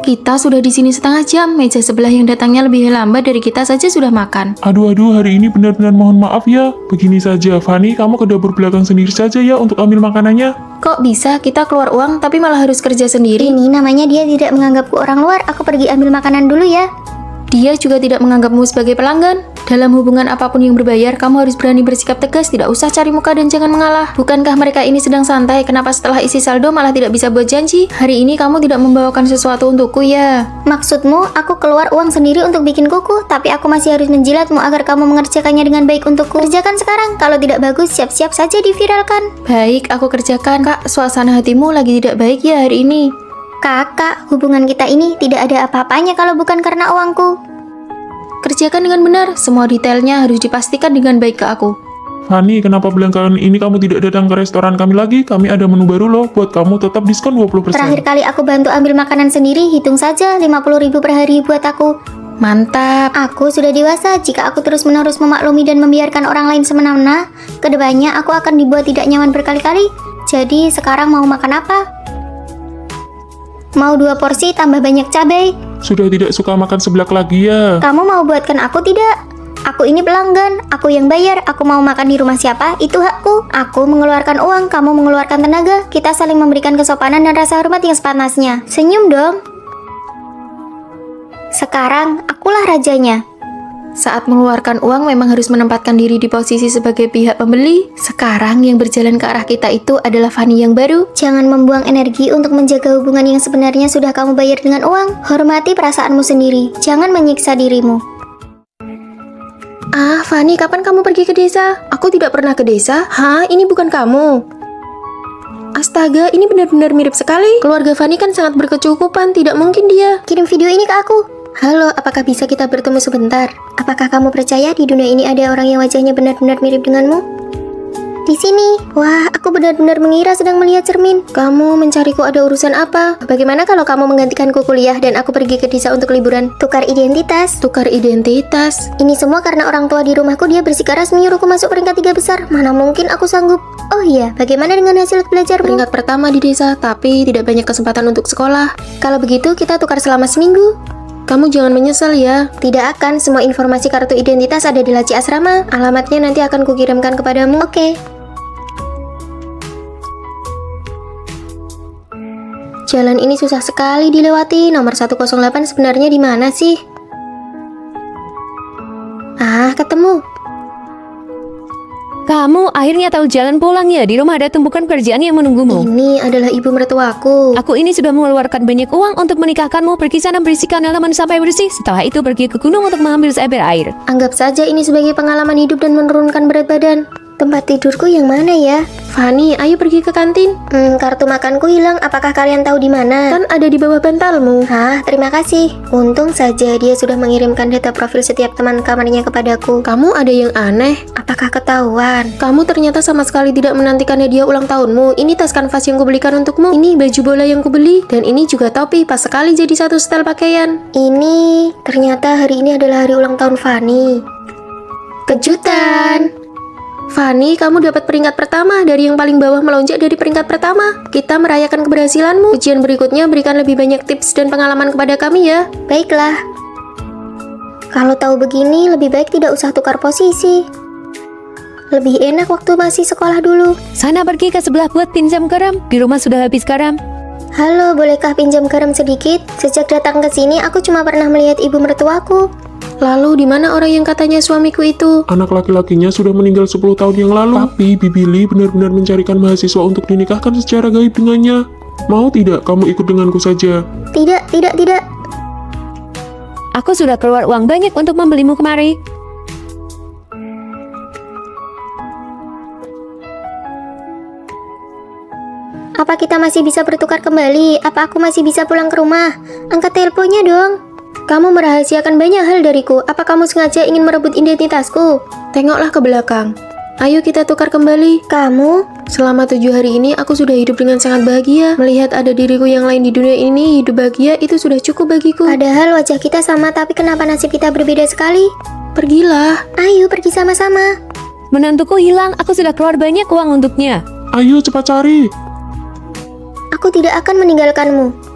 B: Kita sudah di sini setengah jam. Meja sebelah yang datangnya lebih lambat dari kita saja sudah makan.
C: Aduh, hari ini benar-benar mohon maaf ya. Begini saja, Fanny, kamu ke dapur belakang sendiri saja ya untuk ambil makanannya.
B: Kok bisa kita keluar uang tapi malah harus kerja sendiri?
A: Ini namanya dia tidak menganggapku orang luar. Aku pergi ambil makanan dulu ya.
B: Dia juga tidak menganggapmu sebagai pelanggan. Dalam hubungan apapun yang berbayar, kamu harus berani bersikap tegas, tidak usah cari muka dan jangan mengalah. Bukankah mereka ini sedang santai? Kenapa setelah isi saldo malah tidak bisa buat janji? Hari ini kamu tidak membawakan sesuatu untukku ya?
A: Maksudmu, aku keluar uang sendiri untuk bikin kuku, tapi aku masih harus menjilatmu agar kamu mengerjakannya dengan baik untukku. Kerjakan sekarang, kalau tidak bagus, siap-siap saja diviralkan.
B: Baik, aku kerjakan. Kak, suasana hatimu lagi tidak baik ya hari ini?
A: Kakak, hubungan kita ini tidak ada apa-apanya kalau bukan karena uangku.
B: Kerjakan dengan benar, semua detailnya harus dipastikan dengan baik ke aku.
C: Fanny, kenapa belakangan ini kamu tidak datang ke restoran kami lagi? Kami ada menu baru loh, buat kamu tetap diskon 20%.
A: Terakhir kali aku bantu ambil makanan sendiri, hitung saja 50.000 per hari buat aku.
B: Mantap.
A: Aku sudah dewasa, jika aku terus-menerus memaklumi dan membiarkan orang lain semena-mena, kedepannya aku akan dibuat tidak nyaman berkali-kali. Jadi sekarang mau makan apa? Mau 2 porsi tambah banyak cabai.
C: Sudah tidak suka makan seblak lagi ya?
A: Kamu mau buatkan aku tidak? Aku ini pelanggan, aku yang bayar, aku mau makan di rumah siapa, itu hakku. Aku mengeluarkan uang, kamu mengeluarkan tenaga. Kita saling memberikan kesopanan dan rasa hormat yang sepantasnya. Senyum dong. Sekarang, akulah rajanya.
B: Saat mengeluarkan uang memang harus menempatkan diri di posisi sebagai pihak pembeli. Sekarang yang berjalan ke arah kita itu adalah Fanny yang baru.
A: Jangan membuang energi untuk menjaga hubungan yang sebenarnya sudah kamu bayar dengan uang. Hormati perasaanmu sendiri, jangan menyiksa dirimu.
B: Ah, Fanny, kapan kamu pergi ke desa? Aku tidak pernah ke desa. Hah, ini bukan kamu. Astaga, ini benar-benar mirip sekali. Keluarga Fanny kan sangat berkecukupan, tidak mungkin dia.
A: Kirim video ini ke aku. Halo, apakah bisa kita bertemu sebentar? Apakah kamu percaya di dunia ini ada orang yang wajahnya benar-benar mirip denganmu? Di sini. Wah, aku benar-benar mengira sedang melihat cermin.
B: Kamu mencariku ada urusan apa?
A: Bagaimana kalau kamu menggantikanku kuliah dan aku pergi ke desa untuk liburan? Tukar identitas.
B: Tukar identitas.
A: Ini semua karena orang tua di rumahku dia bersikeras menyuruhku masuk peringkat 3 besar. Mana mungkin aku sanggup? Oh iya, bagaimana dengan hasil belajarmu?
B: Peringkat pertama di desa, tapi tidak banyak kesempatan untuk sekolah.
A: Kalau begitu kita tukar selama seminggu.
B: Kamu jangan menyesal ya.
A: Tidak akan, semua informasi kartu identitas ada di laci asrama. Alamatnya nanti akan kukirimkan kepadamu. Oke. Jalan ini susah sekali dilewati. Nomor 108 sebenarnya di mana sih? Ah, ketemu.
D: Kamu akhirnya tahu jalan pulang ya? Di rumah ada tumpukan kerjaan yang menunggumu.
A: Ini adalah ibu mertuaku.
D: Aku ini sudah mengeluarkan banyak uang untuk menikahkanmu. Pergi sana bersihkan halaman sampai bersih. Setelah itu pergi ke gunung untuk mengambil seember air.
A: Anggap saja ini sebagai pengalaman hidup dan menurunkan berat badan. Tempat tidurku yang mana ya?
B: Fanny, ayo pergi ke kantin.
A: Kartu makanku hilang. Apakah kalian tahu di mana?
B: Kan ada di bawah bantalmu.
A: Hah, terima kasih. Untung saja dia sudah mengirimkan data profil setiap teman kamarnya kepadaku.
B: Kamu ada yang aneh.
A: Apakah ketahuan?
B: Kamu ternyata sama sekali tidak menantikan hadiah ulang tahunmu. Ini tas kanvas yang kubelikan untukmu. Ini baju bola yang kubeli. Dan ini juga topi. Pas sekali jadi satu setel pakaian.
A: Ini, ternyata hari ini adalah hari ulang tahun Fanny. Kejutan!
B: Fanny, kamu dapat peringkat pertama. Dari yang paling bawah melonjak dari peringkat pertama. Kita merayakan keberhasilanmu. Ujian berikutnya berikan lebih banyak tips dan pengalaman kepada kami ya.
A: Baiklah. Kalau tahu begini, lebih baik tidak usah tukar posisi. Lebih enak waktu masih sekolah dulu.
D: Sana pergi ke sebelah buat pinjam garam. Di rumah sudah habis garam.
A: Halo, bolehkah pinjam garam sedikit? Sejak datang ke sini, aku cuma pernah melihat ibu mertuaku.
B: Lalu di mana orang yang katanya suamiku itu?
C: Anak laki-lakinya sudah meninggal 10 tahun yang lalu. Tapi Bibi Lee benar-benar mencarikan mahasiswa untuk dinikahkan secara gaib dengannya. Mau tidak kamu ikut denganku saja?
A: Tidak.
D: Aku sudah keluar uang banyak untuk membelimu kemari.
A: Apa kita masih bisa bertukar kembali? Apa aku masih bisa pulang ke rumah? Angkat teleponnya dong. Kamu merahasiakan banyak hal dariku. Apa kamu sengaja ingin merebut identitasku?
B: Tengoklah ke belakang. Ayo kita tukar kembali.
A: Kamu?
B: Selama 7 hari ini aku sudah hidup dengan sangat bahagia. Melihat ada diriku yang lain di dunia ini, hidup bahagia itu sudah cukup bagiku.
A: Padahal wajah kita sama, tapi kenapa nasib kita berbeda sekali?
B: Pergilah.
A: Ayo pergi sama-sama.
D: Menantuku hilang, aku sudah keluar banyak uang untuknya.
C: Ayo cepat cari.
A: Aku tidak akan meninggalkanmu.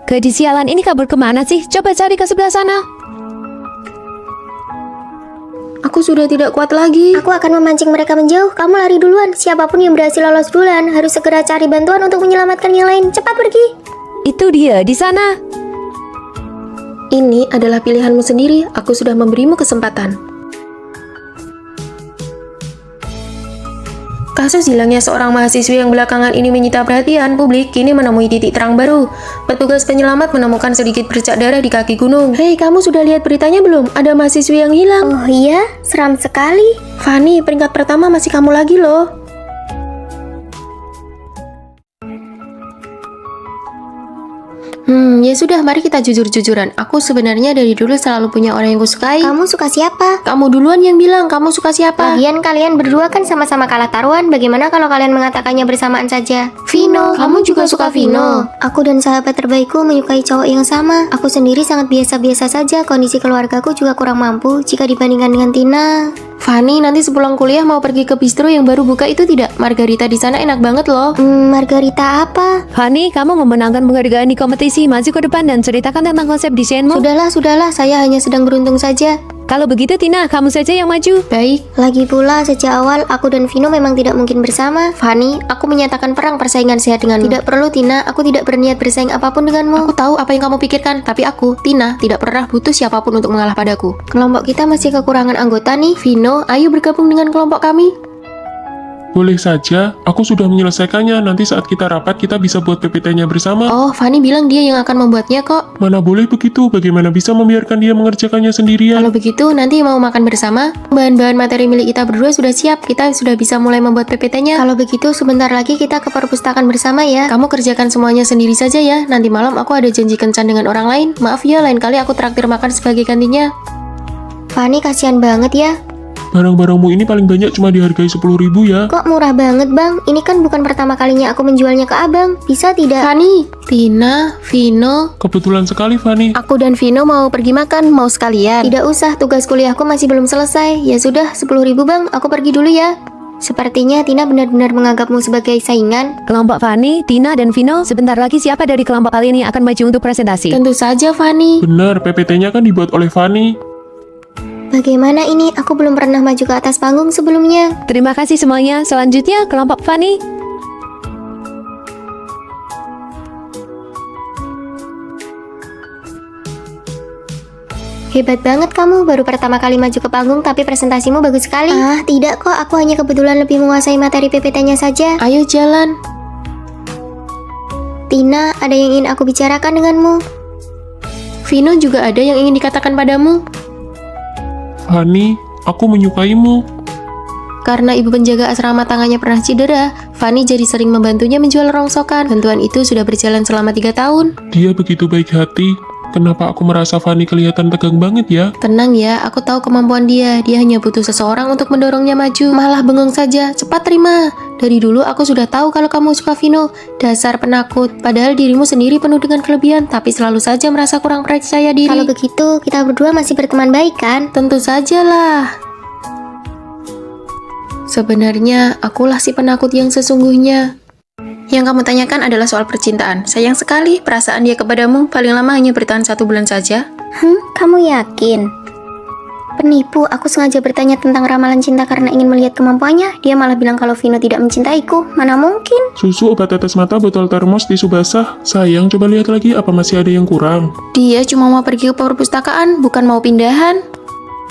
D: Gadis sialan ini kabur kemana sih? Coba cari ke sebelah sana.
B: Aku sudah tidak kuat lagi.
A: Aku akan memancing mereka menjauh. Kamu lari duluan. Siapapun yang berhasil lolos duluan harus segera cari bantuan untuk menyelamatkan yang lain. Cepat pergi.
D: Itu dia, di sana.
B: Ini adalah pilihanmu sendiri. Aku sudah memberimu kesempatan. Kasus hilangnya seorang mahasiswi yang belakangan ini menyita perhatian publik kini menemui titik terang baru. Petugas penyelamat menemukan sedikit bercak darah di kaki gunung. Hei, kamu sudah lihat beritanya belum? Ada mahasiswi yang hilang.
A: Oh iya, seram sekali.
B: Fanny, peringkat pertama masih kamu lagi loh. Ya sudah, mari kita jujur-jujuran. Aku sebenarnya dari dulu selalu punya orang yang kusukai.
A: Kamu suka siapa?
B: Kamu duluan yang bilang kamu suka siapa.
A: Lagian kalian berdua kan sama-sama kalah taruhan. Bagaimana kalau kalian mengatakannya bersamaan saja?
B: Vino, kamu juga suka Vino.
A: Aku dan sahabat terbaikku menyukai cowok yang sama. Aku sendiri sangat biasa-biasa saja. Kondisi keluargaku juga kurang mampu jika dibandingkan dengan Tina.
B: Fanny, nanti sepulang kuliah mau pergi ke bistro yang baru buka itu tidak? Margarita di sana enak banget loh.
A: Margarita apa?
D: Fanny, kamu memenangkan penghargaan di kompetisi. Maju ke depan dan ceritakan tentang konsep desainmu.
A: Sudahlah, saya hanya sedang beruntung saja.
D: Kalau begitu Tina, kamu saja yang maju.
B: Baik.
A: Lagi pula, sejak awal aku dan Vino memang tidak mungkin bersama.
B: Fanny, aku menyatakan perang persaingan sehat denganmu.
A: Tidak perlu, Tina. Aku tidak berniat bersaing apapun denganmu.
B: Aku tahu apa yang kamu pikirkan, tapi aku, Tina, tidak pernah butuh siapapun untuk mengalah padaku.
A: Kelompok kita masih kekurangan anggota nih.
B: Vino, ayo bergabung dengan kelompok kami.
C: Boleh saja, aku sudah menyelesaikannya. Nanti saat kita rapat, kita bisa buat PPT-nya bersama.
B: Oh, Fanny bilang dia yang akan membuatnya kok.
C: Mana boleh begitu, bagaimana bisa membiarkan dia mengerjakannya sendirian?
B: Kalau begitu, nanti mau makan bersama. Bahan-bahan materi milik kita berdua sudah siap. Kita sudah bisa mulai membuat PPT-nya.
A: Kalau begitu, sebentar lagi kita ke perpustakaan bersama ya.
B: Kamu kerjakan semuanya sendiri saja ya. Nanti malam aku ada janji kencan dengan orang lain. Maaf ya, lain kali aku traktir makan sebagai gantinya.
A: Fanny, kasihan banget ya.
C: Barang-barangmu ini paling banyak cuma dihargai 10.000 ya.
A: Kok murah banget, Bang? Ini kan bukan pertama kalinya aku menjualnya ke Abang. Bisa tidak?
B: Fanny, Tina, Vino.
C: Kebetulan sekali, Fanny.
B: Aku dan Vino mau pergi makan, mau sekalian.
A: Tidak usah, tugas kuliahku masih belum selesai. Ya sudah, 10.000 Bang. Aku pergi dulu ya. Sepertinya Tina benar-benar menganggapmu sebagai saingan.
D: Kelompok Fanny, Tina, dan Vino, sebentar lagi siapa dari kelompok kalian yang akan maju untuk presentasi?
B: Tentu saja, Fanny.
C: Benar, PPT-nya kan dibuat oleh Fanny.
A: Bagaimana ini? Aku belum pernah maju ke atas panggung sebelumnya.
D: Terima kasih semuanya. Selanjutnya, kelompok Fanny.
A: Hebat banget kamu, baru pertama kali maju ke panggung tapi presentasimu bagus sekali. Ah, tidak kok, aku hanya kebetulan lebih menguasai materi PPT-nya saja.
B: Ayo jalan.
A: Tina, ada yang ingin aku bicarakan denganmu.
B: Vino juga ada yang ingin dikatakan padamu.
C: Fanny, aku menyukaimu.
B: Karena ibu penjaga asrama tangannya pernah cedera, Fanny jadi sering membantunya menjual rongsokan. Bantuan itu sudah berjalan selama 3 tahun.
C: Dia begitu baik hati. Kenapa aku merasa Fanny kelihatan tegang banget ya?
B: Tenang ya, aku tahu kemampuan dia. Dia hanya butuh seseorang untuk mendorongnya maju. Malah bengong saja, cepat terima. Dari dulu aku sudah tahu kalau kamu suka Vino. Dasar penakut, padahal dirimu sendiri penuh dengan kelebihan, tapi selalu saja merasa kurang percaya diri.
A: Kalau begitu, kita berdua masih berteman baik kan?
B: Tentu sajalah. Sebenarnya, akulah si penakut yang sesungguhnya. Yang kamu tanyakan adalah soal percintaan. Sayang sekali, perasaan dia kepadamu paling lama hanya bertahan 1 bulan saja.
A: Kamu yakin? Penipu, aku sengaja bertanya tentang ramalan cinta karena ingin melihat kemampuannya. Dia malah bilang kalau Vino tidak mencintaiku. Mana mungkin?
C: Susu, obat tetes mata, botol termos, tisu basah. Sayang, coba lihat lagi apa masih ada yang kurang.
B: Dia cuma mau pergi ke perpustakaan, bukan mau pindahan.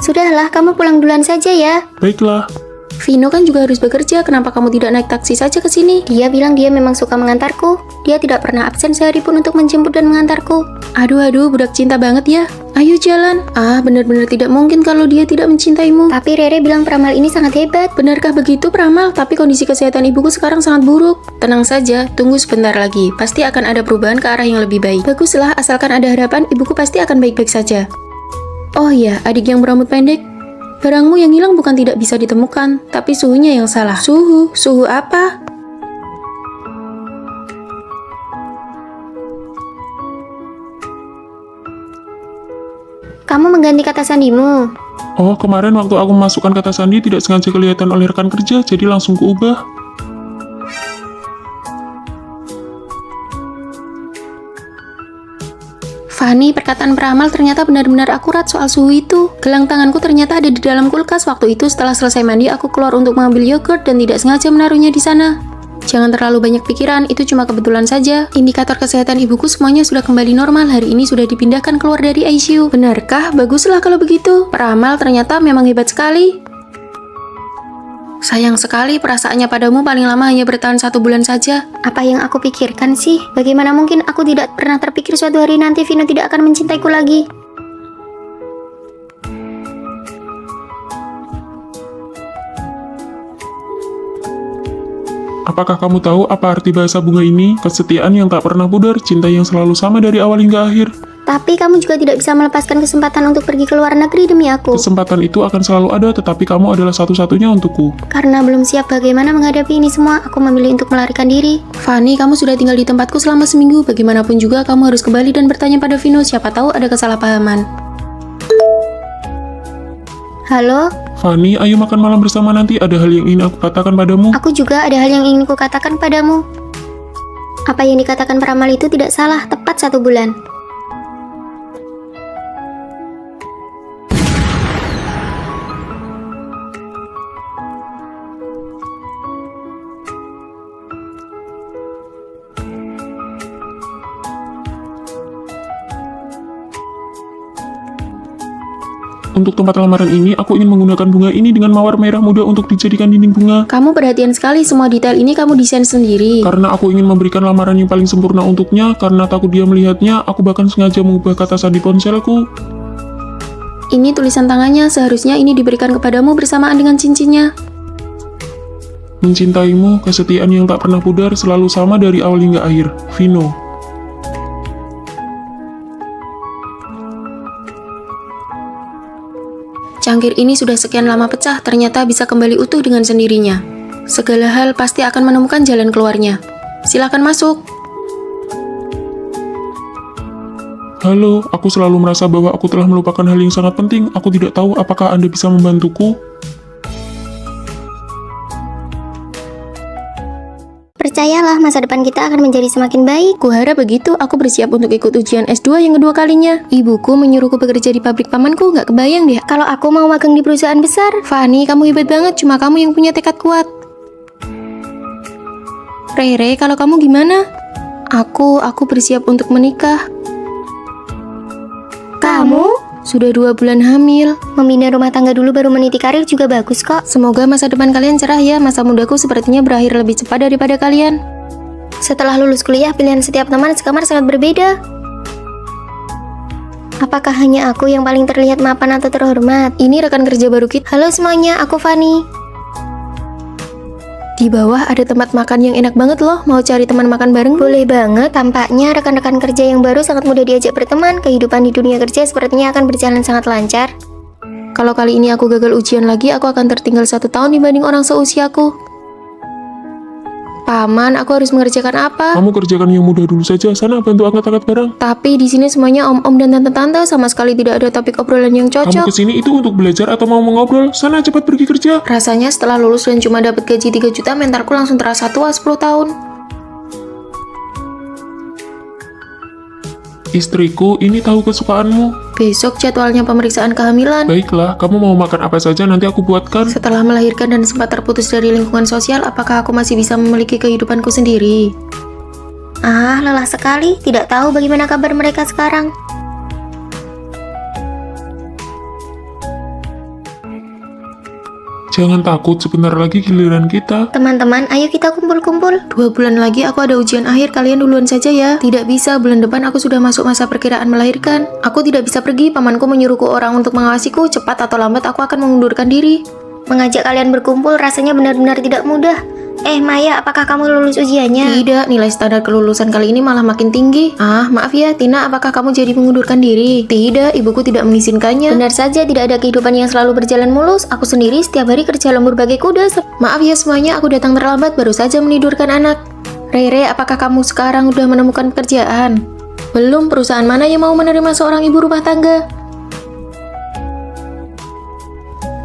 A: Sudahlah, kamu pulang duluan saja ya.
C: Baiklah.
B: Vino kan juga harus bekerja, kenapa kamu tidak naik taksi saja ke sini?
A: Dia bilang dia memang suka mengantarku. Dia tidak pernah absen sehari pun untuk menjemput dan mengantarku.
B: Aduh, budak cinta banget ya. Ayo jalan. Ah, benar-benar tidak mungkin kalau dia tidak mencintaimu.
A: Tapi Rere bilang peramal ini sangat hebat.
B: Benarkah begitu, Pramal? Tapi kondisi kesehatan ibuku sekarang sangat buruk. Tenang saja, tunggu sebentar lagi. Pasti akan ada perubahan ke arah yang lebih baik. Baguslah, asalkan ada harapan, ibuku pasti akan baik-baik saja. Oh ya, adik yang berambut pendek. Barangmu yang hilang bukan tidak bisa ditemukan, tapi suhunya yang salah. Suhu apa?
A: Kamu mengganti kata sandimu.
C: Oh, kemarin waktu aku memasukkan kata sandi tidak sengaja kelihatan oleh rekan kerja, jadi langsung kuubah.
B: Fanny, perkataan peramal ternyata benar-benar akurat soal suhu itu. Gelang tanganku ternyata ada di dalam kulkas. Waktu itu setelah selesai mandi, aku keluar untuk mengambil yogurt dan tidak sengaja menaruhnya di sana. Jangan terlalu banyak pikiran, itu cuma kebetulan saja. Indikator kesehatan ibuku semuanya sudah kembali normal. Hari ini sudah dipindahkan keluar dari ICU. Benarkah? Baguslah kalau begitu. Peramal ternyata memang hebat sekali. Sayang sekali, perasaannya padamu paling lama hanya bertahan 1 bulan saja.
A: Apa yang aku pikirkan sih? Bagaimana mungkin aku tidak pernah terpikir suatu hari nanti Vino tidak akan mencintaiku lagi?
C: Apakah kamu tahu apa arti bahasa bunga ini? Kesetiaan yang tak pernah pudar, cinta yang selalu sama dari awal hingga akhir.
A: Tapi kamu juga tidak bisa melepaskan kesempatan untuk pergi ke luar negeri demi aku.
C: Kesempatan itu akan selalu ada, tetapi kamu adalah satu-satunya untukku.
A: Karena belum siap bagaimana menghadapi ini semua, aku memilih untuk melarikan diri.
B: Fanny, kamu sudah tinggal di tempatku selama seminggu. Bagaimanapun juga kamu harus kembali dan bertanya pada Vino. Siapa tahu ada kesalahpahaman.
A: Halo?
C: Fanny, ayo makan malam bersama nanti. Ada hal yang ingin aku katakan padamu.
A: Aku juga ada hal yang ingin ku katakan padamu. Apa yang dikatakan peramal itu tidak salah, tepat 1 bulan.
C: Untuk tempat lamaran ini, aku ingin menggunakan bunga ini dengan mawar merah muda untuk dijadikan dinding bunga.
B: Kamu perhatian sekali, semua detail ini kamu desain sendiri.
C: Karena aku ingin memberikan lamaran yang paling sempurna untuknya, karena takut dia melihatnya, aku bahkan sengaja mengubah kata sandi ponselku.
B: Ini tulisan tangannya, seharusnya ini diberikan kepadamu bersamaan dengan cincinnya.
C: Mencintaimu, kesetiaan yang tak pernah pudar, selalu sama dari awal hingga akhir. Vino.
B: Cangkir ini sudah sekian lama pecah, ternyata bisa kembali utuh dengan sendirinya. Segala hal pasti akan menemukan jalan keluarnya. Silakan masuk.
C: Halo, aku selalu merasa bahwa aku telah melupakan hal yang sangat penting. Aku tidak tahu apakah Anda bisa membantuku.
A: Percayalah, masa depan kita akan menjadi semakin baik.
B: Kuharap begitu, aku bersiap untuk ikut ujian S2 yang kedua kalinya. Ibuku menyuruhku bekerja di pabrik pamanku, nggak kebayang deh.
A: Kalau aku mau magang di perusahaan besar.
B: Fanny, kamu hebat banget, cuma kamu yang punya tekad kuat. Rere, kalau kamu gimana? Aku bersiap untuk menikah.
A: Kamu?
B: Sudah 2 bulan hamil.
A: Membina rumah tangga dulu baru meniti karir juga bagus kok.
B: Semoga masa depan kalian cerah ya. Masa mudaku sepertinya berakhir lebih cepat daripada kalian.
A: Setelah lulus kuliah, pilihan setiap teman sekamar sangat berbeda. Apakah hanya aku yang paling terlihat mapan atau terhormat?
B: Ini rekan kerja baru kita.
A: Halo semuanya, aku Fanny.
B: Di bawah ada tempat makan yang enak banget loh. Mau cari teman makan bareng?
A: Boleh banget, tampaknya rekan-rekan kerja yang baru sangat mudah diajak berteman. Kehidupan di dunia kerja sepertinya akan berjalan sangat lancar.
B: Kalau kali ini aku gagal ujian lagi, aku akan tertinggal 1 tahun dibanding orang seusiaku. Paman, aku harus mengerjakan apa?
C: Kamu kerjakan yang mudah dulu saja. Sana bantu angkat-angkat barang.
B: Tapi di sini semuanya om-om dan tante-tante, sama sekali tidak ada topik obrolan yang
C: Kamu
B: cocok.
C: kesini itu untuk belajar atau mau mengobrol? Sana cepat pergi kerja.
B: Rasanya setelah lulus dan cuma dapat gaji 3 juta, mentalku langsung terasa tua 10 tahun.
C: Istriku, ini tahu kesukaanmu.
B: Besok jadwalnya pemeriksaan kehamilan.
C: Baiklah, kamu mau makan apa saja nanti aku buatkan.
B: Setelah melahirkan dan sempat terputus dari lingkungan sosial, apakah aku masih bisa memiliki kehidupanku sendiri?
A: Ah, lelah sekali. Tidak tahu bagaimana kabar mereka sekarang.
C: Jangan takut, sebentar lagi giliran kita.
A: Teman-teman, ayo kita kumpul-kumpul.
B: 2 bulan lagi aku ada ujian akhir, kalian duluan saja ya. Tidak bisa, bulan depan aku sudah masuk masa perkiraan melahirkan. Aku tidak bisa pergi, pamanku menyuruhku orang untuk mengawasiku. Cepat atau lambat aku akan mengundurkan diri.
A: Mengajak kalian berkumpul rasanya benar-benar tidak mudah. Maya, apakah kamu lulus ujiannya?
B: Tidak, nilai standar kelulusan kali ini malah makin tinggi. Ah, maaf ya, Tina, apakah kamu jadi mengundurkan diri? Tidak, ibuku tidak mengizinkannya.
A: Benar saja, tidak ada kehidupan yang selalu berjalan mulus. Aku sendiri setiap hari kerja lembur bagai kuda.
B: Maaf ya semuanya, aku datang terlambat, baru saja menidurkan anak. Rere, apakah kamu sekarang udah menemukan pekerjaan? Belum, perusahaan mana yang mau menerima seorang ibu rumah tangga?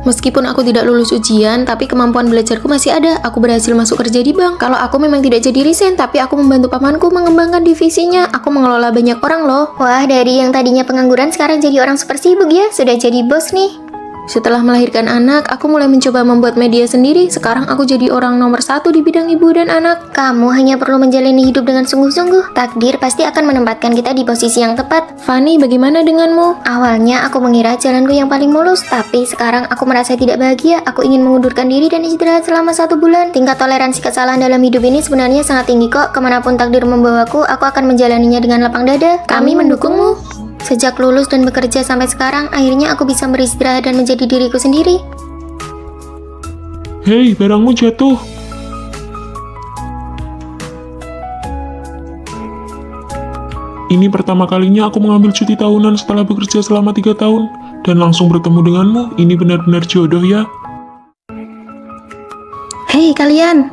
B: Meskipun aku tidak lulus ujian, tapi kemampuan belajarku masih ada. Aku berhasil masuk kerja di bank. Kalau aku memang tidak jadi resign, tapi aku membantu pamanku mengembangkan divisinya. Aku mengelola banyak orang loh.
A: Wah, dari yang tadinya pengangguran sekarang jadi orang super sibuk ya. Sudah jadi bos nih.
B: Setelah melahirkan anak, aku mulai mencoba membuat media sendiri. Sekarang aku jadi orang nomor 1 di bidang ibu dan anak.
A: Kamu hanya perlu menjalani hidup dengan sungguh-sungguh. Takdir pasti akan menempatkan kita di posisi yang tepat.
B: Fanny, bagaimana denganmu?
A: Awalnya aku mengira jalanku yang paling mulus, tapi sekarang aku merasa tidak bahagia. Aku ingin mengundurkan diri dan istirahat selama 1 bulan. Tingkat toleransi kesalahan dalam hidup ini sebenarnya sangat tinggi kok. Kemanapun takdir membawaku, aku akan menjalaninya dengan lapang dada.
B: Kami mendukungmu.
A: Sejak lulus dan bekerja sampai sekarang, akhirnya aku bisa beristirahat dan menjadi diriku sendiri.
C: Hei, barangmu jatuh. Ini pertama kalinya aku mengambil cuti tahunan setelah bekerja selama 3 tahun. Dan langsung bertemu denganmu, ini benar-benar jodoh ya.
B: Hei kalian,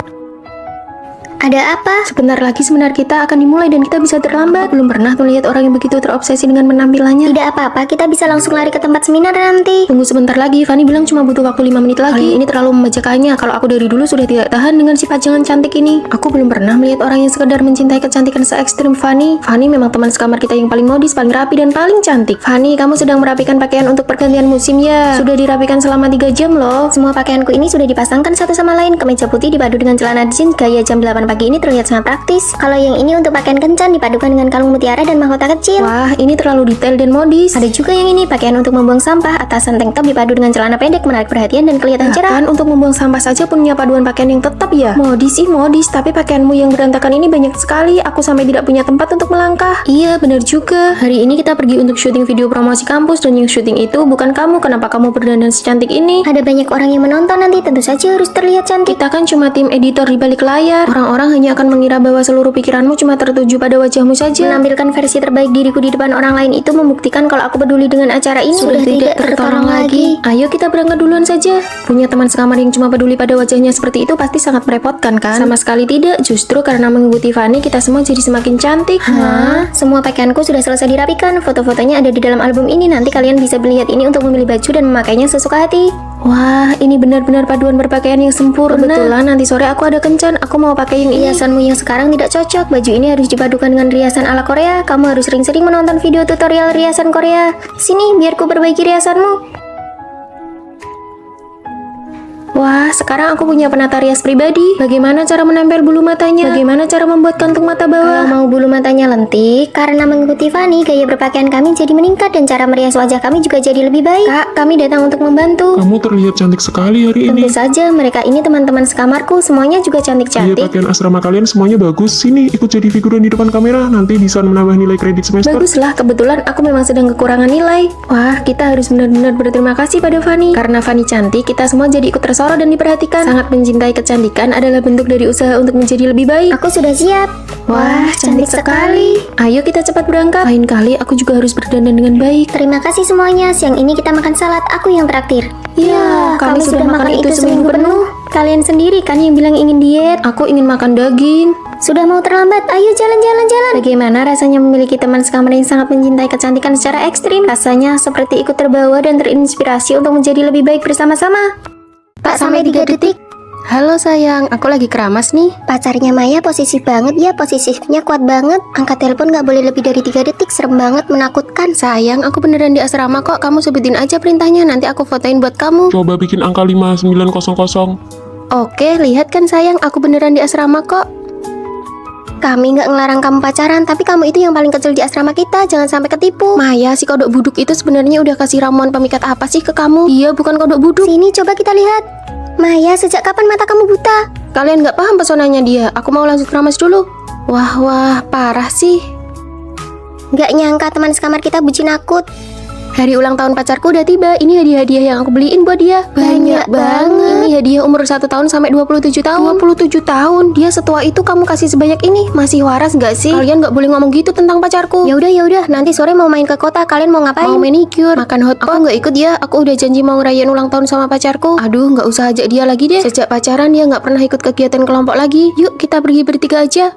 A: Ada apa?
B: sebentar lagi seminar kita akan dimulai dan kita bisa terlambat. Belum pernah tuh lihat orang yang begitu terobsesi dengan penampilannya.
A: Tidak apa-apa, kita bisa langsung lari ke tempat seminar nanti.
B: Tunggu sebentar lagi, Fanny bilang cuma butuh waktu 5 menit lagi. Ini terlalu membacakannya. Kalau aku dari dulu sudah tidak tahan dengan sifat jangan cantik ini. Aku belum pernah melihat orang yang sekedar mencintai kecantikan se-ekstrim Fanny. Fanny memang teman sekamar kita yang paling modis, paling rapi, dan paling cantik. Fanny, kamu sedang merapikan pakaian untuk pergantian musim ya? Sudah dirapikan selama 3 jam loh.
A: Semua pakaianku ini sudah dipasangkan satu sama lain. Kemeja putih dipadu dengan celana jeans gaya jam 8 pagi ini terlihat sangat praktis. Kalau yang ini untuk pakaian kencan dipadukan dengan kalung mutiara dan mahkota kecil.
B: Wah, ini terlalu detail dan modis.
A: Ada juga yang ini, pakaian untuk membuang sampah, atasan tank top dipadu dengan celana pendek menarik perhatian dan kelihatan cerah.
B: Kan untuk membuang sampah saja punya paduan pakaian yang tetap ya. Modis sih modis, tapi pakaianmu yang berantakan ini banyak sekali. Aku sampai tidak punya tempat untuk melangkah. Iya, benar juga. Hari ini kita pergi untuk syuting video promosi kampus dan yang syuting itu bukan kamu. Kenapa kamu berdandan secantik ini?
A: Ada banyak orang yang menonton nanti, tentu saja harus terlihat cantik.
B: Kita kan cuma tim editor di balik layar. Orang-orang hanya akan mengira bahwa seluruh pikiranmu cuma tertuju pada wajahmu saja.
A: Menampilkan versi terbaik diriku di depan orang lain itu membuktikan kalau aku peduli dengan acara ini.
B: Sudah tidak tertolong lagi. Ayo kita berangkat duluan saja. Punya teman sekamar yang cuma peduli pada wajahnya seperti itu pasti sangat merepotkan kan? Sama sekali tidak. Justru karena mengikuti Fanny kita semua jadi semakin cantik.
A: Hah? Semua pakaianku sudah selesai dirapikan. Foto-fotonya ada di dalam album ini. Nanti kalian bisa melihat ini untuk memilih baju dan memakainya sesuka hati.
B: Wah, ini benar-benar paduan berpakaian yang sempurna. Kebetulan nanti sore aku ada kencan. Aku mau pakai yang ini.
A: Hiasanmu yang sekarang tidak cocok. Baju ini harus dipadukan dengan riasan ala Korea. Kamu harus sering-sering menonton video tutorial riasan Korea. Sini, biar ku perbaiki riasanmu.
B: Wah, sekarang aku punya penata rias pribadi. Bagaimana cara menempel bulu matanya? Bagaimana cara membuat kantung mata
A: Kalau
B: bawah?
A: mau bulu matanya lentik, karena mengikuti Fanny, gaya berpakaian kami jadi meningkat dan cara merias wajah kami juga jadi lebih baik. Kak, kami datang untuk membantu.
C: Kamu terlihat cantik sekali hari ini.
A: Tentu saja, mereka ini teman-teman sekamarku, semuanya juga
C: Iya,
A: cantik-cantik.
C: pakaian asrama kalian semuanya bagus. Sini, ikut jadi figuran di depan kamera. Nanti bisa menambah nilai kredit semester.
B: Baguslah, kebetulan aku memang sedang kekurangan nilai. Wah, kita harus benar-benar berterima kasih pada Fanny. Karena Fanny cantik, kita semua jadi ikut tersorot dan diperhatikan. Sangat mencintai kecantikan adalah bentuk dari usaha untuk menjadi lebih baik.
A: Aku sudah siap.
B: Wah, cantik sekali. Ayo kita cepat berangkat. Lain kali aku juga harus berdandan dengan baik.
A: Terima kasih semuanya. Siang ini kita makan salad. Aku yang traktir.
B: Ya, kami sudah makan itu seminggu penuh.
A: Kalian sendiri kan yang bilang ingin diet.
B: Aku ingin makan daging.
A: Sudah mau terlambat. Ayo jalan-jalan. Bagaimana rasanya memiliki teman sekamar yang sangat mencintai kecantikan secara ekstrim? Rasanya seperti ikut terbawa dan terinspirasi untuk menjadi lebih baik bersama-sama. Pak, sampai 3 detik.
B: Halo sayang, aku lagi keramas nih.
A: Pacarnya Maya posesif banget ya, posesifnya kuat banget. Angkat telepon gak boleh lebih dari 3 detik, serem banget, menakutkan.
B: Sayang, aku beneran di asrama kok. Kamu sebutin aja perintahnya, nanti aku fotoin buat kamu.
C: Coba bikin angka 5900.
B: Oke, lihat kan sayang, aku beneran di asrama kok.
A: Kami gak ngelarang kamu pacaran, tapi kamu itu yang paling kecil di asrama kita, jangan sampai ketipu.
B: Maya, si kodok buduk itu sebenarnya udah kasih ramuan pemikat apa sih ke kamu? Dia bukan kodok buduk.
A: Sini coba kita lihat. Maya, sejak kapan mata kamu buta?
B: Kalian nggak paham pesonanya dia. Aku mau lanjut keramas dulu. Wah, parah sih.
A: Gak nyangka teman sekamar kita bucin akut.
B: Hari ulang tahun pacarku udah tiba. Ini hadiah-hadiah yang aku beliin buat dia.
A: Banyak banget.
B: Ini hadiah umur 1 tahun sampai 27 tahun. 27 tahun? Dia setua itu kamu kasih sebanyak ini? Masih waras nggak sih? Kalian nggak boleh ngomong gitu tentang pacarku.
A: Ya udah, nanti sore mau main ke kota, kalian mau ngapain?
B: Mau manicure, makan hotpot. Aku nggak ikut ya. Aku udah janji mau ngerayain ulang tahun sama pacarku. Aduh, nggak usah ajak dia lagi deh. Sejak pacaran dia nggak pernah ikut kegiatan kelompok lagi. Yuk kita pergi bertiga aja.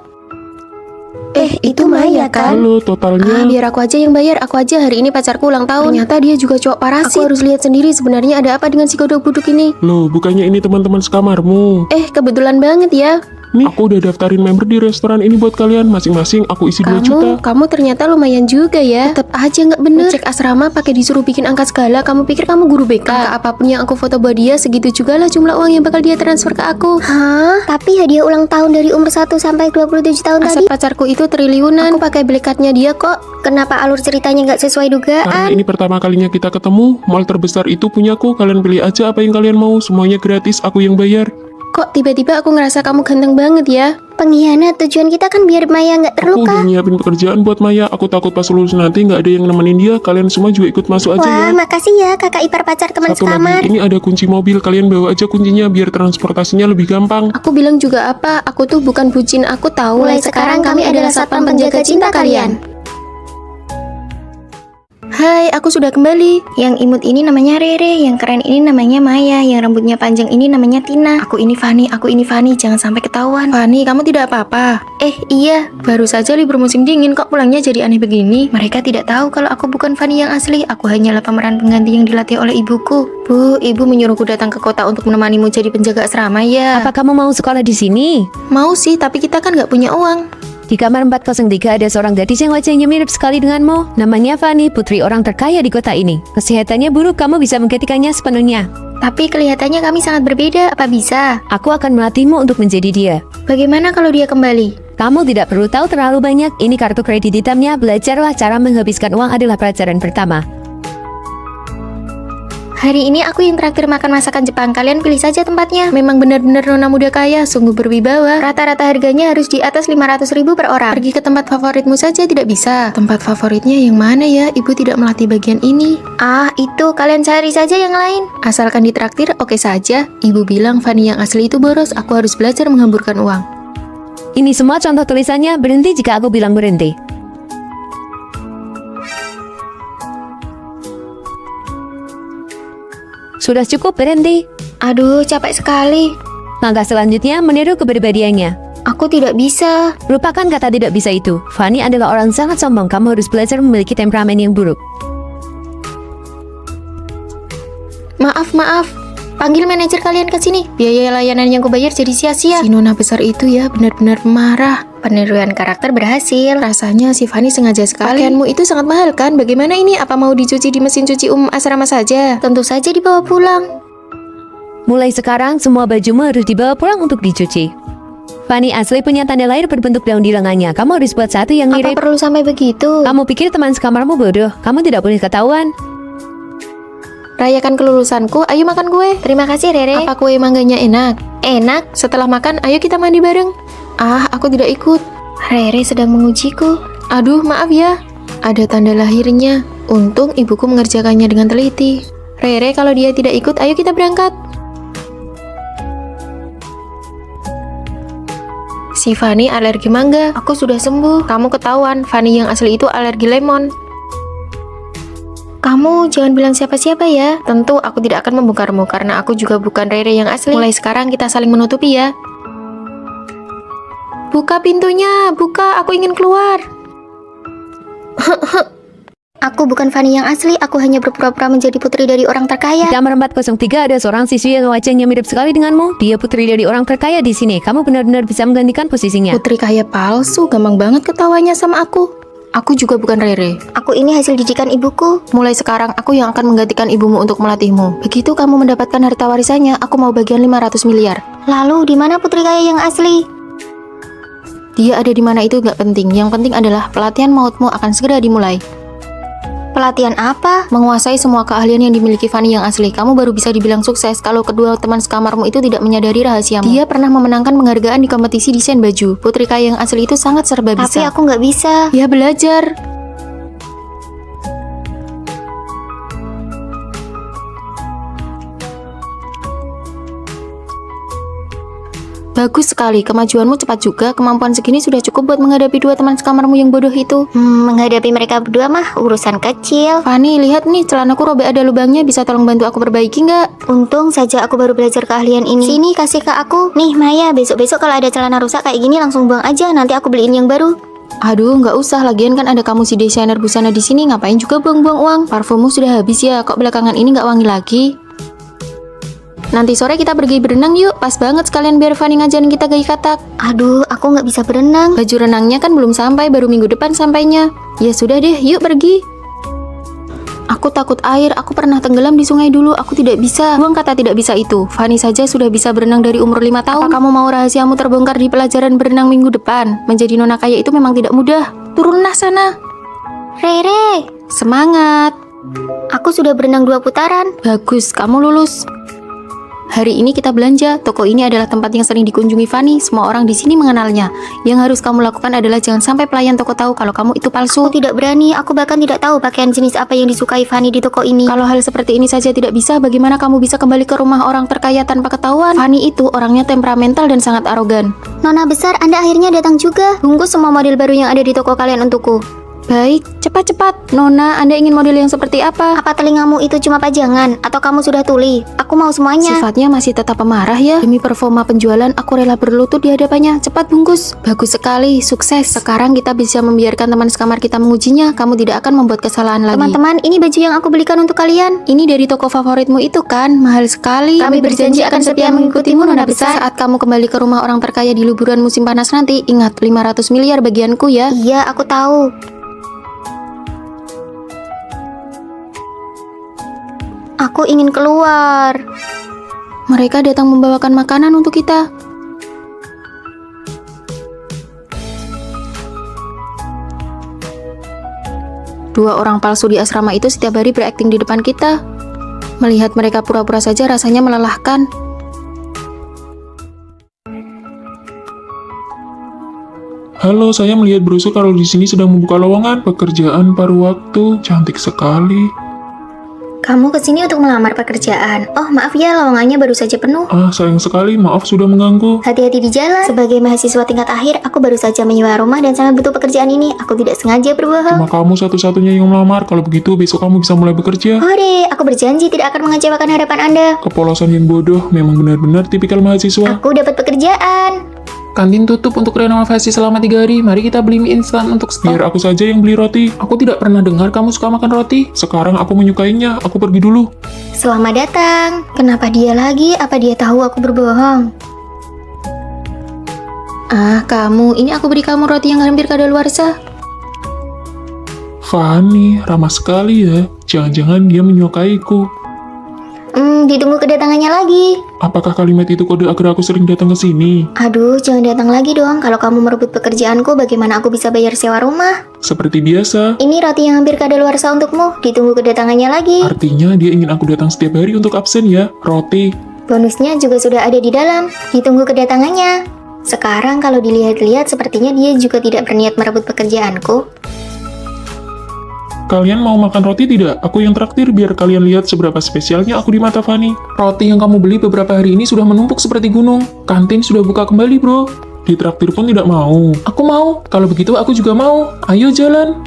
B: Itu Maya kan?
C: Halo, totalnya.
B: Biar aku aja yang bayar. Aku aja hari ini pacarku ulang tahun. Ternyata dia juga cowok parasit. Aku harus lihat sendiri sebenarnya ada apa dengan si kodok buduk ini.
C: Loh, bukannya ini teman-teman sekamarmu?
B: Kebetulan banget ya.
C: Nih, aku udah daftarin member di restoran ini buat kalian. Masing-masing aku isi 2 juta.
B: Kamu ternyata lumayan juga ya. Tetap aja nggak bener. Cek asrama pakai disuruh bikin angka segala. Kamu pikir kamu guru BK? Angka apapun yang aku foto buat dia, segitu juga lah jumlah uang yang bakal dia transfer ke aku.
A: Hah? Tapi hadiah ulang tahun dari umur 1 sampai 27 tahun
B: Aset
A: tadi.
B: pacarku itu triliunan. Aku pakai black card-nya dia kok.
A: Kenapa alur ceritanya nggak sesuai
C: Karena
A: dugaan?
C: ini pertama kalinya kita ketemu, mall terbesar itu punyaku. Kalian pilih aja apa yang kalian mau. Semuanya gratis, aku yang bayar.
B: Kok tiba-tiba aku ngerasa kamu ganteng banget ya?
A: Pengkhianat, tujuan kita kan biar Maya nggak
C: Aku
A: terluka.
C: udah nyiapin pekerjaan buat Maya. Aku takut pas lulus nanti nggak ada yang nemenin dia. Kalian semua juga ikut masuk aja
A: Wah,
C: ya.
A: makasih ya kakak ipar pacar teman
C: Satu
A: sekamar.
C: lagi, ini ada kunci mobil. Kalian bawa aja kuncinya biar transportasinya lebih gampang.
B: Aku bilang juga apa? Aku tuh bukan bucin, aku tahu.
A: Mulai sekarang kami adalah satpam penjaga cinta kalian.
B: Hai, aku sudah kembali.
A: Yang imut ini namanya Rere, yang keren ini namanya Maya, yang rambutnya panjang ini namanya Tina.
B: Aku ini Fanny, jangan sampai ketahuan. Fanny, kamu tidak apa-apa?
A: Iya,
B: Baru saja libur musim dingin, kok pulangnya jadi aneh begini? Mereka tidak tahu kalau aku bukan Fanny yang asli. Aku hanyalah pemeran pengganti yang dilatih oleh ibuku. Bu, ibu menyuruhku datang ke kota untuk menemanimu jadi penjaga asrama ya.
D: Apa kamu mau sekolah di sini?
B: Mau sih, tapi kita kan nggak punya uang.
D: Di kamar 403 ada seorang gadis yang wajahnya mirip sekali denganmu. Namanya Fanny, putri orang terkaya di kota ini. Kesehatannya buruk, kamu bisa menggantikannya sepenuhnya.
B: Tapi kelihatannya kami sangat berbeda, apa bisa?
D: Aku akan melatihmu untuk menjadi dia.
B: Bagaimana kalau dia kembali?
D: Kamu tidak perlu tahu terlalu banyak. Ini kartu kredit hitamnya. Belajarlah cara menghabiskan uang adalah pelajaran pertama.
B: Hari ini aku yang traktir makan masakan Jepang. Kalian pilih saja tempatnya. Memang benar-benar nona muda kaya, sungguh berwibawa. Rata-rata harganya harus di atas 500.000 per orang. Pergi ke tempat favoritmu saja tidak bisa. Tempat favoritnya yang mana ya? Ibu tidak melatih bagian ini. Ah, itu kalian cari saja yang lain. Asalkan ditraktir, oke saja. Ibu bilang Fanny yang asli itu boros. Aku harus belajar menghamburkan uang.
D: Ini semua contoh tulisannya. Berhenti jika aku bilang berhenti. Sudah cukup, berhenti.
B: Aduh, capek sekali.
D: Langkah selanjutnya meniru kepribadiannya.
B: Aku tidak bisa.
D: Lupakan kata tidak bisa itu. Fanny adalah orang sangat sombong. Kamu harus belajar memiliki temperamen yang buruk.
B: Maaf. Panggil manajer kalian ke sini. Biaya layanan yang kubayar jadi sia-sia. Si nona besar itu ya benar-benar pemarah. Peniruan karakter berhasil. Rasanya si Fanny sengaja sekali. Pakaianmu itu sangat mahal kan? Bagaimana ini? Apa mau dicuci di mesin cuci umum asrama saja? Tentu saja dibawa pulang.
D: Mulai sekarang, semua bajumu harus dibawa pulang untuk dicuci. Fanny asli punya tanda lahir berbentuk daun di lengannya. Kamu harus buat satu yang
B: Apa
D: mirip.
B: perlu sampai begitu?
D: Kamu pikir teman sekamarmu bodoh? Kamu tidak boleh ketahuan.
B: Rayakan kelulusanku, ayo makan kue. Terima kasih, Rere. Apa kue mangganya enak? Enak. Setelah makan, ayo kita mandi bareng. Ah, aku tidak ikut. Rere sedang mengujiku. Aduh, maaf ya. Ada tanda lahirnya. Untung ibuku mengerjakannya dengan teliti. Rere, kalau dia tidak ikut, ayo kita berangkat. Si Fanny alergi mangga. Aku sudah sembuh. Kamu ketahuan, Fanny yang asli itu alergi lemon. Kamu jangan bilang siapa-siapa ya. Tentu aku tidak akan membongkarmu karena aku juga bukan Rere yang asli. Mulai sekarang kita saling menutupi ya. Buka pintunya, buka, aku ingin keluar.
A: Aku bukan Fanny yang asli, aku hanya berpura-pura menjadi putri dari orang terkaya.
D: Di kamar 403 ada seorang siswi yang wajahnya mirip sekali denganmu. Dia putri dari orang terkaya di sini. Kamu benar-benar bisa menggantikan posisinya.
B: Putri kaya palsu, gampang banget ketawanya sama aku. Aku juga bukan Rere.
A: Aku ini hasil didikan ibuku.
B: Mulai sekarang aku yang akan menggantikan ibumu untuk melatihmu. Begitu kamu mendapatkan harta warisannya, aku mau bagian 500 miliar.
A: Lalu di mana putri kaya yang asli?
B: Dia ada di mana itu gak penting. Yang penting adalah pelatihan mautmu akan segera dimulai.
A: Pelatihan apa?
B: Menguasai semua keahlian yang dimiliki Fanny yang asli. Kamu baru bisa dibilang sukses kalau kedua teman sekamarmu itu tidak menyadari rahasiamu. Dia pernah memenangkan penghargaan di kompetisi desain baju. Putri kaya yang asli itu sangat serba bisa.
A: Tapi aku nggak bisa.
B: Ya belajar. Bagus sekali, kemajuanmu cepat juga. Kemampuan segini sudah cukup buat menghadapi dua teman sekamarmu yang bodoh itu.
A: Menghadapi mereka berdua mah urusan kecil.
B: Fanny, lihat nih, celanaku robek ada lubangnya. Bisa tolong bantu aku perbaiki nggak?
A: Untung saja aku baru belajar keahlian ini. Sini, kasih ke aku. Nih Maya, besok-besok kalau ada celana rusak kayak gini langsung buang aja. Nanti aku beliin yang baru.
B: Aduh, nggak usah. Lagian kan ada kamu si desainer busana di sini. Ngapain juga buang-buang uang? Parfummu sudah habis ya. Kok belakangan ini nggak wangi lagi? Nanti sore kita pergi berenang yuk. Pas banget sekalian biar Fanny ngajarin kita gaya katak.
A: Aduh, aku nggak bisa berenang.
B: Baju renangnya kan belum sampai, baru minggu depan sampainya. Ya sudah deh, yuk pergi. Aku takut air, aku pernah tenggelam di sungai dulu, aku tidak bisa. Buang kata tidak bisa itu. Fanny saja sudah bisa berenang dari umur 5 tahun. Apa kamu mau rahasiamu terbongkar di pelajaran berenang minggu depan? Menjadi nona kaya itu memang tidak mudah. Turunlah sana.
A: Rere,
B: Semangat.
A: aku sudah berenang 2 putaran.
B: Bagus, kamu lulus. Hari ini kita belanja. Toko ini adalah tempat yang sering dikunjungi Fanny. Semua orang di sini mengenalnya. Yang harus kamu lakukan adalah jangan sampai pelayan toko tahu kalau kamu itu palsu.
A: Aku tidak berani, aku bahkan tidak tahu pakaian jenis apa yang disukai Fanny di toko ini.
B: Kalau hal seperti ini saja tidak bisa, bagaimana kamu bisa kembali ke rumah orang terkaya tanpa ketahuan? Fanny itu orangnya temperamental dan sangat arogan.
A: Nona besar, Anda akhirnya datang juga. Bungkus semua model baru yang ada di toko kalian untukku.
B: Baik, cepat-cepat. Nona, Anda ingin model yang seperti apa?
A: Apa telingamu itu cuma pajangan? Atau kamu sudah tuli? Aku mau semuanya.
B: Sifatnya masih tetap pemarah ya. Demi performa penjualan, aku rela berlutut di hadapannya. Cepat bungkus. Bagus sekali, sukses. Sekarang kita bisa membiarkan teman sekamar kita mengujinya. Kamu tidak akan membuat kesalahan lagi.
A: Teman-teman, ini baju yang aku belikan untuk kalian.
B: Ini dari toko favoritmu itu kan? Mahal sekali.
A: Kami berjanji akan setia mengikutimu, Nona besar.
B: Saat kamu kembali ke rumah orang terkaya di liburan musim panas nanti, ingat 500 miliar bagianku ya.
A: Iya, aku tahu. Aku ingin keluar.
B: Mereka datang membawakan makanan untuk kita. Dua orang palsu di asrama itu setiap hari berakting di depan kita. Melihat mereka pura-pura saja rasanya melelahkan.
C: Halo, saya melihat brosur kalau di sini sedang membuka lowongan pekerjaan paruh waktu. Cantik sekali.
A: Kamu kesini untuk melamar pekerjaan. Oh, maaf ya, lowongannya baru saja penuh.
C: Ah, sayang sekali, maaf sudah mengganggu.
A: Hati-hati di jalan. Sebagai mahasiswa tingkat akhir, aku baru saja menyewa rumah dan sangat butuh pekerjaan ini. Aku tidak sengaja berbohong.
C: Cuma kamu satu-satunya yang melamar. Kalau begitu, besok kamu bisa mulai bekerja.
A: Hore, aku berjanji tidak akan mengecewakan harapan Anda.
C: Kepolosan yang bodoh, memang benar-benar tipikal mahasiswa.
A: Aku dapat pekerjaan.
E: Kantin tutup untuk renovasi selama 3 hari. Mari kita beli mie instan untuk stok.
C: Biar aku saja yang beli roti.
E: Aku tidak pernah dengar kamu suka makan roti.
C: Sekarang aku menyukainya, aku pergi dulu.
A: Selamat datang. Kenapa dia lagi? Apa dia tahu aku berbohong?
B: Ah, kamu, ini aku beri kamu roti yang hampir kadaluarsa.
C: Fanny, ramah sekali ya. Jangan-jangan dia menyukaiku.
A: Ditunggu kedatangannya lagi.
C: Apakah kalimat itu kode agar aku sering datang ke sini?
A: Aduh, jangan datang lagi dong. Kalau kamu merebut pekerjaanku, bagaimana aku bisa bayar sewa rumah?
C: Seperti biasa.
A: Ini roti yang hampir kadaluarsa untukmu. Ditunggu kedatangannya lagi.
C: Artinya dia ingin aku datang setiap hari untuk absen ya. Roti.
A: Bonusnya juga sudah ada di dalam. Ditunggu kedatangannya. Sekarang kalau dilihat-lihat sepertinya dia juga tidak berniat merebut pekerjaanku.
C: Kalian mau makan roti tidak? Aku yang traktir biar kalian lihat seberapa spesialnya aku di mata Fanny.
E: Roti yang kamu beli beberapa hari ini sudah menumpuk seperti gunung. Kantin sudah buka kembali, bro.
C: Ditraktir pun tidak mau.
E: Aku mau. Kalau begitu aku juga mau. Ayo jalan.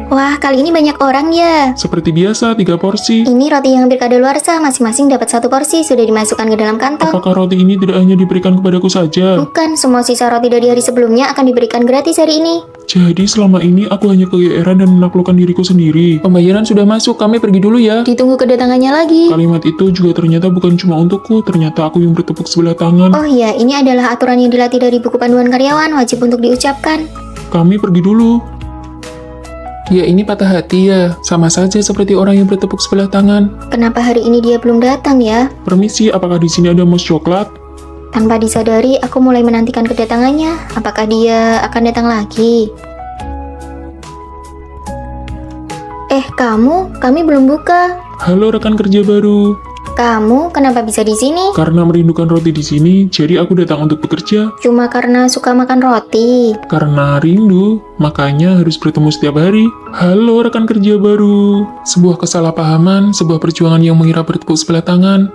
A: Wah, kali ini banyak orang ya.
C: Seperti biasa, 3 porsi.
A: Ini roti yang hampir kadaluarsa, masing-masing dapat 1 porsi, sudah dimasukkan ke dalam kantong.
C: Apakah roti ini tidak hanya diberikan kepadaku saja?
A: Bukan, semua sisa roti dari hari sebelumnya akan diberikan gratis hari ini.
C: Jadi selama ini aku hanya kegeeran dan menaklukkan diriku sendiri.
E: Pembayaran sudah masuk. Kami pergi dulu ya.
B: Ditunggu kedatangannya lagi.
C: Kalimat itu juga ternyata bukan cuma untukku, ternyata aku yang bertepuk sebelah tangan.
A: Oh iya, ini adalah aturan yang dilatih dari buku panduan karyawan, wajib untuk diucapkan.
C: Kami pergi dulu.
E: Dia ini patah hati ya. Sama saja seperti orang yang bertepuk sebelah tangan.
A: Kenapa hari ini dia belum datang ya?
C: Permisi, apakah di sini ada mousse coklat?
A: Tanpa disadari, aku mulai menantikan kedatangannya. Apakah dia akan datang lagi? Kami belum buka.
C: Halo rekan kerja baru.
A: Kamu kenapa bisa di sini?
C: Karena merindukan roti di sini, jadi aku datang untuk bekerja.
A: Cuma karena suka makan roti.
C: Karena rindu, makanya harus bertemu setiap hari. Halo rekan kerja baru.
E: Sebuah kesalahpahaman, sebuah perjuangan yang mengira bertepuk sebelah tangan,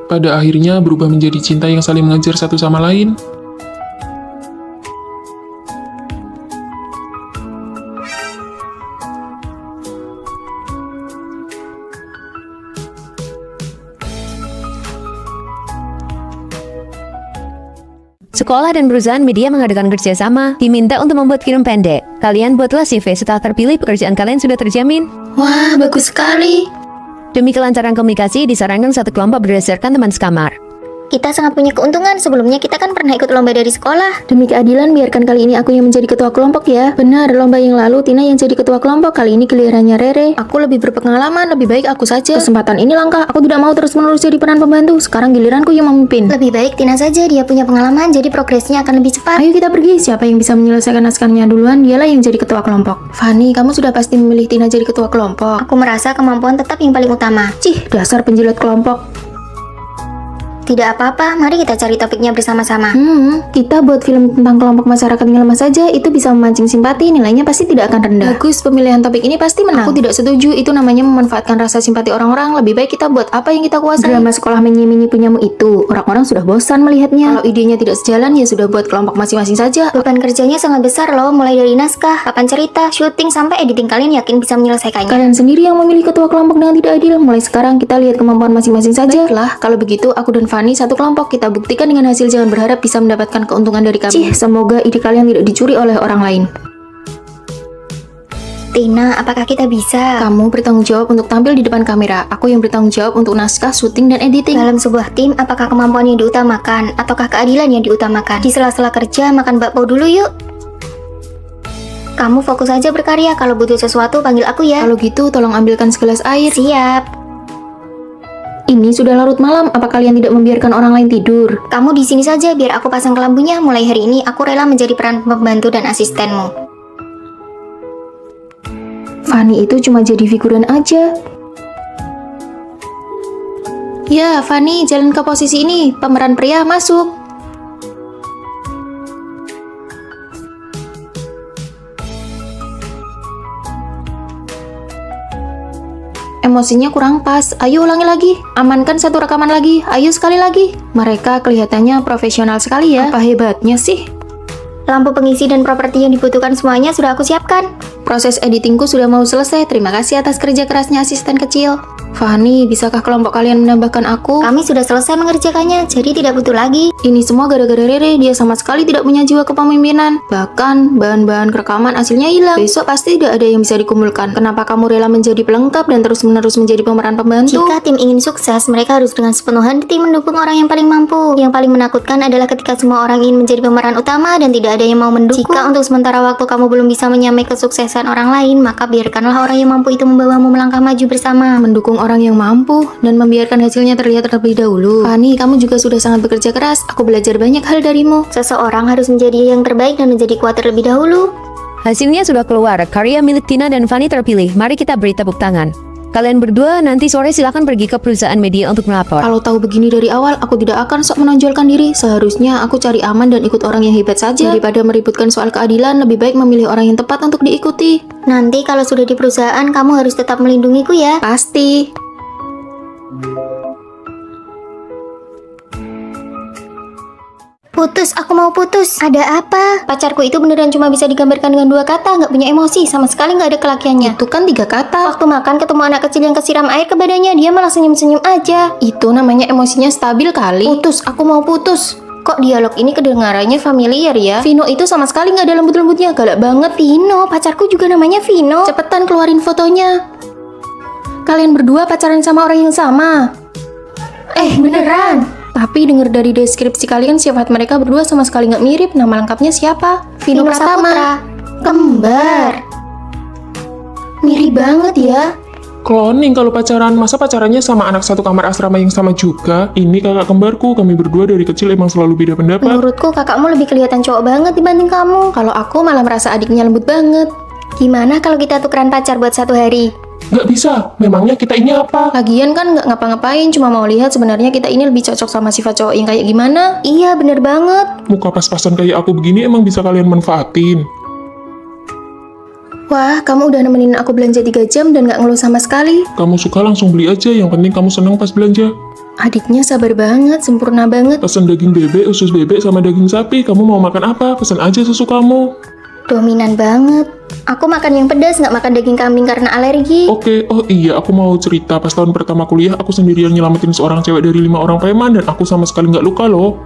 E: pada akhirnya berubah menjadi cinta yang saling mengejar satu sama lain.
D: Sekolah dan perusahaan media mengadakan kerjasama, diminta untuk membuat film pendek. Kalian buatlah CV setelah terpilih, pekerjaan kalian sudah terjamin.
B: Wah, bagus sekali.
D: Demi kelancaran komunikasi, disarankan satu kelompok berdasarkan teman sekamar.
A: Kita sangat punya keuntungan, sebelumnya kita kan pernah ikut lomba dari sekolah.
B: Demi keadilan, biarkan kali ini aku yang menjadi ketua kelompok ya. Benar, lomba yang lalu Tina yang jadi ketua kelompok, kali ini gilirannya Rere. Aku lebih berpengalaman, lebih baik aku saja. Kesempatan ini langka, aku tidak mau terus-menerus jadi peran pembantu. Sekarang giliranku yang memimpin.
A: Lebih baik Tina saja, dia punya pengalaman, jadi progresnya akan lebih cepat.
B: Ayo kita pergi, siapa yang bisa menyelesaikan naskahnya duluan, dialah yang jadi ketua kelompok. Fanny, kamu sudah pasti memilih Tina jadi ketua kelompok.
A: Aku merasa kemampuan tetap yang paling utama.
B: Cih, dasar penjilat kelompok.
A: Tidak apa-apa, mari kita cari topiknya bersama-sama.
B: Kita buat film tentang kelompok masyarakat yang lemah saja, itu bisa memancing simpati, nilainya pasti tidak akan rendah. Bagus, pemilihan topik ini pasti menang. Aku tidak setuju, itu namanya memanfaatkan rasa simpati orang-orang. Lebih baik kita buat apa yang kita kuasai. Drama sekolah menyi-menyi punyamu itu, orang-orang sudah bosan melihatnya. Kalau idenya tidak sejalan, ya sudah buat kelompok masing-masing saja.
A: Beban kerjanya sangat besar loh, mulai dari naskah, papan cerita, syuting, sampai editing. Kalian yakin bisa menyelesaikannya?
B: Kalian sendiri yang memilih ketua kelompok dengan tidak adil. Mulai sekarang kita lihat kemampuan masing-masing saja. Baiklah, kalau begitu aku dan Fanny satu kelompok, kita buktikan dengan hasil, jangan berharap bisa mendapatkan keuntungan dari kami. Cih, semoga ide kalian tidak dicuri oleh orang lain.
A: Tina, apakah kita bisa?
B: Kamu bertanggung jawab untuk tampil di depan kamera. Aku yang bertanggung jawab untuk naskah, syuting, dan editing.
A: Dalam sebuah tim, apakah kemampuan yang diutamakan ataukah keadilan yang diutamakan? Di sela-sela kerja, makan bakpao dulu yuk. Kamu fokus aja berkarya, kalau butuh sesuatu panggil aku ya.
B: Kalau gitu, tolong ambilkan segelas air.
A: Siap.
B: Ini sudah larut malam, apa kalian tidak membiarkan orang lain tidur?
A: Kamu di sini saja biar aku pasang kelambunya. Mulai hari ini aku rela menjadi peran pembantu dan asistenmu.
B: Fanny itu cuma jadi figuran aja. Ya, Fanny, jalan ke posisi ini. Pemeran pria masuk. Emosinya kurang pas. Ayo ulangi lagi. Amankan satu rekaman lagi. Ayo sekali lagi. Mereka kelihatannya profesional sekali ya. Apa hebatnya sih?
A: Lampu pengisi dan properti yang dibutuhkan semuanya sudah aku siapkan.
B: Proses editingku sudah mau selesai. Terima kasih atas kerja kerasnya asisten kecil. Fanny, bisakah kelompok kalian menambahkan aku?
A: Kami sudah selesai mengerjakannya, jadi tidak butuh lagi.
B: Ini semua gara-gara Rere, dia sama sekali tidak punya jiwa kepemimpinan. Bahkan, bahan-bahan rekaman hasilnya hilang. Besok pasti tidak ada yang bisa dikumpulkan. Kenapa kamu rela menjadi pelengkap dan terus-menerus menjadi pemeran pembantu?
A: Jika tim ingin sukses, mereka harus dengan sepenuh hati mendukung orang yang paling mampu. Yang paling menakutkan adalah ketika semua orang ingin menjadi pemeran utama dan tidak ada yang mau mendukung. Jika untuk sementara waktu kamu belum bisa menyamai kesuksesan orang lain, maka biarkanlah orang yang mampu itu membawamu melangkah maju bersama.
B: Mendukung orang yang mampu dan membiarkan hasilnya terlihat terlebih dahulu. Fanny, kamu juga sudah sangat bekerja keras. Aku belajar banyak hal darimu.
A: Seseorang harus menjadi yang terbaik dan menjadi kuat terlebih dahulu.
D: Hasilnya sudah keluar, karya milik Tina dan Fanny terpilih. Mari kita beri tepuk tangan. Kalian berdua nanti sore silakan pergi ke perusahaan media untuk melapor.
B: Kalau tahu begini dari awal, aku tidak akan sok menonjolkan diri. Seharusnya aku cari aman dan ikut orang yang hebat saja. Daripada meributkan soal keadilan, lebih baik memilih orang yang tepat untuk diikuti.
A: Nanti kalau sudah di perusahaan, kamu harus tetap melindungiku ya.
B: Pasti.
A: Putus, aku mau putus. Ada apa? Pacarku itu beneran cuma bisa digambarkan dengan 2 kata, nggak punya emosi, sama sekali nggak ada kelakiannya.
B: Itu kan 3 kata.
A: Waktu makan ketemu anak kecil yang kesiram air ke badannya, dia malah senyum-senyum aja.
B: Itu namanya emosinya stabil kali. Putus, aku mau putus. Kok dialog ini kedengarannya familiar ya? Vino itu sama sekali nggak ada lembut-lembutnya, galak banget.
A: Vino, pacarku juga namanya Vino.
B: Cepetan keluarin fotonya. Kalian berdua pacaran sama orang yang sama.
A: Beneran.
B: Tapi denger dari deskripsi kalian sifat mereka berdua sama sekali nggak mirip. Nama lengkapnya siapa? Vino Pratama.
A: Saputra. Kembar.
B: Mirip banget ya.
C: Cloning kalau pacaran, masa pacarannya sama anak satu kamar asrama yang sama juga? Ini kakak kembarku, kami berdua dari kecil emang selalu beda pendapat.
A: Menurutku kakakmu lebih kelihatan cowok banget dibanding kamu.
B: Kalau aku malah merasa adiknya lembut banget.
A: Gimana kalau kita tukeran pacar buat 1 hari?
C: Nggak bisa, memangnya kita ini apa?
B: Lagian kan nggak ngapa-ngapain, cuma mau lihat sebenarnya kita ini lebih cocok sama sifat cowok yang kayak gimana.
A: Iya, bener banget.
C: Muka pas-pasan kayak aku begini emang bisa kalian manfaatin.
B: Wah, kamu udah nemenin aku belanja 3 jam dan nggak ngeluh sama sekali.
C: Kamu suka langsung beli aja, yang penting kamu senang pas belanja.
B: Adiknya sabar banget, sempurna banget.
C: Pesan daging bebek, usus bebek, sama daging sapi. Kamu mau makan apa? Pesan aja sesukamu.
A: Dominan banget. Aku makan yang pedas, nggak makan daging kambing karena alergi.
C: Oke, oh iya, aku mau cerita. Pas tahun pertama kuliah, aku sendirian nyelamatin seorang cewek dari 5 orang preman, dan aku sama sekali nggak luka loh.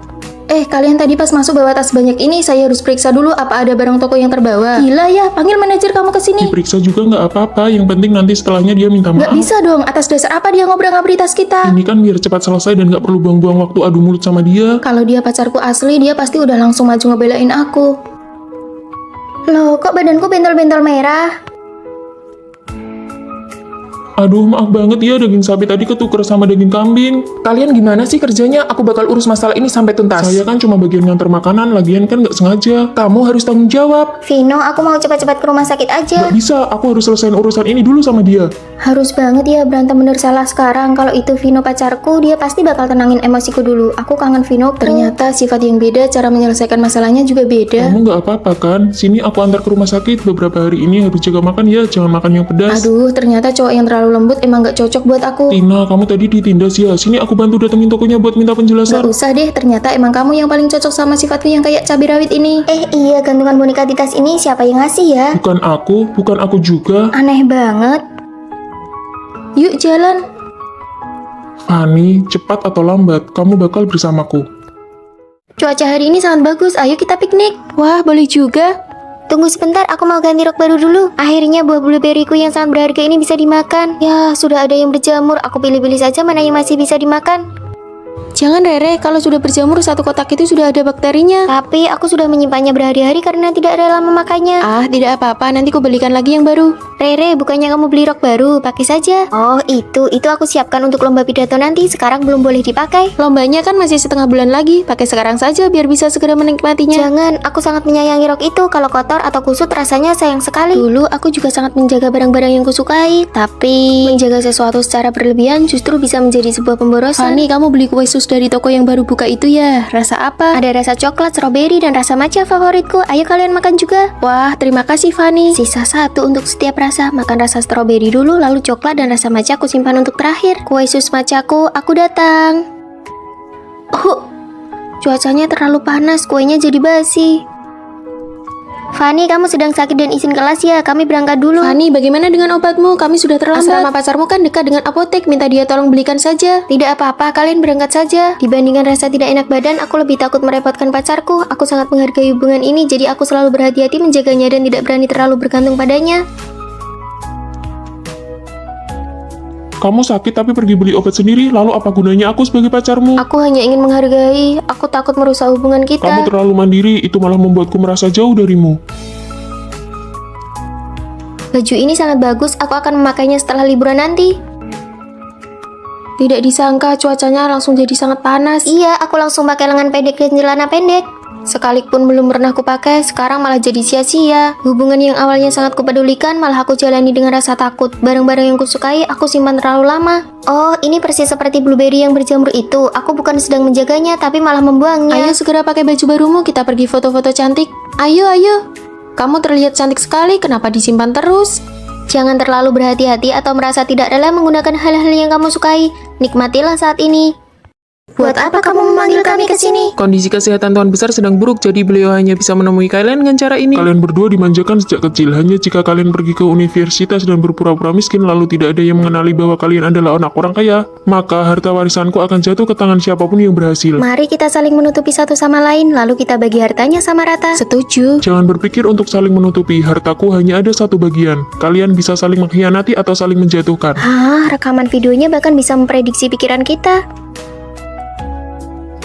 B: Kalian tadi pas masuk bawa tas banyak ini, saya harus periksa dulu apa ada barang toko yang terbawa. Gila ya, panggil manajer kamu ke sini.
C: Diperiksa juga nggak apa-apa, yang penting nanti setelahnya dia minta
B: Nggak
C: maaf.
B: bisa dong, atas dasar apa dia ngobrak-ngabri tas kita?
C: Ini kan biar cepat selesai dan nggak perlu buang-buang waktu adu mulut sama dia.
B: Kalau dia pacarku asli, dia pasti udah langsung maju ngebelain aku.
A: Loh, kok badanku bentol-bentol merah?
C: Aduh, maaf banget ya, daging sapi tadi ketuker sama daging kambing.
E: Kalian gimana sih kerjanya? Aku bakal urus masalah ini sampai tuntas.
C: Saya kan cuma bagian nganter makanan, lagian kan nggak sengaja.
E: Kamu harus tanggung jawab.
A: Vino, aku mau cepat-cepat ke rumah sakit aja.
C: Nggak bisa, aku harus selesaiin urusan ini dulu sama dia.
A: Harus banget ya berantem bener salah sekarang. Kalau itu Vino pacarku, dia pasti bakal tenangin emosiku dulu. Aku kangen Vino.
B: Ternyata sifat yang beda, cara menyelesaikan masalahnya juga beda.
C: Kamu nggak apa-apa kan? Sini aku antar ke rumah sakit. Beberapa hari ini harus jaga makan ya, jangan makan yang pedas.
B: Aduh, ternyata cowok yang terlalu lembut emang gak cocok buat aku.
C: Tina, kamu tadi ditindas ya. Sini aku bantu datengin tokonya buat minta
B: Gak
C: penjelasan.
B: usah deh, ternyata emang kamu yang paling cocok sama sifatku yang kayak cabai rawit ini.
A: Iya, gantungan boneka di tas ini siapa yang ngasih ya?
C: Bukan aku juga.
A: Aneh banget.
B: Yuk jalan.
C: Fanny, cepat atau lambat, kamu bakal bersamaku.
B: Cuaca hari ini sangat bagus, ayo kita piknik. Wah, boleh juga.
A: Tunggu sebentar, aku mau ganti rok baru dulu. Akhirnya buah blueberryku yang sangat berharga ini bisa dimakan. Ya, sudah ada yang berjamur. Aku pilih-pilih saja mana yang masih bisa dimakan.
B: Jangan Rere, kalau sudah berjamur satu kotak itu sudah ada bakterinya.
A: Tapi aku sudah menyimpannya berhari-hari karena tidak rela memakannya.
B: Ah, tidak apa-apa, nanti ku belikan lagi yang baru.
A: Rere, bukannya kamu beli rok baru? Pakai saja. Oh, itu aku siapkan untuk lomba pidato nanti. Sekarang belum boleh dipakai.
B: Lombanya kan masih setengah bulan lagi. Pakai sekarang saja biar bisa segera menikmatinya.
A: Jangan, aku sangat menyayangi rok itu. Kalau kotor atau kusut rasanya sayang sekali. Dulu aku juga sangat menjaga barang-barang yang kusukai, tapi menjaga sesuatu secara berlebihan justru bisa menjadi sebuah pemborosan.
B: Fani, kamu beli kue sus dari toko yang baru buka itu ya? Rasa apa?
A: Ada rasa coklat, stroberi, dan rasa matcha favoritku. Ayo kalian makan juga.
B: Wah, terima kasih Fani.
A: Sisa satu untuk setiap rasa. Makan rasa stroberi dulu, lalu coklat dan rasa matcha aku simpan untuk terakhir. Kue sus matchaku, aku datang. Oh, cuacanya terlalu panas, kuenya jadi basi. Fani, kamu sedang sakit dan izin kelas ya? Kami berangkat dulu.
B: Fani, bagaimana dengan obatmu? Kami sudah terlambat. Asrama pacarmu kan dekat dengan apotek. Minta dia tolong belikan saja.
A: Tidak apa-apa, kalian berangkat saja. Dibandingkan rasa tidak enak badan, aku lebih takut merepotkan pacarku. Aku sangat menghargai hubungan ini, jadi aku selalu berhati-hati menjaganya dan tidak berani terlalu bergantung padanya.
C: Kamu sakit tapi pergi beli obat sendiri, lalu apa gunanya aku sebagai pacarmu?
A: Aku hanya ingin menghargai. Aku takut merusak hubungan kita.
C: Kamu terlalu mandiri, itu malah membuatku merasa jauh darimu.
A: Baju ini sangat bagus, aku akan memakainya setelah liburan nanti.
B: Tidak disangka cuacanya langsung jadi sangat panas.
A: Iya, aku langsung pakai lengan pendek dan celana pendek. Sekalipun belum pernah kupakai, sekarang malah jadi sia-sia. Hubungan yang awalnya sangat kupedulikan, malah aku jalani dengan rasa takut. Barang-barang yang kusukai, aku simpan terlalu lama. Oh, ini persis seperti blueberry yang berjamur itu. Aku bukan sedang menjaganya, tapi malah membuangnya.
B: Ayo segera pakai baju barumu, kita pergi foto-foto cantik. Ayo, ayo. Kamu terlihat cantik sekali, kenapa disimpan terus?
A: Jangan terlalu berhati-hati atau merasa tidak rela menggunakan hal-hal yang kamu sukai. Nikmatilah saat ini. Buat apa kamu memanggil kami ke sini?
E: Kondisi kesehatan Tuan Besar sedang buruk, jadi beliau hanya bisa menemui kalian dengan cara ini.
C: Kalian berdua dimanjakan sejak kecil. Hanya jika kalian pergi ke universitas dan berpura-pura miskin lalu tidak ada yang mengenali bahwa kalian adalah anak orang kaya, maka harta warisanku akan jatuh ke tangan siapapun yang berhasil.
A: Mari kita saling menutupi satu sama lain, lalu kita bagi hartanya sama rata.
B: Setuju.
C: Jangan berpikir untuk saling menutupi, hartaku hanya ada satu bagian. Kalian bisa saling mengkhianati atau saling menjatuhkan.
A: Hah, rekaman videonya bahkan bisa memprediksi pikiran kita.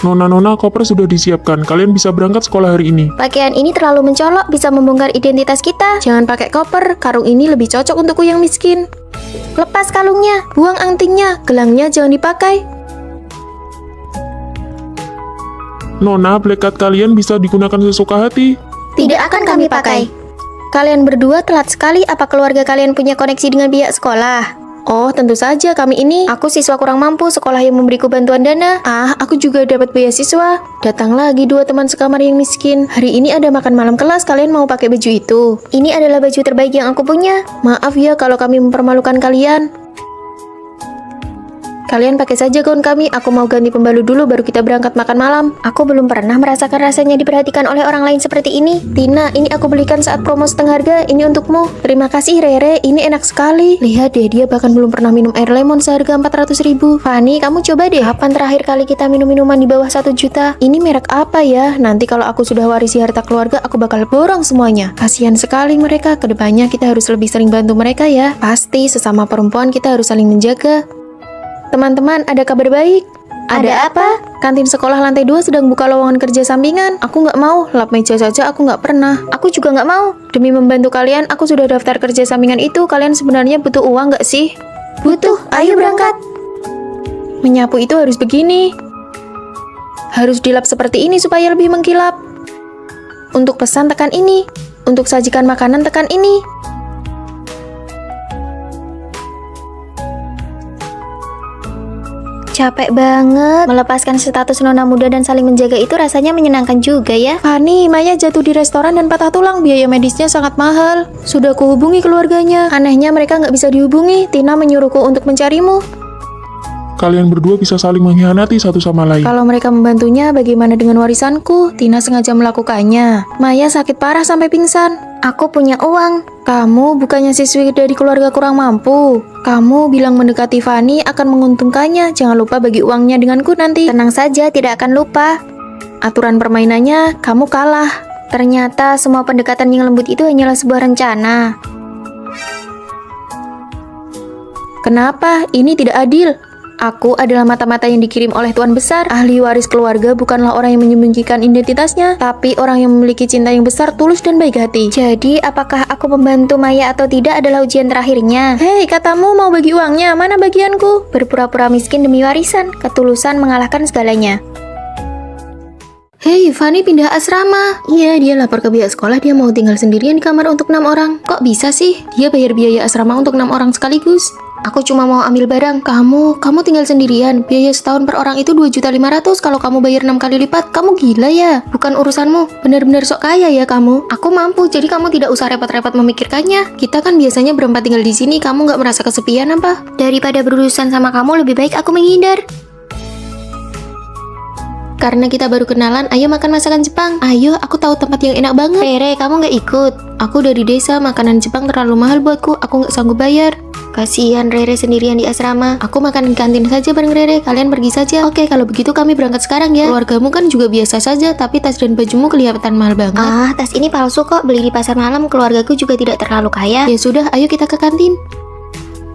C: Nona-nona, koper sudah disiapkan. Kalian bisa berangkat sekolah hari ini.
A: Pakaian ini terlalu mencolok, bisa membongkar identitas kita.
B: Jangan pakai koper, karung ini lebih cocok untukku yang miskin.
A: Lepas kalungnya.
B: Buang antingnya, gelangnya jangan dipakai.
C: Nona, black card kalian bisa digunakan sesuka hati.
A: Tidak akan kami pakai. Kalian berdua telat sekali. Apa keluarga kalian punya koneksi dengan pihak sekolah?
B: Oh, tentu saja kami ini.
A: Aku siswa kurang mampu, sekolah yang memberiku bantuan dana.
B: Ah, aku juga dapat beasiswa. Datang lagi dua teman sekamar yang miskin. Hari ini ada makan malam kelas, kalian mau pakai baju itu?
A: Ini adalah baju terbaik yang aku punya.
B: Maaf ya kalau kami mempermalukan kalian. Kalian pakai saja gaun kami, aku mau ganti pembalut dulu baru kita berangkat makan malam.
A: Aku belum pernah merasakan rasanya diperhatikan oleh orang lain seperti ini.
B: Tina, ini aku belikan saat promo setengah harga, ini untukmu. Terima kasih Rere, ini enak sekali. Lihat deh, dia bahkan belum pernah minum air lemon seharga 400.000. Fani, kamu coba deh.
A: Kapan terakhir kali kita minum minuman di bawah 1 juta?
B: Ini merek apa ya? Nanti kalau aku sudah warisi harta keluarga, aku bakal borong semuanya. Kasihan sekali mereka, kedepannya kita harus lebih sering bantu mereka ya. Pasti, sesama perempuan kita harus saling menjaga. Teman-teman, ada kabar baik.
A: Ada apa?
B: Kantin sekolah lantai 2 sedang buka lowongan kerja sampingan. Aku nggak mau, lap meja saja aku nggak pernah.
A: Aku juga nggak mau.
B: Demi membantu kalian, aku sudah daftar kerja sampingan itu. Kalian sebenarnya butuh uang nggak sih?
A: Butuh, ayo berangkat.
B: Menyapu itu harus begini. Harus dilap seperti ini supaya lebih mengkilap. Untuk pesan tekan ini. Untuk sajikan makanan tekan ini.
A: Capek banget. Melepaskan status nona muda dan saling menjaga itu rasanya menyenangkan juga ya.
B: Fani, Maya jatuh di restoran dan patah tulang. Biaya medisnya sangat mahal. Sudah kuhubungi keluarganya. Anehnya mereka nggak bisa dihubungi. Tina menyuruhku untuk mencarimu.
C: Kalian berdua bisa saling mengkhianati satu sama lain.
B: Kalau mereka membantunya, bagaimana dengan warisanku? Tina sengaja melakukannya. Maya sakit parah sampai pingsan.
A: Aku punya uang.
B: Kamu bukannya siswi dari keluarga kurang mampu. Kamu bilang mendekati Fani akan menguntungkannya. Jangan lupa bagi uangnya denganku nanti.
A: Tenang saja, tidak akan lupa.
B: Aturan permainannya, kamu kalah.
A: Ternyata semua pendekatan yang lembut itu hanyalah sebuah rencana.
B: Kenapa? Ini tidak adil. Aku adalah mata-mata yang dikirim oleh Tuan Besar. Ahli waris keluarga bukanlah orang yang menyembunyikan identitasnya, tapi orang yang memiliki cinta yang besar, tulus, dan baik hati.
A: Jadi, apakah aku membantu Maya atau tidak adalah ujian terakhirnya?
B: Hei, katamu mau bagi uangnya, mana bagianku?
A: Berpura-pura miskin demi warisan, ketulusan mengalahkan segalanya.
B: Hei, Fanny pindah asrama. Iya, dia lapor ke pihak sekolah dia mau tinggal sendirian di kamar untuk 6 orang. Kok bisa sih? Dia bayar biaya asrama untuk 6 orang sekaligus. Aku cuma mau ambil barang. Kamu tinggal sendirian. Biaya setahun per orang itu 2.500.000. Kalau kamu bayar 6 kali lipat, kamu gila ya? Bukan urusanmu. Benar-benar sok kaya ya kamu. Aku mampu, jadi kamu tidak usah repot-repot memikirkannya. Kita kan biasanya berempat tinggal di sini. Kamu nggak merasa kesepian apa?
A: Daripada berurusan sama kamu, lebih baik aku menghindar.
B: Karena kita baru kenalan, ayo makan masakan Jepang. Ayo, aku tahu tempat yang enak banget.
A: Rere, kamu nggak ikut?
B: Aku dari desa, makanan Jepang terlalu mahal buatku. Aku nggak sanggup bayar.
A: Kasihan Rere sendirian di asrama.
B: Aku makan di kantin saja bareng Rere. Kalian pergi saja. Oke, kalau begitu kami berangkat sekarang ya. Keluargamu kan juga biasa saja, tapi tas dan bajumu kelihatan mahal banget.
A: Ah, tas ini palsu kok, beli di pasar malam. Keluargaku juga tidak terlalu kaya.
B: Ya sudah, ayo kita ke kantin.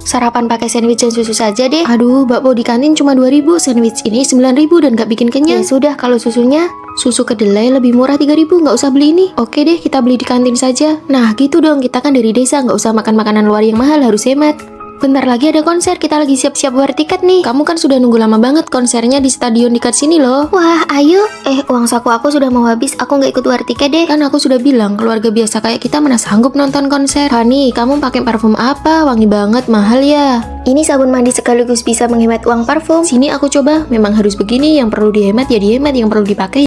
A: Sarapan pakai sandwich dan susu saja deh.
B: Aduh, bakpo di kantin cuma 2.000, sandwich ini 9.000 dan gak bikin
A: Ya
B: kenyang.
A: sudah, kalau susunya
B: Susu kedelai lebih murah 3.000, nggak usah beli ini. Oke deh, kita beli di kantin saja. Nah, gitu dong, kita kan dari desa, nggak usah makan makanan luar yang mahal, harus hemat. Bentar lagi ada konser, kita lagi siap-siap bayar tiket nih. Kamu kan sudah nunggu lama banget, konsernya di stadion dekat sini loh.
A: Wah, ayo. Uang saku aku sudah mau habis, aku nggak ikut war tiket deh.
B: Kan aku sudah bilang, keluarga biasa kayak kita mana sanggup nonton konser. Hani, kamu pakai parfum apa? Wangi banget, mahal ya.
A: Ini sabun mandi sekaligus bisa menghemat uang parfum.
B: Sini aku coba, memang harus begini, yang perlu dihemat ya dihemat, yang perlu dipakai